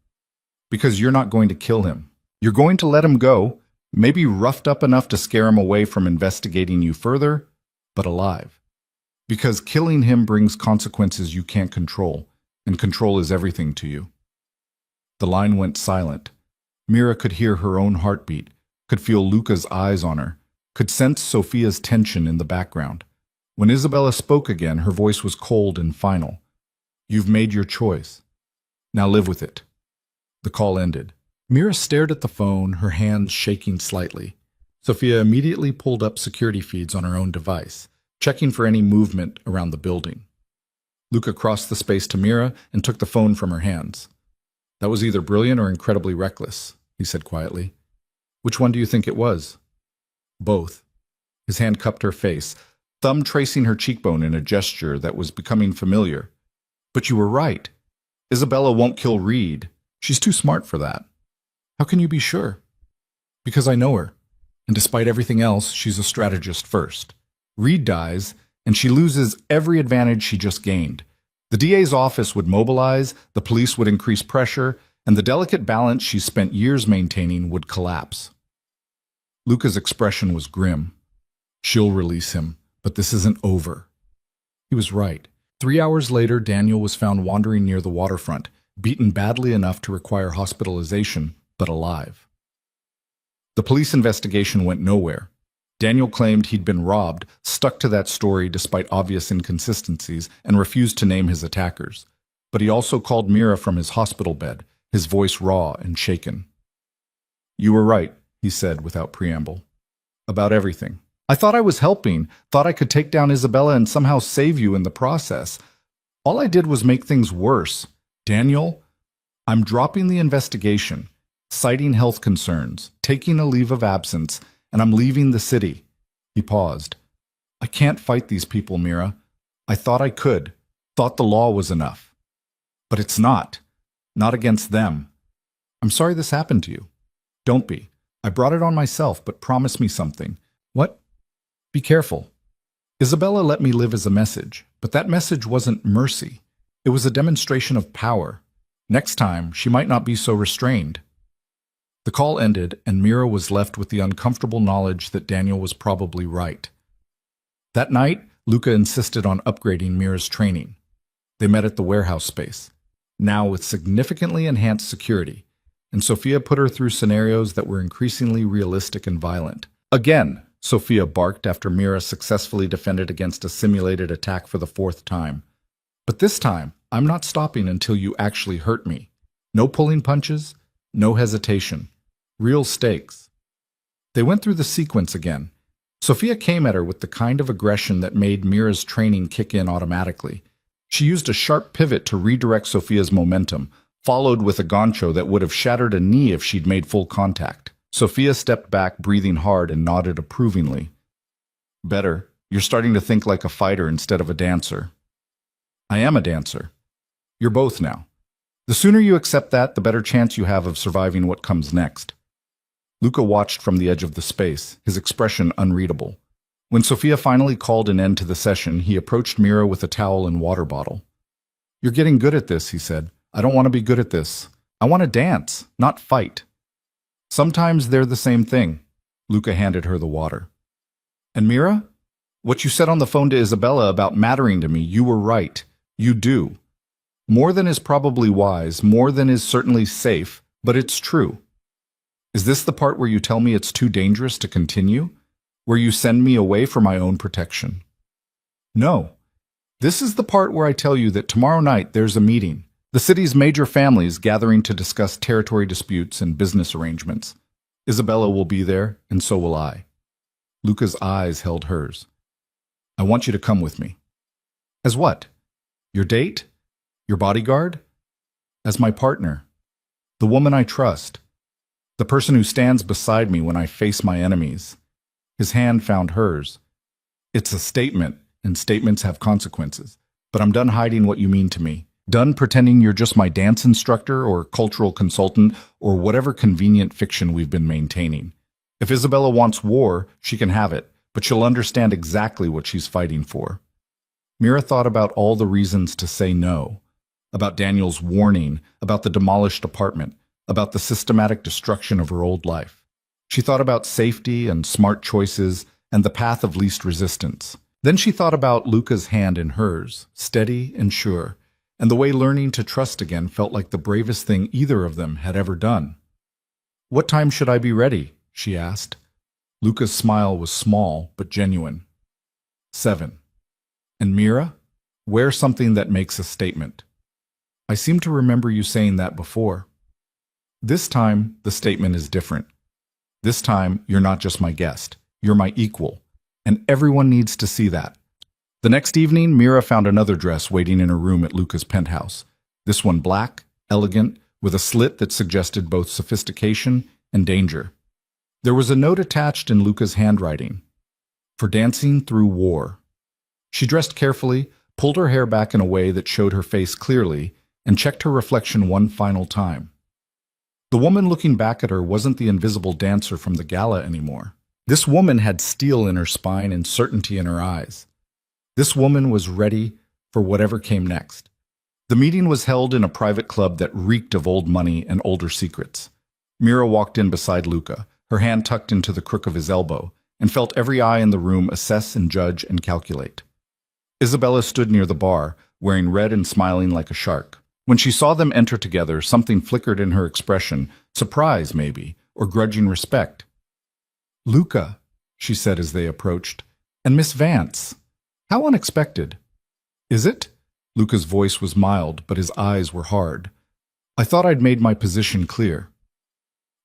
Because you're not going to kill him. You're going to let him go, maybe roughed up enough to scare him away from investigating you further, but alive. Because killing him brings consequences you can't control, and control is everything to you. The line went silent. Mira could hear her own heartbeat, could feel Luca's eyes on her, could sense Sophia's tension in the background. When Isabella spoke again, her voice was cold and final. You've made your choice. Now live with it. The call ended. Mira stared at the phone, her hands shaking slightly. Sophia immediately pulled up security feeds on her own device, checking for any movement around the building. Luca crossed the space to Mira and took the phone from her hands. That was either brilliant or incredibly reckless, he said quietly. Which one do you think it was? Both. His hand cupped her face, thumb tracing her cheekbone in a gesture that was becoming familiar. But you were right. Isabella won't kill Reed. She's too smart for that. How can you be sure? Because I know her. And despite everything else, she's a strategist first. Reed dies, and she loses every advantage she just gained. The DA's office would mobilize, the police would increase pressure, and the delicate balance she's spent years maintaining would collapse. Luca's expression was grim. She'll release him, but this isn't over. He was right. 3 hours later, Daniel was found wandering near the waterfront, beaten badly enough to require hospitalization, but alive. The police investigation went nowhere. Daniel claimed he'd been robbed, stuck to that story despite obvious inconsistencies, and refused to name his attackers. But he also called Mira from his hospital bed, his voice raw and shaken. You were right, he said without preamble. About everything. I thought I was helping, thought I could take down Isabella and somehow save you in the process. All I did was make things worse. Daniel, I'm dropping the investigation, citing health concerns, taking a leave of absence, and I'm leaving the city. He paused. I can't fight these people, Mira. I thought I could, thought the law was enough. But it's not. Not against them. I'm sorry this happened to you. Don't be. I brought it on myself, but promise me something. What? Be careful. Isabella let me live as a message, but that message wasn't mercy. It was a demonstration of power. Next time, she might not be so restrained. The call ended, and Mira was left with the uncomfortable knowledge that Daniel was probably right. That night, Luca insisted on upgrading Mira's training. They met at the warehouse space, now with significantly enhanced security, and Sophia put her through scenarios that were increasingly realistic and violent. Again, Sophia barked after Mira successfully defended against a simulated attack for the fourth time. But this time, I'm not stopping until you actually hurt me. No pulling punches, no hesitation. Real stakes. They went through the sequence again. Sophia came at her with the kind of aggression that made Mira's training kick in automatically. She used a sharp pivot to redirect Sophia's momentum, followed with a gancho that would have shattered a knee if she'd made full contact. Sophia stepped back, breathing hard, and nodded approvingly. Better. You're starting to think like a fighter instead of a dancer. I am a dancer. You're both now. The sooner you accept that, the better chance you have of surviving what comes next. Luca watched from the edge of the space, his expression unreadable. When Sophia finally called an end to the session, he approached Mira with a towel and water bottle. You're getting good at this, he said. I don't want to be good at this. I want to dance, not fight. Sometimes they're the same thing. Luca handed her the water. And Mira? What you said on the phone to Isabella about mattering to me, you were right. You do. More than is probably wise, more than is certainly safe, but it's true. Is this the part where you tell me it's too dangerous to continue? Where you send me away for my own protection? No. This is the part where I tell you that tomorrow night there's a meeting. The city's major families gathering to discuss territory disputes and business arrangements. Isabella will be there, and so will I. Luca's eyes held hers. I want you to come with me. As what? Your date? Your bodyguard? As my partner. The woman I trust. The person who stands beside me when I face my enemies. His hand found hers. It's a statement, and statements have consequences. But I'm done hiding what you mean to me. Done pretending you're just my dance instructor or cultural consultant or whatever convenient fiction we've been maintaining. If Isabella wants war, she can have it, but she'll understand exactly what she's fighting for. Mira thought about all the reasons to say no, about Daniel's warning, about the demolished apartment, about the systematic destruction of her old life. She thought about safety and smart choices and the path of least resistance. Then she thought about Luca's hand in hers, steady and sure, and the way learning to trust again felt like the bravest thing either of them had ever done. What time should I be ready? She asked. Luca's smile was small but genuine. 7. And Mira? Wear something that makes a statement. I seem to remember you saying that before. This time, the statement is different. This time, you're not just my guest. You're my equal. And everyone needs to see that. The next evening, Mira found another dress waiting in her room at Luca's penthouse. This one black, elegant, with a slit that suggested both sophistication and danger. There was a note attached in Luca's handwriting. For dancing through war. She dressed carefully, pulled her hair back in a way that showed her face clearly, and checked her reflection one final time. The woman looking back at her wasn't the invisible dancer from the gala anymore. This woman had steel in her spine and certainty in her eyes. This woman was ready for whatever came next. The meeting was held in a private club that reeked of old money and older secrets. Mira walked in beside Luca, her hand tucked into the crook of his elbow, and felt every eye in the room assess and judge and calculate. Isabella stood near the bar, wearing red and smiling like a shark. When she saw them enter together, something flickered in her expression, surprise maybe, or grudging respect. Luca, she said as they approached, and Miss Vance. How unexpected. Is it? Luca's voice was mild, but his eyes were hard. I thought I'd made my position clear.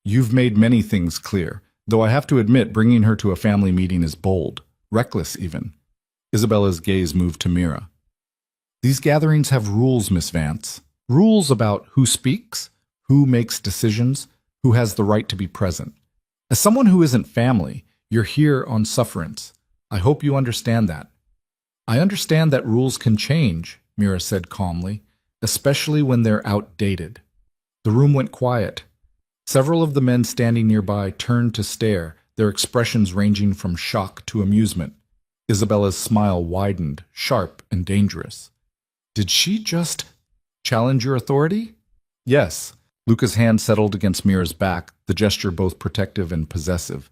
You've made many things clear, Though I have to admit, bringing her to a family meeting is bold, reckless even. Isabella's gaze moved to Mira. These gatherings have rules, Miss Vance. Rules about who speaks, who makes decisions, who has the right to be present. As someone who isn't family, you're here on sufferance. I hope you understand that. I understand that rules can change, Mira said calmly, especially when they're outdated. The room went quiet. Several of the men standing nearby turned to stare, their expressions ranging from shock to amusement. Isabella's smile widened, sharp and dangerous. Did she just challenge your authority? Yes. Luca's hand settled against Mira's back, the gesture both protective and possessive.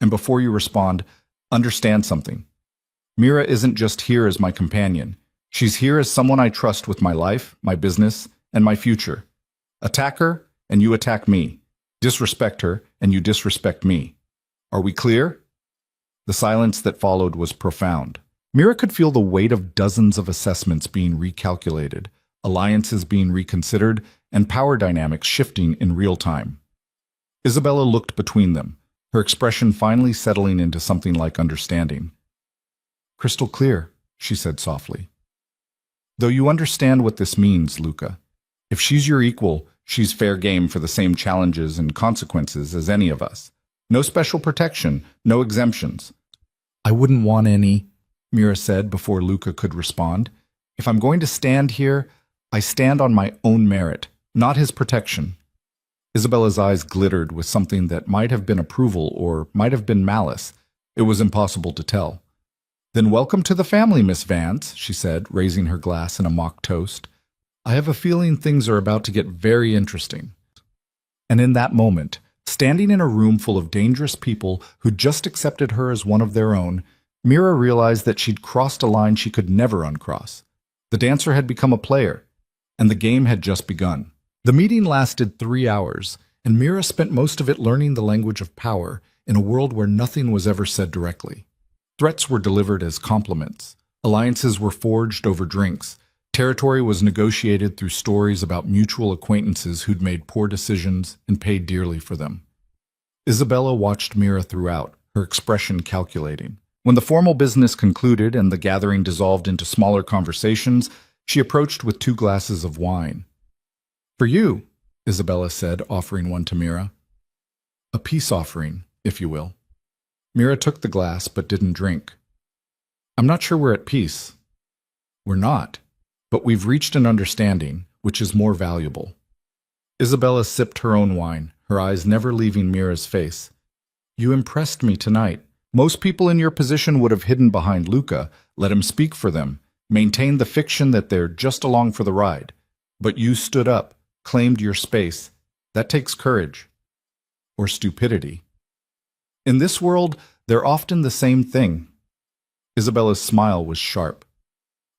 And before you respond, understand something. Mira isn't just here as my companion. She's here as someone I trust with my life, my business, and my future. Attack her, and you attack me. Disrespect her, and you disrespect me. Are we clear? The silence that followed was profound. Mira could feel the weight of dozens of assessments being recalculated, alliances being reconsidered, and power dynamics shifting in real time. Isabella looked between them, her expression finally settling into something like understanding. Crystal clear, she said softly. Though you understand what this means, Luca. If she's your equal, she's fair game for the same challenges and consequences as any of us. No special protection, no exemptions. I wouldn't want any, Mira said before Luca could respond. If I'm going to stand here, I stand on my own merit, not his protection. Isabella's eyes glittered with something that might have been approval or might have been malice. It was impossible to tell. Then welcome to the family, Miss Vance, she said, raising her glass in a mock toast. I have a feeling things are about to get very interesting. And in that moment, standing in a room full of dangerous people who just accepted her as one of their own, Mira realized that she'd crossed a line she could never uncross. The dancer had become a player, and the game had just begun. The meeting lasted 3 hours, and Mira spent most of it learning the language of power in a world where nothing was ever said directly. Threats were delivered as compliments. Alliances were forged over drinks. Territory was negotiated through stories about mutual acquaintances who'd made poor decisions and paid dearly for them. Isabella watched Mira throughout, her expression calculating. When the formal business concluded and the gathering dissolved into smaller conversations, she approached with 2 glasses of wine. For you, Isabella said, offering one to Mira. A peace offering, if you will. Mira took the glass but didn't drink. I'm not sure we're at peace. We're not, but we've reached an understanding, which is more valuable. Isabella sipped her own wine, her eyes never leaving Mira's face. You impressed me tonight. Most people in your position would have hidden behind Luca, let him speak for them, maintained the fiction that they're just along for the ride. But you stood up, claimed your space. That takes courage. Or stupidity. In this world, they're often the same thing. Isabella's smile was sharp.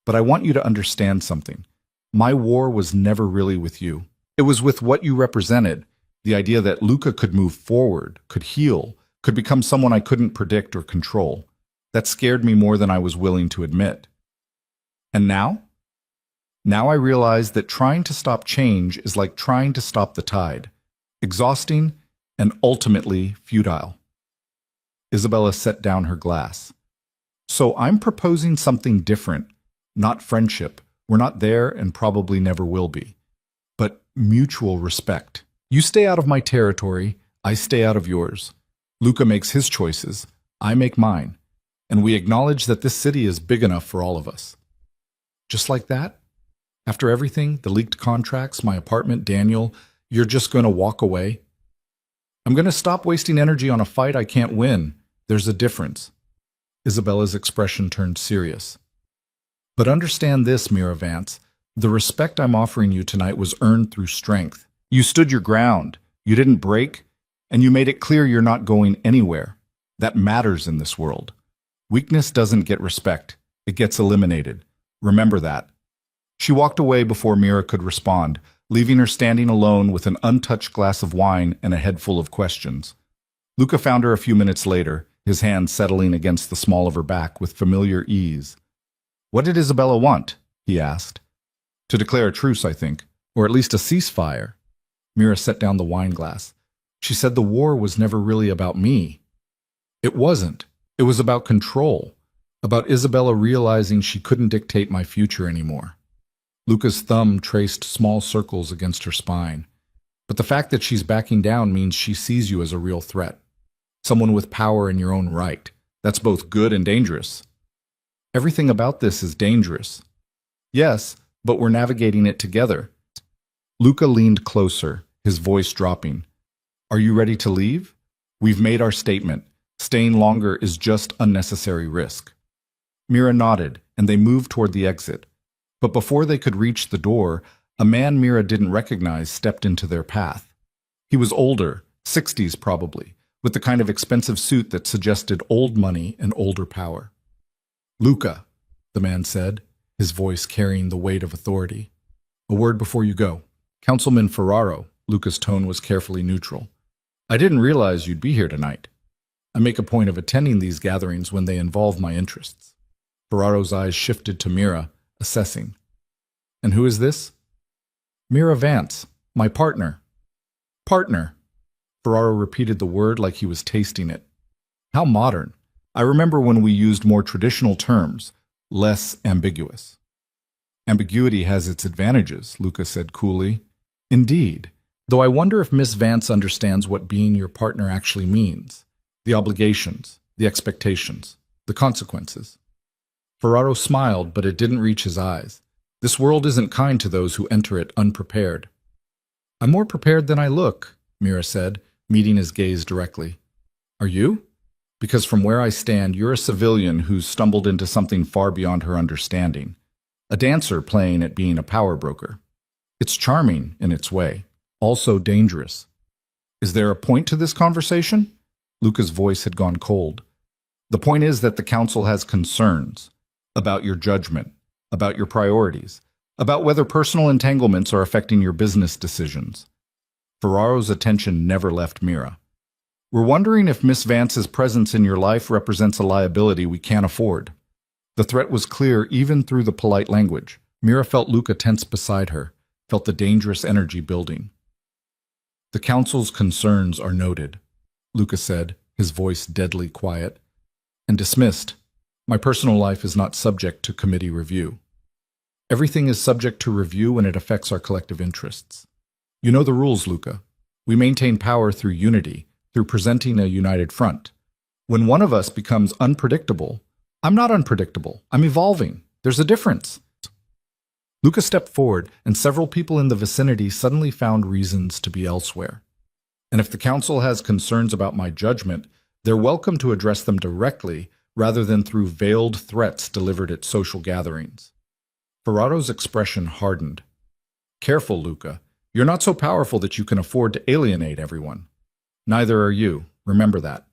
But I want you to understand something. My war was never really with you. It was with what you represented, the idea that Luca could move forward, could heal, could become someone I couldn't predict or control. That scared me more than I was willing to admit. And now? Now I realize that trying to stop change is like trying to stop the tide. Exhausting and ultimately futile. Isabella set down her glass. So I'm proposing something different. Not friendship. We're not there and probably never will be. But mutual respect. You stay out of my territory, I stay out of yours. Luca makes his choices, I make mine. And we acknowledge that this city is big enough for all of us. Just like that? After everything, the leaked contracts, my apartment, Daniel, you're just going to walk away? I'm going to stop wasting energy on a fight I can't win. There's a difference. Isabella's expression turned serious. But understand this, Mira Vance. The respect I'm offering you tonight was earned through strength. You stood your ground. You didn't break. And you made it clear you're not going anywhere. That matters in this world. Weakness doesn't get respect. It gets eliminated. Remember that. She walked away before Mira could respond, leaving her standing alone with an untouched glass of wine and a head full of questions. Luca found her a few minutes later, his hand settling against the small of her back with familiar ease. What did Isabella want? He asked. To declare a truce, I think, or at least a ceasefire. Mira set down the wine glass. She said the war was never really about me. It wasn't. It was about control, about Isabella realizing she couldn't dictate my future anymore. Luca's thumb traced small circles against her spine. But the fact that she's backing down means she sees you as a real threat. Someone with power in your own right. That's both good and dangerous. Everything about this is dangerous. Yes, but we're navigating it together. Luca leaned closer, his voice dropping. Are you ready to leave? We've made our statement. Staying longer is just unnecessary risk. Mira nodded, and they moved toward the exit. But before they could reach the door, a man Mira didn't recognize stepped into their path. He was older, 60s probably, with the kind of expensive suit that suggested old money and older power. Luca, the man said, his voice carrying the weight of authority. A word before you go. Councilman Ferraro, Luca's tone was carefully neutral. I didn't realize you'd be here tonight. I make a point of attending these gatherings when they involve my interests. Ferraro's eyes shifted to Mira, assessing. And who is this? Mira Vance, my partner. Partner. Ferraro repeated the word like he was tasting it. How modern. I remember when we used more traditional terms, less ambiguous. Ambiguity has its advantages, Luca said coolly. Indeed, though I wonder if Miss Vance understands what being your partner actually means. The obligations, the expectations, the consequences. Ferraro smiled, but it didn't reach his eyes. This world isn't kind to those who enter it unprepared. I'm more prepared than I look, Mira said, meeting his gaze directly. Are you? Because from where I stand, you're a civilian who's stumbled into something far beyond her understanding. A dancer playing at being a power broker. It's charming in its way, also dangerous. Is there a point to this conversation? Luca's voice had gone cold. The point is that the council has concerns about your judgment, about your priorities, about whether personal entanglements are affecting your business decisions. Ferraro's attention never left Mira. We're wondering if Miss Vance's presence in your life represents a liability we can't afford. The threat was clear even through the polite language. Mira felt Luca tense beside her, felt the dangerous energy building. The council's concerns are noted, Luca said, his voice deadly quiet, and dismissed. My personal life is not subject to committee review. Everything is subject to review when it affects our collective interests. You know the rules, Luca. We maintain power through unity, through presenting a united front. When one of us becomes unpredictable, I'm not unpredictable. I'm evolving. There's a difference. Luca stepped forward, and several people in the vicinity suddenly found reasons to be elsewhere. And if the council has concerns about my judgment, they're welcome to address them directly rather than through veiled threats delivered at social gatherings. Ferraro's expression hardened. Careful, Luca. You're not so powerful that you can afford to alienate everyone. Neither are you. Remember that.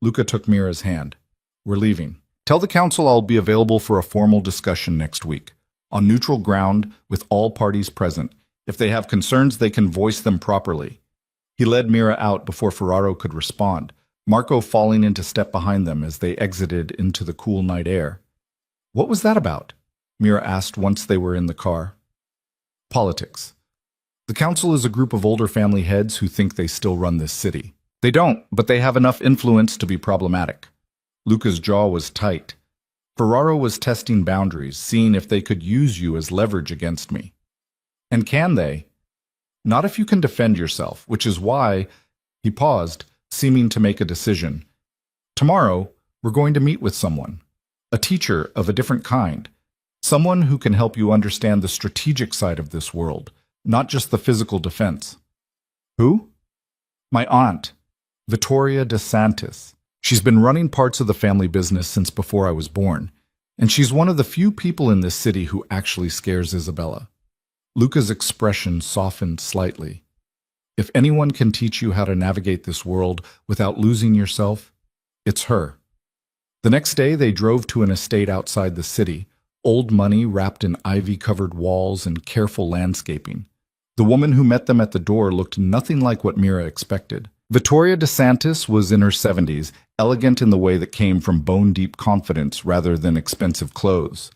Luca took Mira's hand. We're leaving. Tell the council I'll be available for a formal discussion next week, on neutral ground with all parties present. If they have concerns, they can voice them properly. He led Mira out before Ferraro could respond, Marco falling into step behind them as they exited into the cool night air. What was that about? Mira asked once they were in the car. Politics. The council is a group of older family heads who think they still run this city. They don't, but they have enough influence to be problematic. Luca's jaw was tight. Ferraro was testing boundaries, seeing if they could use you as leverage against me. And can they? Not if you can defend yourself, which is why, he paused, seeming to make a decision. Tomorrow, we're going to meet with someone, a teacher of a different kind, someone who can help you understand the strategic side of this world, not just the physical defense. Who? My aunt, Vittoria DeSantis. She's been running parts of the family business since before I was born, and she's one of the few people in this city who actually scares Isabella. Luca's expression softened slightly. If anyone can teach you how to navigate this world without losing yourself, it's her. The next day, they drove to an estate outside the city, old money wrapped in ivy-covered walls and careful landscaping. The woman who met them at the door looked nothing like what Mira expected. Vittoria DeSantis was in her 70s, elegant in the way that came from bone-deep confidence rather than expensive clothes.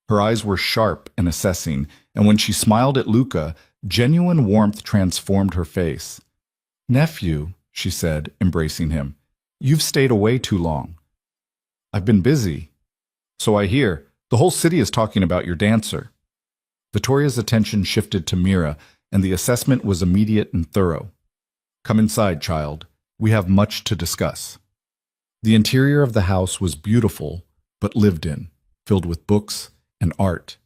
Her eyes were sharp and assessing, and when she smiled at Luca, genuine warmth transformed her face. Nephew, she said, embracing him. You've stayed away too long. I've been busy. So I hear. The whole city is talking about your dancer. Vittoria's attention shifted to Mira, and the assessment was immediate and thorough. Come inside, child. We have much to discuss. The interior of the house was beautiful, but lived in, filled with books and art,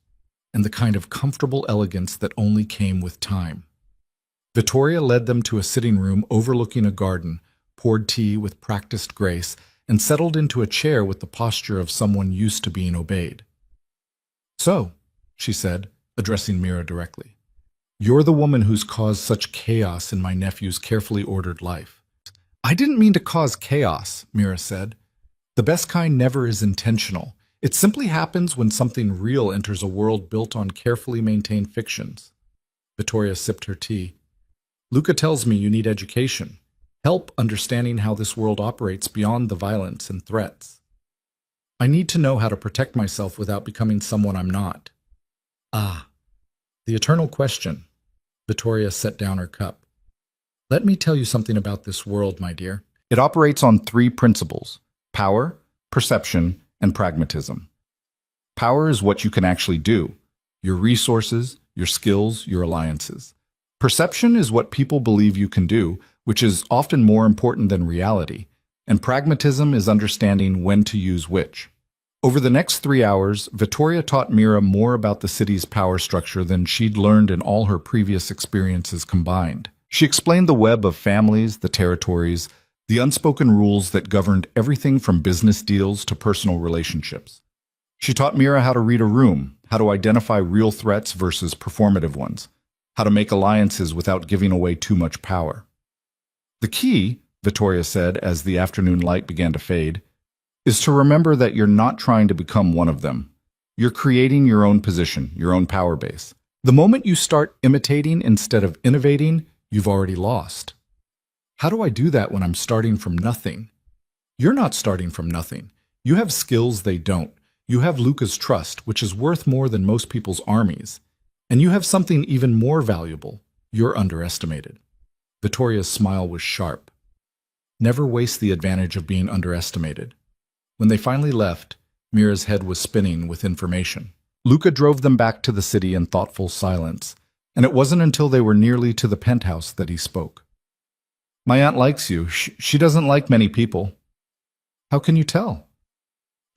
and the kind of comfortable elegance that only came with time. Vittoria led them to a sitting room overlooking a garden, poured tea with practiced grace, and settled into a chair with the posture of someone used to being obeyed. So, she said, addressing Mira directly, you're the woman who's caused such chaos in my nephew's carefully ordered life. I didn't mean to cause chaos, Mira said. The best kind never is intentional. It simply happens when something real enters a world built on carefully maintained fictions. Vittoria sipped her tea. Luca tells me you need education, help understanding how this world operates beyond the violence and threats. I need to know how to protect myself without becoming someone I'm not. Ah, the eternal question. Vittoria set down her cup. Let me tell you something about this world, my dear. It operates on three principles: power, perception, and pragmatism. Power is what you can actually do: your resources, your skills, your alliances. Perception is what people believe you can do, which is often more important than reality. And pragmatism is understanding when to use which. Over the next 3 hours, Vittoria taught Mira more about the city's power structure than she'd learned in all her previous experiences combined. She explained the web of families, the territories, the unspoken rules that governed everything from business deals to personal relationships. She taught Mira how to read a room, how to identify real threats versus performative ones, how to make alliances without giving away too much power. The key, Vittoria said as the afternoon light began to fade, is to remember that you're not trying to become one of them. You're creating your own position, your own power base. The moment you start imitating instead of innovating, you've already lost. How do I do that when I'm starting from nothing? You're not starting from nothing. You have skills they don't. You have Luca's trust, which is worth more than most people's armies. And you have something even more valuable. You're underestimated. Vittoria's smile was sharp. Never waste the advantage of being underestimated. When they finally left, Mira's head was spinning with information. Luca drove them back to the city in thoughtful silence, and it wasn't until they were nearly to the penthouse that he spoke. My aunt likes you. She doesn't like many people. How can you tell?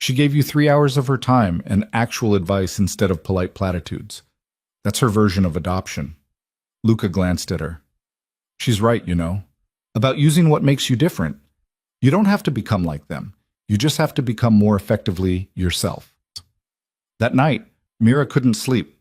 She gave you 3 hours of her time and actual advice instead of polite platitudes. That's her version of adoption. Luca glanced at her. She's right, you know, about using what makes you different. You don't have to become like them. You just have to become more effectively yourself. That night, Mira couldn't sleep.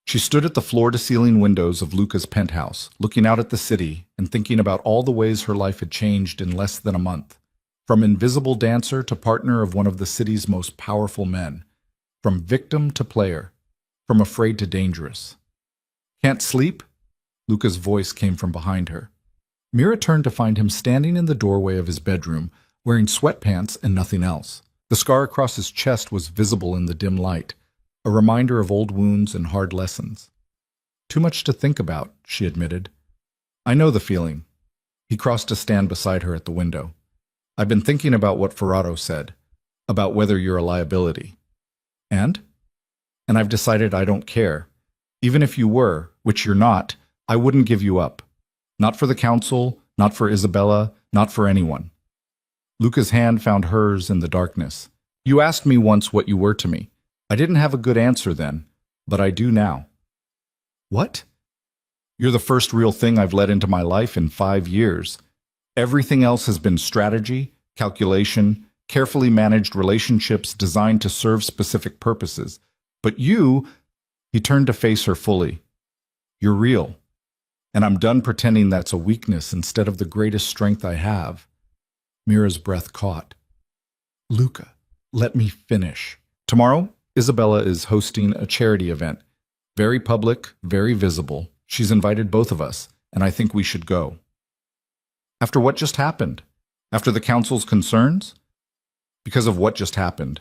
She stood at the floor-to-ceiling windows of Luca's penthouse, looking out at the city and thinking about all the ways her life had changed in less than a month. From invisible dancer to partner of one of the city's most powerful men. From victim to player. From afraid to dangerous. Can't sleep? Luca's voice came from behind her. Mira turned to find him standing in the doorway of his bedroom, wearing sweatpants and nothing else. The scar across his chest was visible in the dim light, a reminder of old wounds and hard lessons. Too much to think about, she admitted. I know the feeling. He crossed to stand beside her at the window. I've been thinking about what Ferrato said, about whether you're a liability. And I've decided I don't care. Even if you were, which you're not, I wouldn't give you up. Not for the council, not for Isabella, not for anyone. Luca's hand found hers in the darkness. You asked me once what you were to me. I didn't have a good answer then, but I do now. What? You're the first real thing I've let into my life in 5 years. Everything else has been strategy, calculation, carefully managed relationships designed to serve specific purposes. But you, he turned to face her fully. You're real. And I'm done pretending that's a weakness instead of the greatest strength I have. Mira's breath caught. Luca, let me finish. Tomorrow, Isabella is hosting a charity event. Very public, very visible. She's invited both of us, and I think we should go. After what just happened? After the council's concerns? Because of what just happened.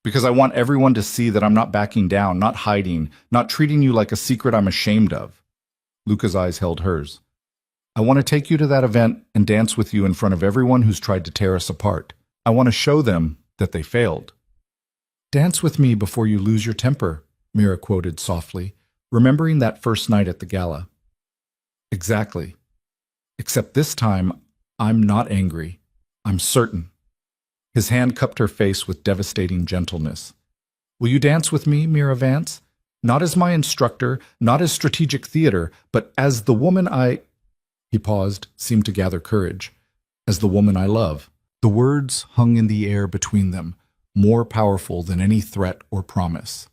Because I want everyone to see that I'm not backing down, not hiding, not treating you like a secret I'm ashamed of. Luca's eyes held hers. I want to take you to that event and dance with you in front of everyone who's tried to tear us apart. I want to show them that they failed. Dance with me before you lose your temper, Mira quoted softly, remembering that first night at the gala. Exactly. Except this time, I'm not angry. I'm certain. His hand cupped her face with devastating gentleness. Will you dance with me, Mira Vance? Not as my instructor, not as strategic theater, but as the woman I... He paused, seemed to gather courage. As the woman I love. The words hung in the air between them, more powerful than any threat or promise.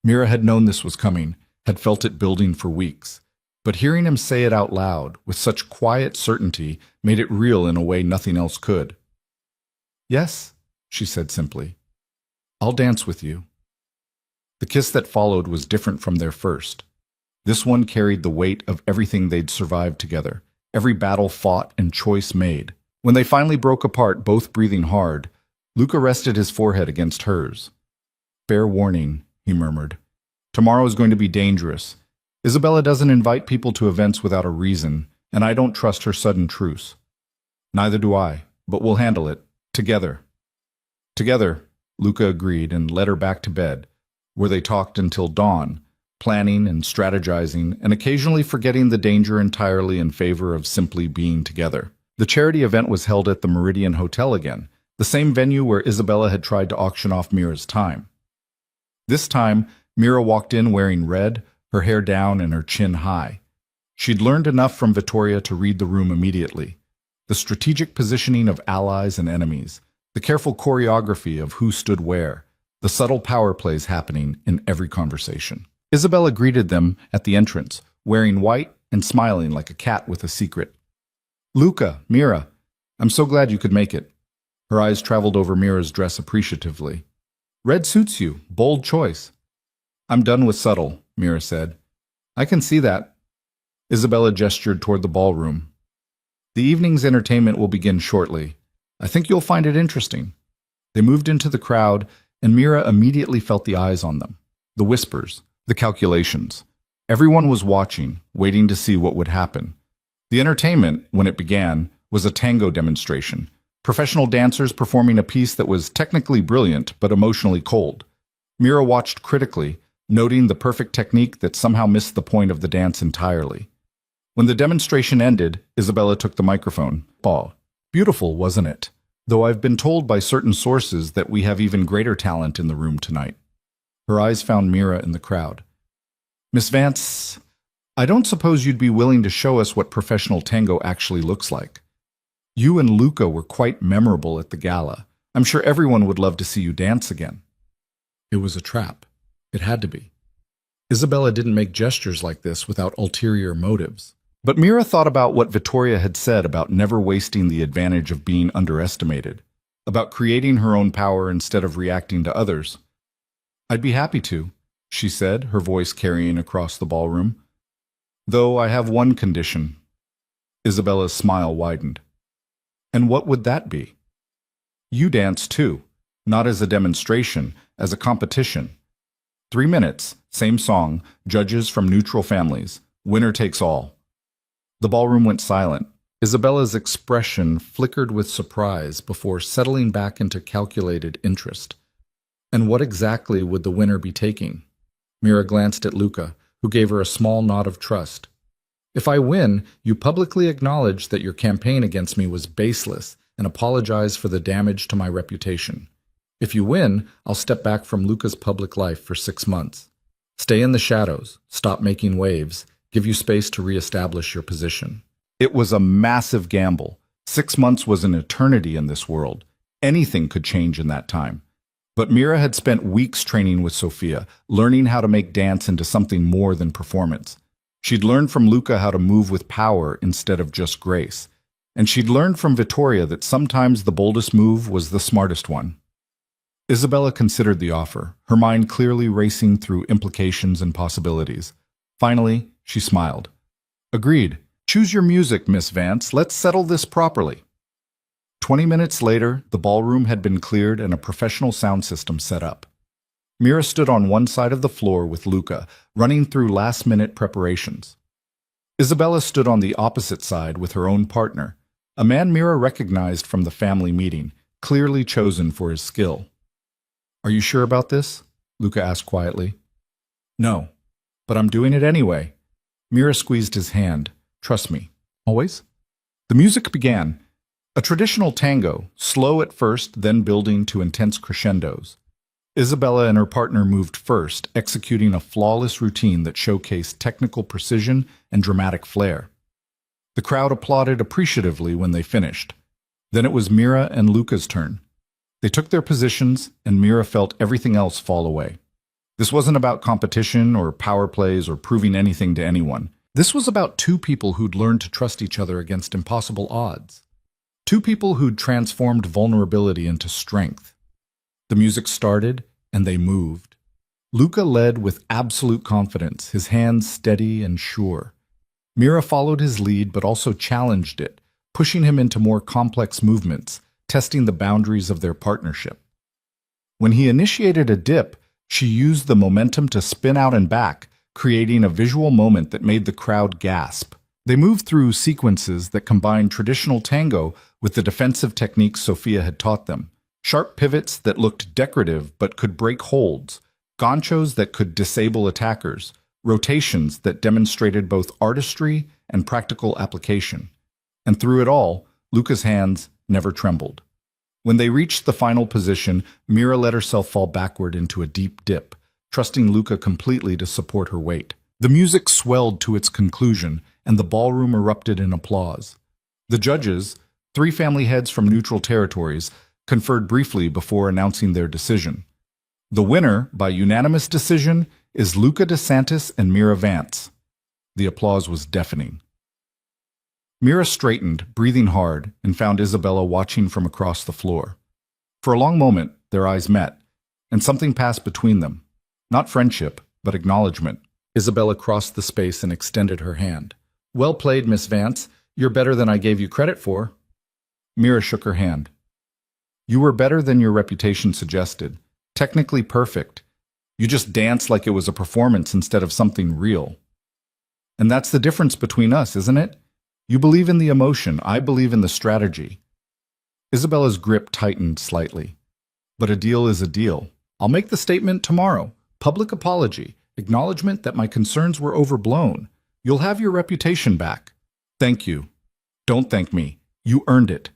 Mira had known this was coming, had felt it building for weeks. But hearing him say it out loud, with such quiet certainty, made it real in a way nothing else could. Yes, she said simply. I'll dance with you. The kiss that followed was different from their first. This one carried the weight of everything they'd survived together, every battle fought and choice made. When they finally broke apart, both breathing hard, Luca rested his forehead against hers. Fair warning, he murmured. Tomorrow is going to be dangerous. Isabella doesn't invite people to events without a reason, and I don't trust her sudden truce. Neither do I, but we'll handle it. Together. Together, Luca agreed and led her back to bed, where they talked until dawn, planning and strategizing, and occasionally forgetting the danger entirely in favor of simply being together. The charity event was held at the Meridian Hotel again, the same venue where Isabella had tried to auction off Mira's time. This time, Mira walked in wearing red, her hair down and her chin high. She'd learned enough from Vittoria to read the room immediately. The strategic positioning of allies and enemies, the careful choreography of who stood where, the subtle power plays happening in every conversation. Isabella greeted them at the entrance, wearing white and smiling like a cat with a secret. Luca, Mira, I'm so glad you could make it. Her eyes traveled over Mira's dress appreciatively. Red suits you, bold choice. I'm done with subtle, Mira said. I can see that. Isabella gestured toward the ballroom. The evening's entertainment will begin shortly. I think you'll find it interesting. They moved into the crowd, and Mira immediately felt the eyes on them. The whispers, the calculations. Everyone was watching, waiting to see what would happen. The entertainment, when it began, was a tango demonstration. Professional dancers performing a piece that was technically brilliant but emotionally cold. Mira watched critically, noting the perfect technique that somehow missed the point of the dance entirely. When the demonstration ended, Isabella took the microphone. Beautiful, wasn't it? Though I've been told by certain sources that we have even greater talent in the room tonight. Her eyes found Mira in the crowd. Miss Vance, I don't suppose you'd be willing to show us what professional tango actually looks like. You and Luca were quite memorable at the gala. I'm sure everyone would love to see you dance again. It was a trap. It had to be. Isabella didn't make gestures like this without ulterior motives. But Mira thought about what Vittoria had said about never wasting the advantage of being underestimated, about creating her own power instead of reacting to others. I'd be happy to, she said, her voice carrying across the ballroom. Though I have one condition. Isabella's smile widened. And what would that be? You dance too, not as a demonstration, as a competition. 3 minutes, same song, judges from neutral families, winner takes all. The ballroom went silent. Isabella's expression flickered with surprise before settling back into calculated interest. And what exactly would the winner be taking? Mira glanced at Luca, who gave her a small nod of trust. If I win, you publicly acknowledge that your campaign against me was baseless and apologize for the damage to my reputation. If you win, I'll step back from Luca's public life for 6 months. Stay in the shadows, stop making waves, give you space to reestablish your position. It was a massive gamble. 6 months was an eternity in this world. Anything could change in that time. But Mira had spent weeks training with Sofia, learning how to make dance into something more than performance. She'd learned from Luca how to move with power instead of just grace. And she'd learned from Vittoria that sometimes the boldest move was the smartest one. Isabella considered the offer, her mind clearly racing through implications and possibilities. Finally, she smiled. Agreed. Choose your music, Miss Vance. Let's settle this properly. 20 minutes later, the ballroom had been cleared and a professional sound system set up. Mira stood on one side of the floor with Luca, running through last-minute preparations. Isabella stood on the opposite side with her own partner, a man Mira recognized from the family meeting, clearly chosen for his skill. "Are you sure about this?" Luca asked quietly. "No, but I'm doing it anyway." Mira squeezed his hand. "Trust me. Always?" The music began. A traditional tango, slow at first, then building to intense crescendos. Isabella and her partner moved first, executing a flawless routine that showcased technical precision and dramatic flair. The crowd applauded appreciatively when they finished. Then it was Mira and Luca's turn. They took their positions, and Mira felt everything else fall away. This wasn't about competition or power plays or proving anything to anyone. This was about two people who'd learned to trust each other against impossible odds. Two people who'd transformed vulnerability into strength. The music started, and they moved. Luca led with absolute confidence, his hands steady and sure. Mira followed his lead but also challenged it, pushing him into more complex movements, testing the boundaries of their partnership. When he initiated a dip, she used the momentum to spin out and back, creating a visual moment that made the crowd gasp. They moved through sequences that combined traditional tango with the defensive techniques Sofia had taught them. Sharp pivots that looked decorative but could break holds, ganchos that could disable attackers, rotations that demonstrated both artistry and practical application. And through it all, Luca's hands never trembled. When they reached the final position, Mira let herself fall backward into a deep dip, trusting Luca completely to support her weight. The music swelled to its conclusion, and the ballroom erupted in applause. The judges, three family heads from neutral territories, conferred briefly before announcing their decision. The winner, by unanimous decision, is Luca DeSantis and Mira Vance. The applause was deafening. Mira straightened, breathing hard, and found Isabella watching from across the floor. For a long moment, their eyes met, and something passed between them. Not friendship, but acknowledgement. Isabella crossed the space and extended her hand. "Well played, Miss Vance. You're better than I gave you credit for." Mira shook her hand. "You were better than your reputation suggested. Technically perfect. You just danced like it was a performance instead of something real. And that's the difference between us, isn't it? You believe in the emotion, I believe in the strategy." Isabella's grip tightened slightly. "But a deal is a deal. I'll make the statement tomorrow. Public apology, acknowledgement that my concerns were overblown. You'll have your reputation back." "Thank you." "Don't thank me. You earned it."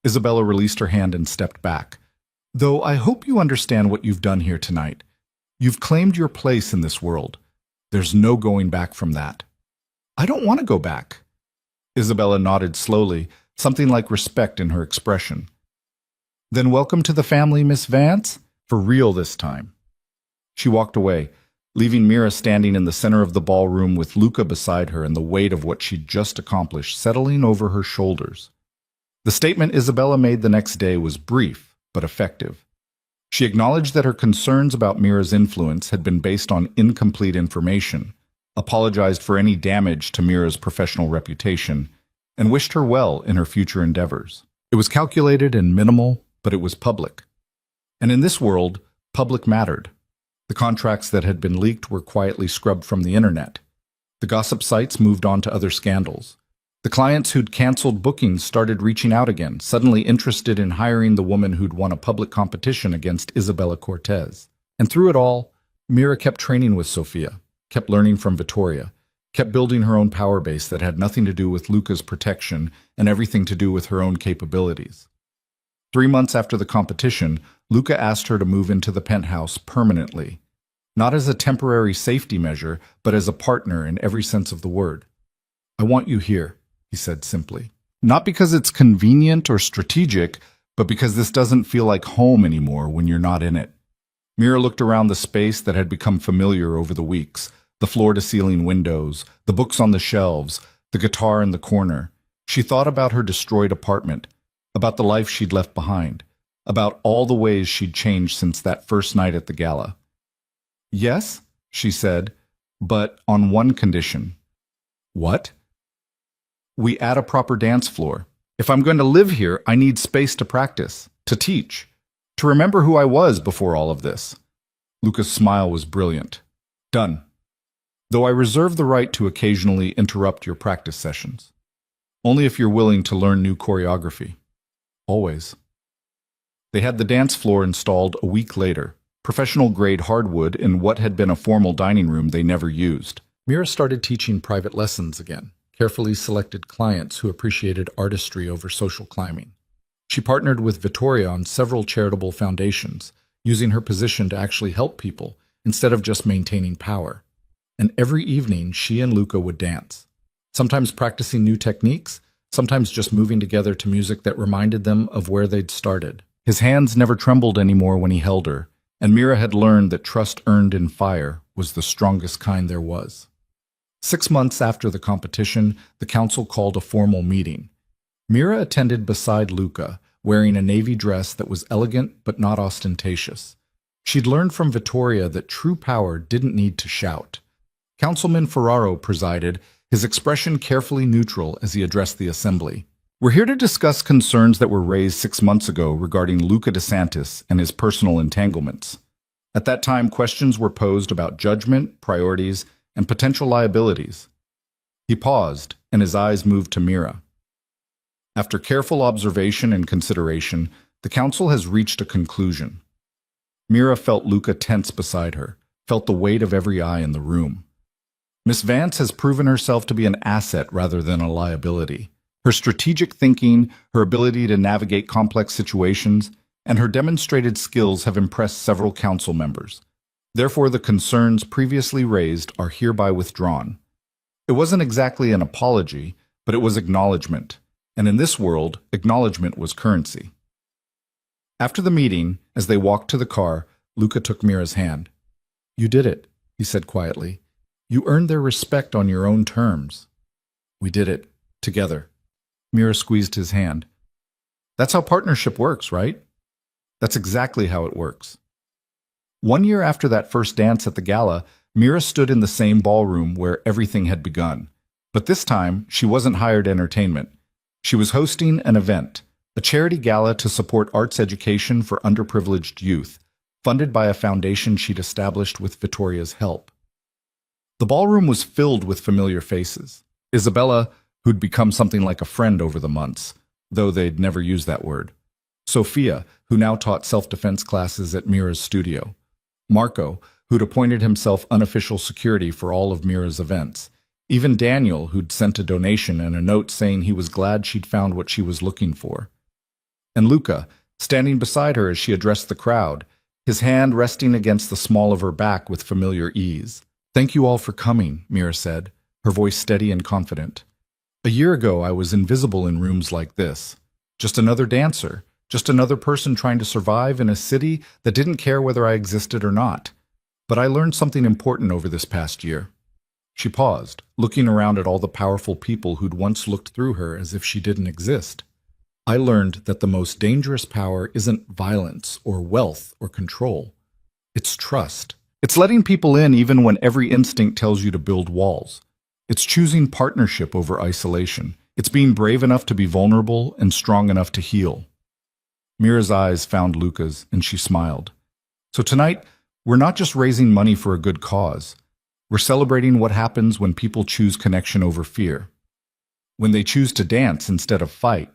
Isabella released her hand and stepped back. "Though I hope you understand what you've done here tonight. You've claimed your place in this world. There's no going back from that." "I don't want to go back." Isabella nodded slowly, something like respect in her expression. "Then welcome to the family, Miss Vance, for real this time." She walked away, leaving Mira standing in the center of the ballroom with Luca beside her and the weight of what she'd just accomplished settling over her shoulders. The statement Isabella made the next day was brief, but effective. She acknowledged that her concerns about Mira's influence had been based on incomplete information, apologized for any damage to Mira's professional reputation, and wished her well in her future endeavors. It was calculated and minimal, but it was public. And in this world, public mattered. The contracts that had been leaked were quietly scrubbed from the internet. The gossip sites moved on to other scandals. The clients who'd canceled bookings started reaching out again, suddenly interested in hiring the woman who'd won a public competition against Isabella Cortez. And through it all, Mira kept training with Sofia, kept learning from Vittoria, kept building her own power base that had nothing to do with Luca's protection and everything to do with her own capabilities. 3 months after the competition, Luca asked her to move into the penthouse permanently, not as a temporary safety measure, but as a partner in every sense of the word. "I want you here," he said simply. "Not because it's convenient or strategic, but because this doesn't feel like home anymore when you're not in it." Mira looked around the space that had become familiar over the weeks, the floor-to-ceiling windows, the books on the shelves, the guitar in the corner. She thought about her destroyed apartment, about the life she'd left behind, about all the ways she'd changed since that first night at the gala. "Yes," she said, "but on one condition." "What?" "We add a proper dance floor. If I'm going to live here, I need space to practice, to teach, to remember who I was before all of this." Luca's smile was brilliant. "Done." though I reserve the right to occasionally interrupt your practice sessions. Only if you're willing to learn new choreography. Always. They had the dance floor installed a week later, professional-grade hardwood in what had been a formal dining room they never used. Mira started teaching private lessons again, carefully selected clients who appreciated artistry over social climbing. She partnered with Vittoria on several charitable foundations, using her position to actually help people instead of just maintaining power. And every evening, she and Luca would dance, sometimes practicing new techniques, sometimes just moving together to music that reminded them of where they'd started. His hands never trembled anymore when he held her, and Mira had learned that trust earned in fire was the strongest kind there was. 6 months after the competition, the council called a formal meeting. Mira attended beside Luca, wearing a navy dress that was elegant but not ostentatious. She'd learned from Vittoria that true power didn't need to shout. Councilman Ferraro presided, his expression carefully neutral as he addressed the assembly. We're here to discuss concerns that were raised 6 months ago regarding Luca DeSantis and his personal entanglements. At that time, questions were posed about judgment, priorities, and potential liabilities. He paused, and his eyes moved to Mira. After careful observation and consideration, the council has reached a conclusion. Mira felt Luca tense beside her, felt the weight of every eye in the room. Miss Vance has proven herself to be an asset rather than a liability. Her strategic thinking, her ability to navigate complex situations, and her demonstrated skills have impressed several council members. Therefore, the concerns previously raised are hereby withdrawn. It wasn't exactly an apology, but it was acknowledgement, and in this world, acknowledgement was currency. After the meeting, as they walked to the car, Luca took Mira's hand. "You did it," he said quietly. "You earned their respect on your own terms." "We did it, together." Mira squeezed his hand. "That's how partnership works, right?" "That's exactly how it works." 1 year after that first dance at the gala, Mira stood in the same ballroom where everything had begun. But this time, she wasn't hired entertainment. She was hosting an event, a charity gala to support arts education for underprivileged youth, funded by a foundation she'd established with Vittoria's help. The ballroom was filled with familiar faces. Isabella, who'd become something like a friend over the months, though they'd never used that word. Sophia, who now taught self-defense classes at Mira's studio. Marco, who'd appointed himself unofficial security for all of Mira's events. Even Daniel, who'd sent a donation and a note saying he was glad she'd found what she was looking for. And Luca, standing beside her as she addressed the crowd, his hand resting against the small of her back with familiar ease. "Thank you all for coming," Mira said, her voice steady and confident. "A year ago, I was invisible in rooms like this. Just another dancer, just another person trying to survive in a city that didn't care whether I existed or not. But I learned something important over this past year." She paused, looking around at all the powerful people who'd once looked through her as if she didn't exist. "I learned that the most dangerous power isn't violence or wealth or control. It's trust. It's letting people in even when every instinct tells you to build walls. It's choosing partnership over isolation. It's being brave enough to be vulnerable and strong enough to heal." Mira's eyes found Luca's, and she smiled. "So tonight, we're not just raising money for a good cause. We're celebrating what happens when people choose connection over fear. When they choose to dance instead of fight.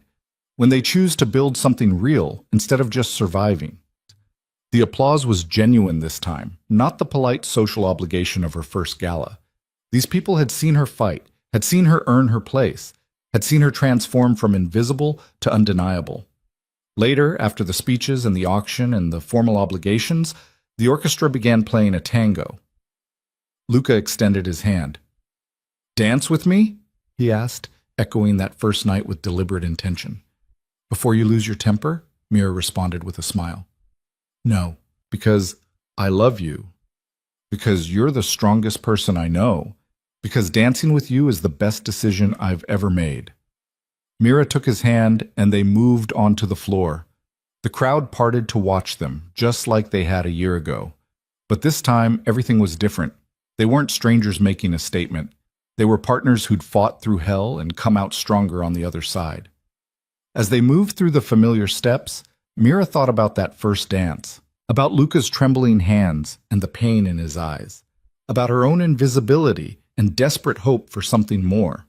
When they choose to build something real instead of just surviving." The applause was genuine this time, not the polite social obligation of her first gala. These people had seen her fight, had seen her earn her place, had seen her transform from invisible to undeniable. Later, after the speeches and the auction and the formal obligations, the orchestra began playing a tango. Luca extended his hand. "Dance with me?" he asked, echoing that first night with deliberate intention. "Before you lose your temper?" Mira responded with a smile. "No, because I love you. Because you're the strongest person I know. Because dancing with you is the best decision I've ever made." Mira took his hand, and they moved onto the floor. The crowd parted to watch them, just like they had a year ago. But this time, everything was different. They weren't strangers making a statement. They were partners who'd fought through hell and come out stronger on the other side. As they moved through the familiar steps, Mira thought about that first dance, about Luca's trembling hands and the pain in his eyes. about her own invisibility and desperate hope for something more.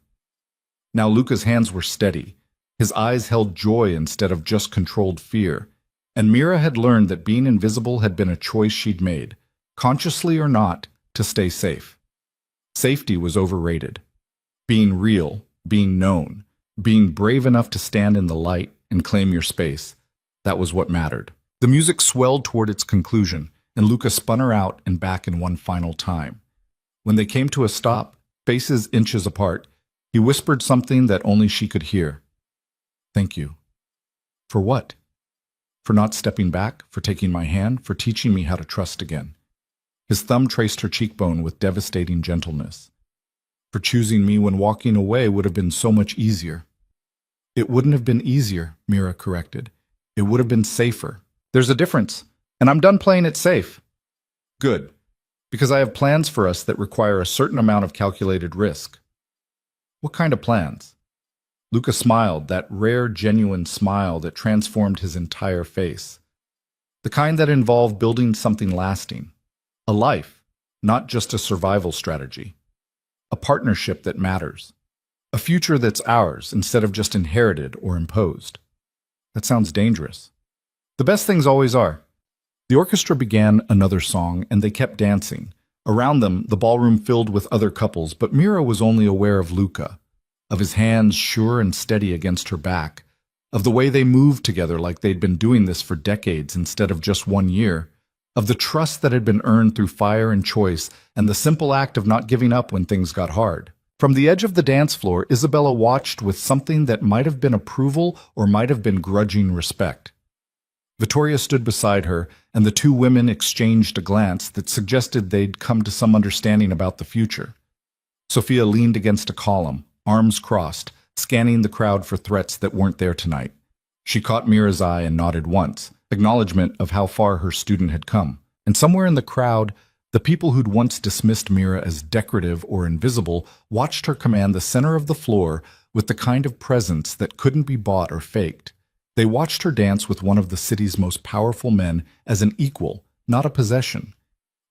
Now Luca's hands were steady. His eyes held joy instead of just controlled fear. And Mira had learned that being invisible had been a choice she'd made, consciously or not, to stay safe. Safety was overrated. Being real, being known, being brave enough to stand in the light and claim your space, that was what mattered. The music swelled toward its conclusion, and Luca spun her out and back in one final time. When they came to a stop, faces inches apart, he whispered something that only she could hear. "Thank you." "For what?" "For not stepping back, for taking my hand, for teaching me how to trust again." His thumb traced her cheekbone with devastating gentleness. "For choosing me when walking away would have been so much easier." "It wouldn't have been easier," Mira corrected. "It would have been safer. There's a difference, and I'm done playing it safe." "Good, because I have plans for us that require a certain amount of calculated risk." "What kind of plans?" Luca smiled, that rare, genuine smile that transformed his entire face. The kind that involved building something lasting. A life, not just a survival strategy. A partnership that matters. A future that's ours instead of just inherited or imposed. That sounds dangerous. The best things always are. The orchestra began another song, and they kept dancing. Around them, the ballroom filled with other couples, but Mira was only aware of Luca, of his hands sure and steady against her back, of the way they moved together like they'd been doing this for decades instead of just 1 year, of the trust that had been earned through fire and choice, and the simple act of not giving up when things got hard. From the edge of the dance floor, Isabella watched with something that might have been approval or might have been grudging respect. Vittoria stood beside her, and the two women exchanged a glance that suggested they'd come to some understanding about the future. Sophia leaned against a column, arms crossed, scanning the crowd for threats that weren't there tonight. She caught Mira's eye and nodded once, acknowledgement of how far her student had come. And somewhere in the crowd, the people who'd once dismissed Mira as decorative or invisible watched her command the center of the floor with the kind of presence that couldn't be bought or faked. They watched her dance with one of the city's most powerful men as an equal, not a possession.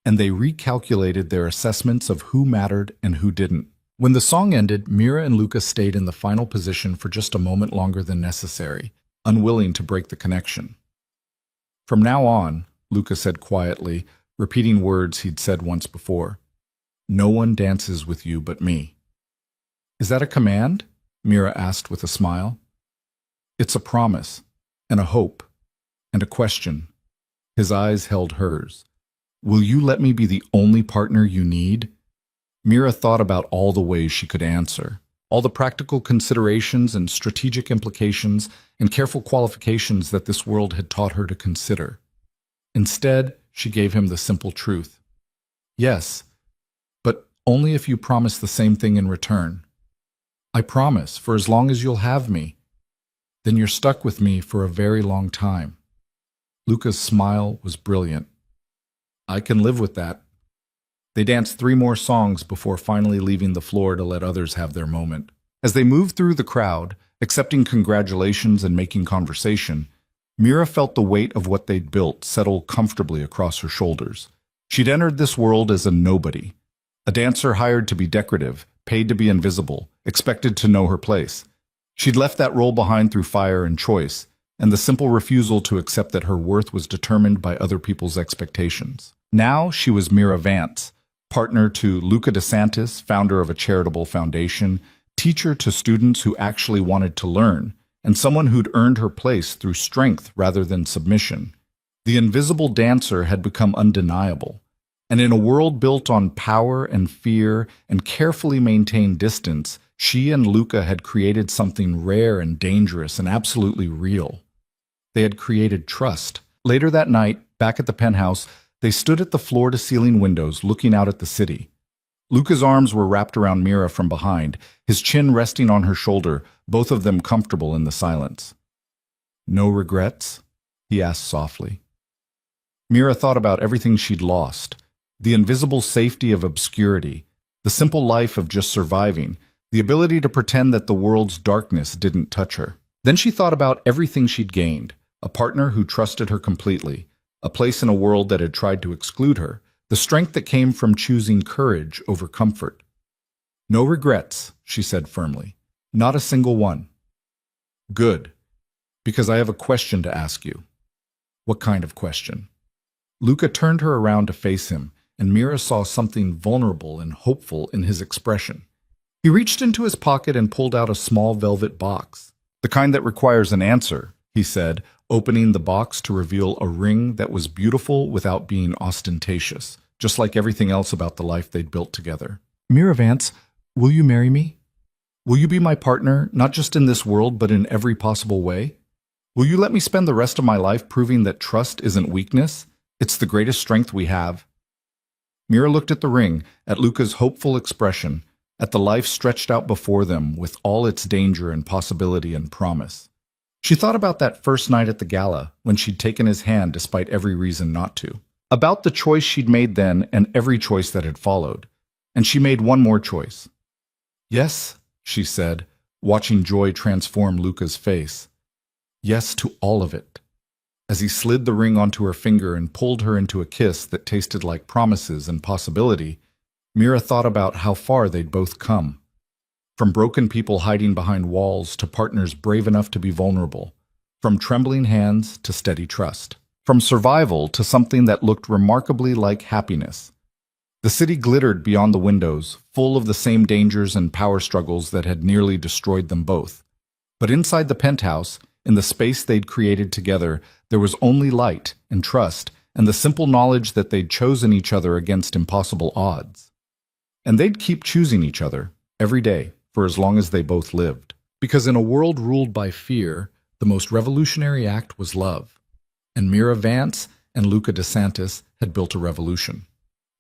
And they recalculated their assessments of who mattered and who didn't. When the song ended, Mira and Luca stayed in the final position for just a moment longer than necessary, unwilling to break the connection. "From now on," Luca said quietly, repeating words he'd said once before, "no one dances with you but me." "Is that a command?" Mira asked with a smile. "It's a promise, and a hope, and a question." His eyes held hers. "Will you let me be the only partner you need?" Mira thought about all the ways she could answer, all the practical considerations and strategic implications and careful qualifications that this world had taught her to consider. Instead, she gave him the simple truth. "Yes, but only if you promise the same thing in return." "I promise, for as long as you'll have me." "Then you're stuck with me for a very long time." Luca's smile was brilliant. "I can live with that." They danced 3 more songs before finally leaving the floor to let others have their moment. As they moved through the crowd, accepting congratulations and making conversation, Mira felt the weight of what they'd built settle comfortably across her shoulders. She'd entered this world as a nobody, a dancer hired to be decorative, paid to be invisible, expected to know her place. She'd left that role behind through fire and choice, and the simple refusal to accept that her worth was determined by other people's expectations. Now she was Mira Vance, partner to Luca DeSantis, founder of a charitable foundation, teacher to students who actually wanted to learn, and someone who'd earned her place through strength rather than submission. The invisible dancer had become undeniable, and in a world built on power and fear and carefully maintained distance, she and Luca had created something rare and dangerous and absolutely real. They had created trust. Later that night, back at the penthouse, they stood at the floor-to-ceiling windows looking out at the city. Luca's arms were wrapped around Mira from behind, his chin resting on her shoulder, both of them comfortable in the silence. "No regrets?" he asked softly. Mira thought about everything she'd lost, the invisible safety of obscurity, the simple life of just surviving, the ability to pretend that the world's darkness didn't touch her. Then she thought about everything she'd gained, a partner who trusted her completely, a place in a world that had tried to exclude her, the strength that came from choosing courage over comfort. "No regrets," she said firmly. "Not a single one." "Good, because I have a question to ask you." "What kind of question?" Luca turned her around to face him, and Mira saw something vulnerable and hopeful in his expression. He reached into his pocket and pulled out a small velvet box. "The kind that requires an answer," he said, opening the box to reveal a ring that was beautiful without being ostentatious, just like everything else about the life they'd built together. "Mira Vance, will you marry me? Will you be my partner, not just in this world, but in every possible way? Will you let me spend the rest of my life proving that trust isn't weakness? It's the greatest strength we have." Mira looked at the ring, at Luca's hopeful expression, at the life stretched out before them with all its danger and possibility and promise. She thought about that first night at the gala, when she'd taken his hand despite every reason not to. About the choice she'd made then and every choice that had followed. And she made one more choice. "Yes," she said, watching joy transform Luca's face. "Yes to all of it." As he slid the ring onto her finger and pulled her into a kiss that tasted like promises and possibility, Mira thought about how far they'd both come. From broken people hiding behind walls to partners brave enough to be vulnerable. From trembling hands to steady trust. From survival to something that looked remarkably like happiness. The city glittered beyond the windows, full of the same dangers and power struggles that had nearly destroyed them both. But inside the penthouse, in the space they'd created together, there was only light and trust and the simple knowledge that they'd chosen each other against impossible odds. And they'd keep choosing each other, every day, for as long as they both lived. Because in a world ruled by fear, the most revolutionary act was love. And Mira Vance and Luca DeSantis had built a revolution.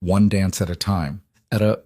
One dance at a time, at a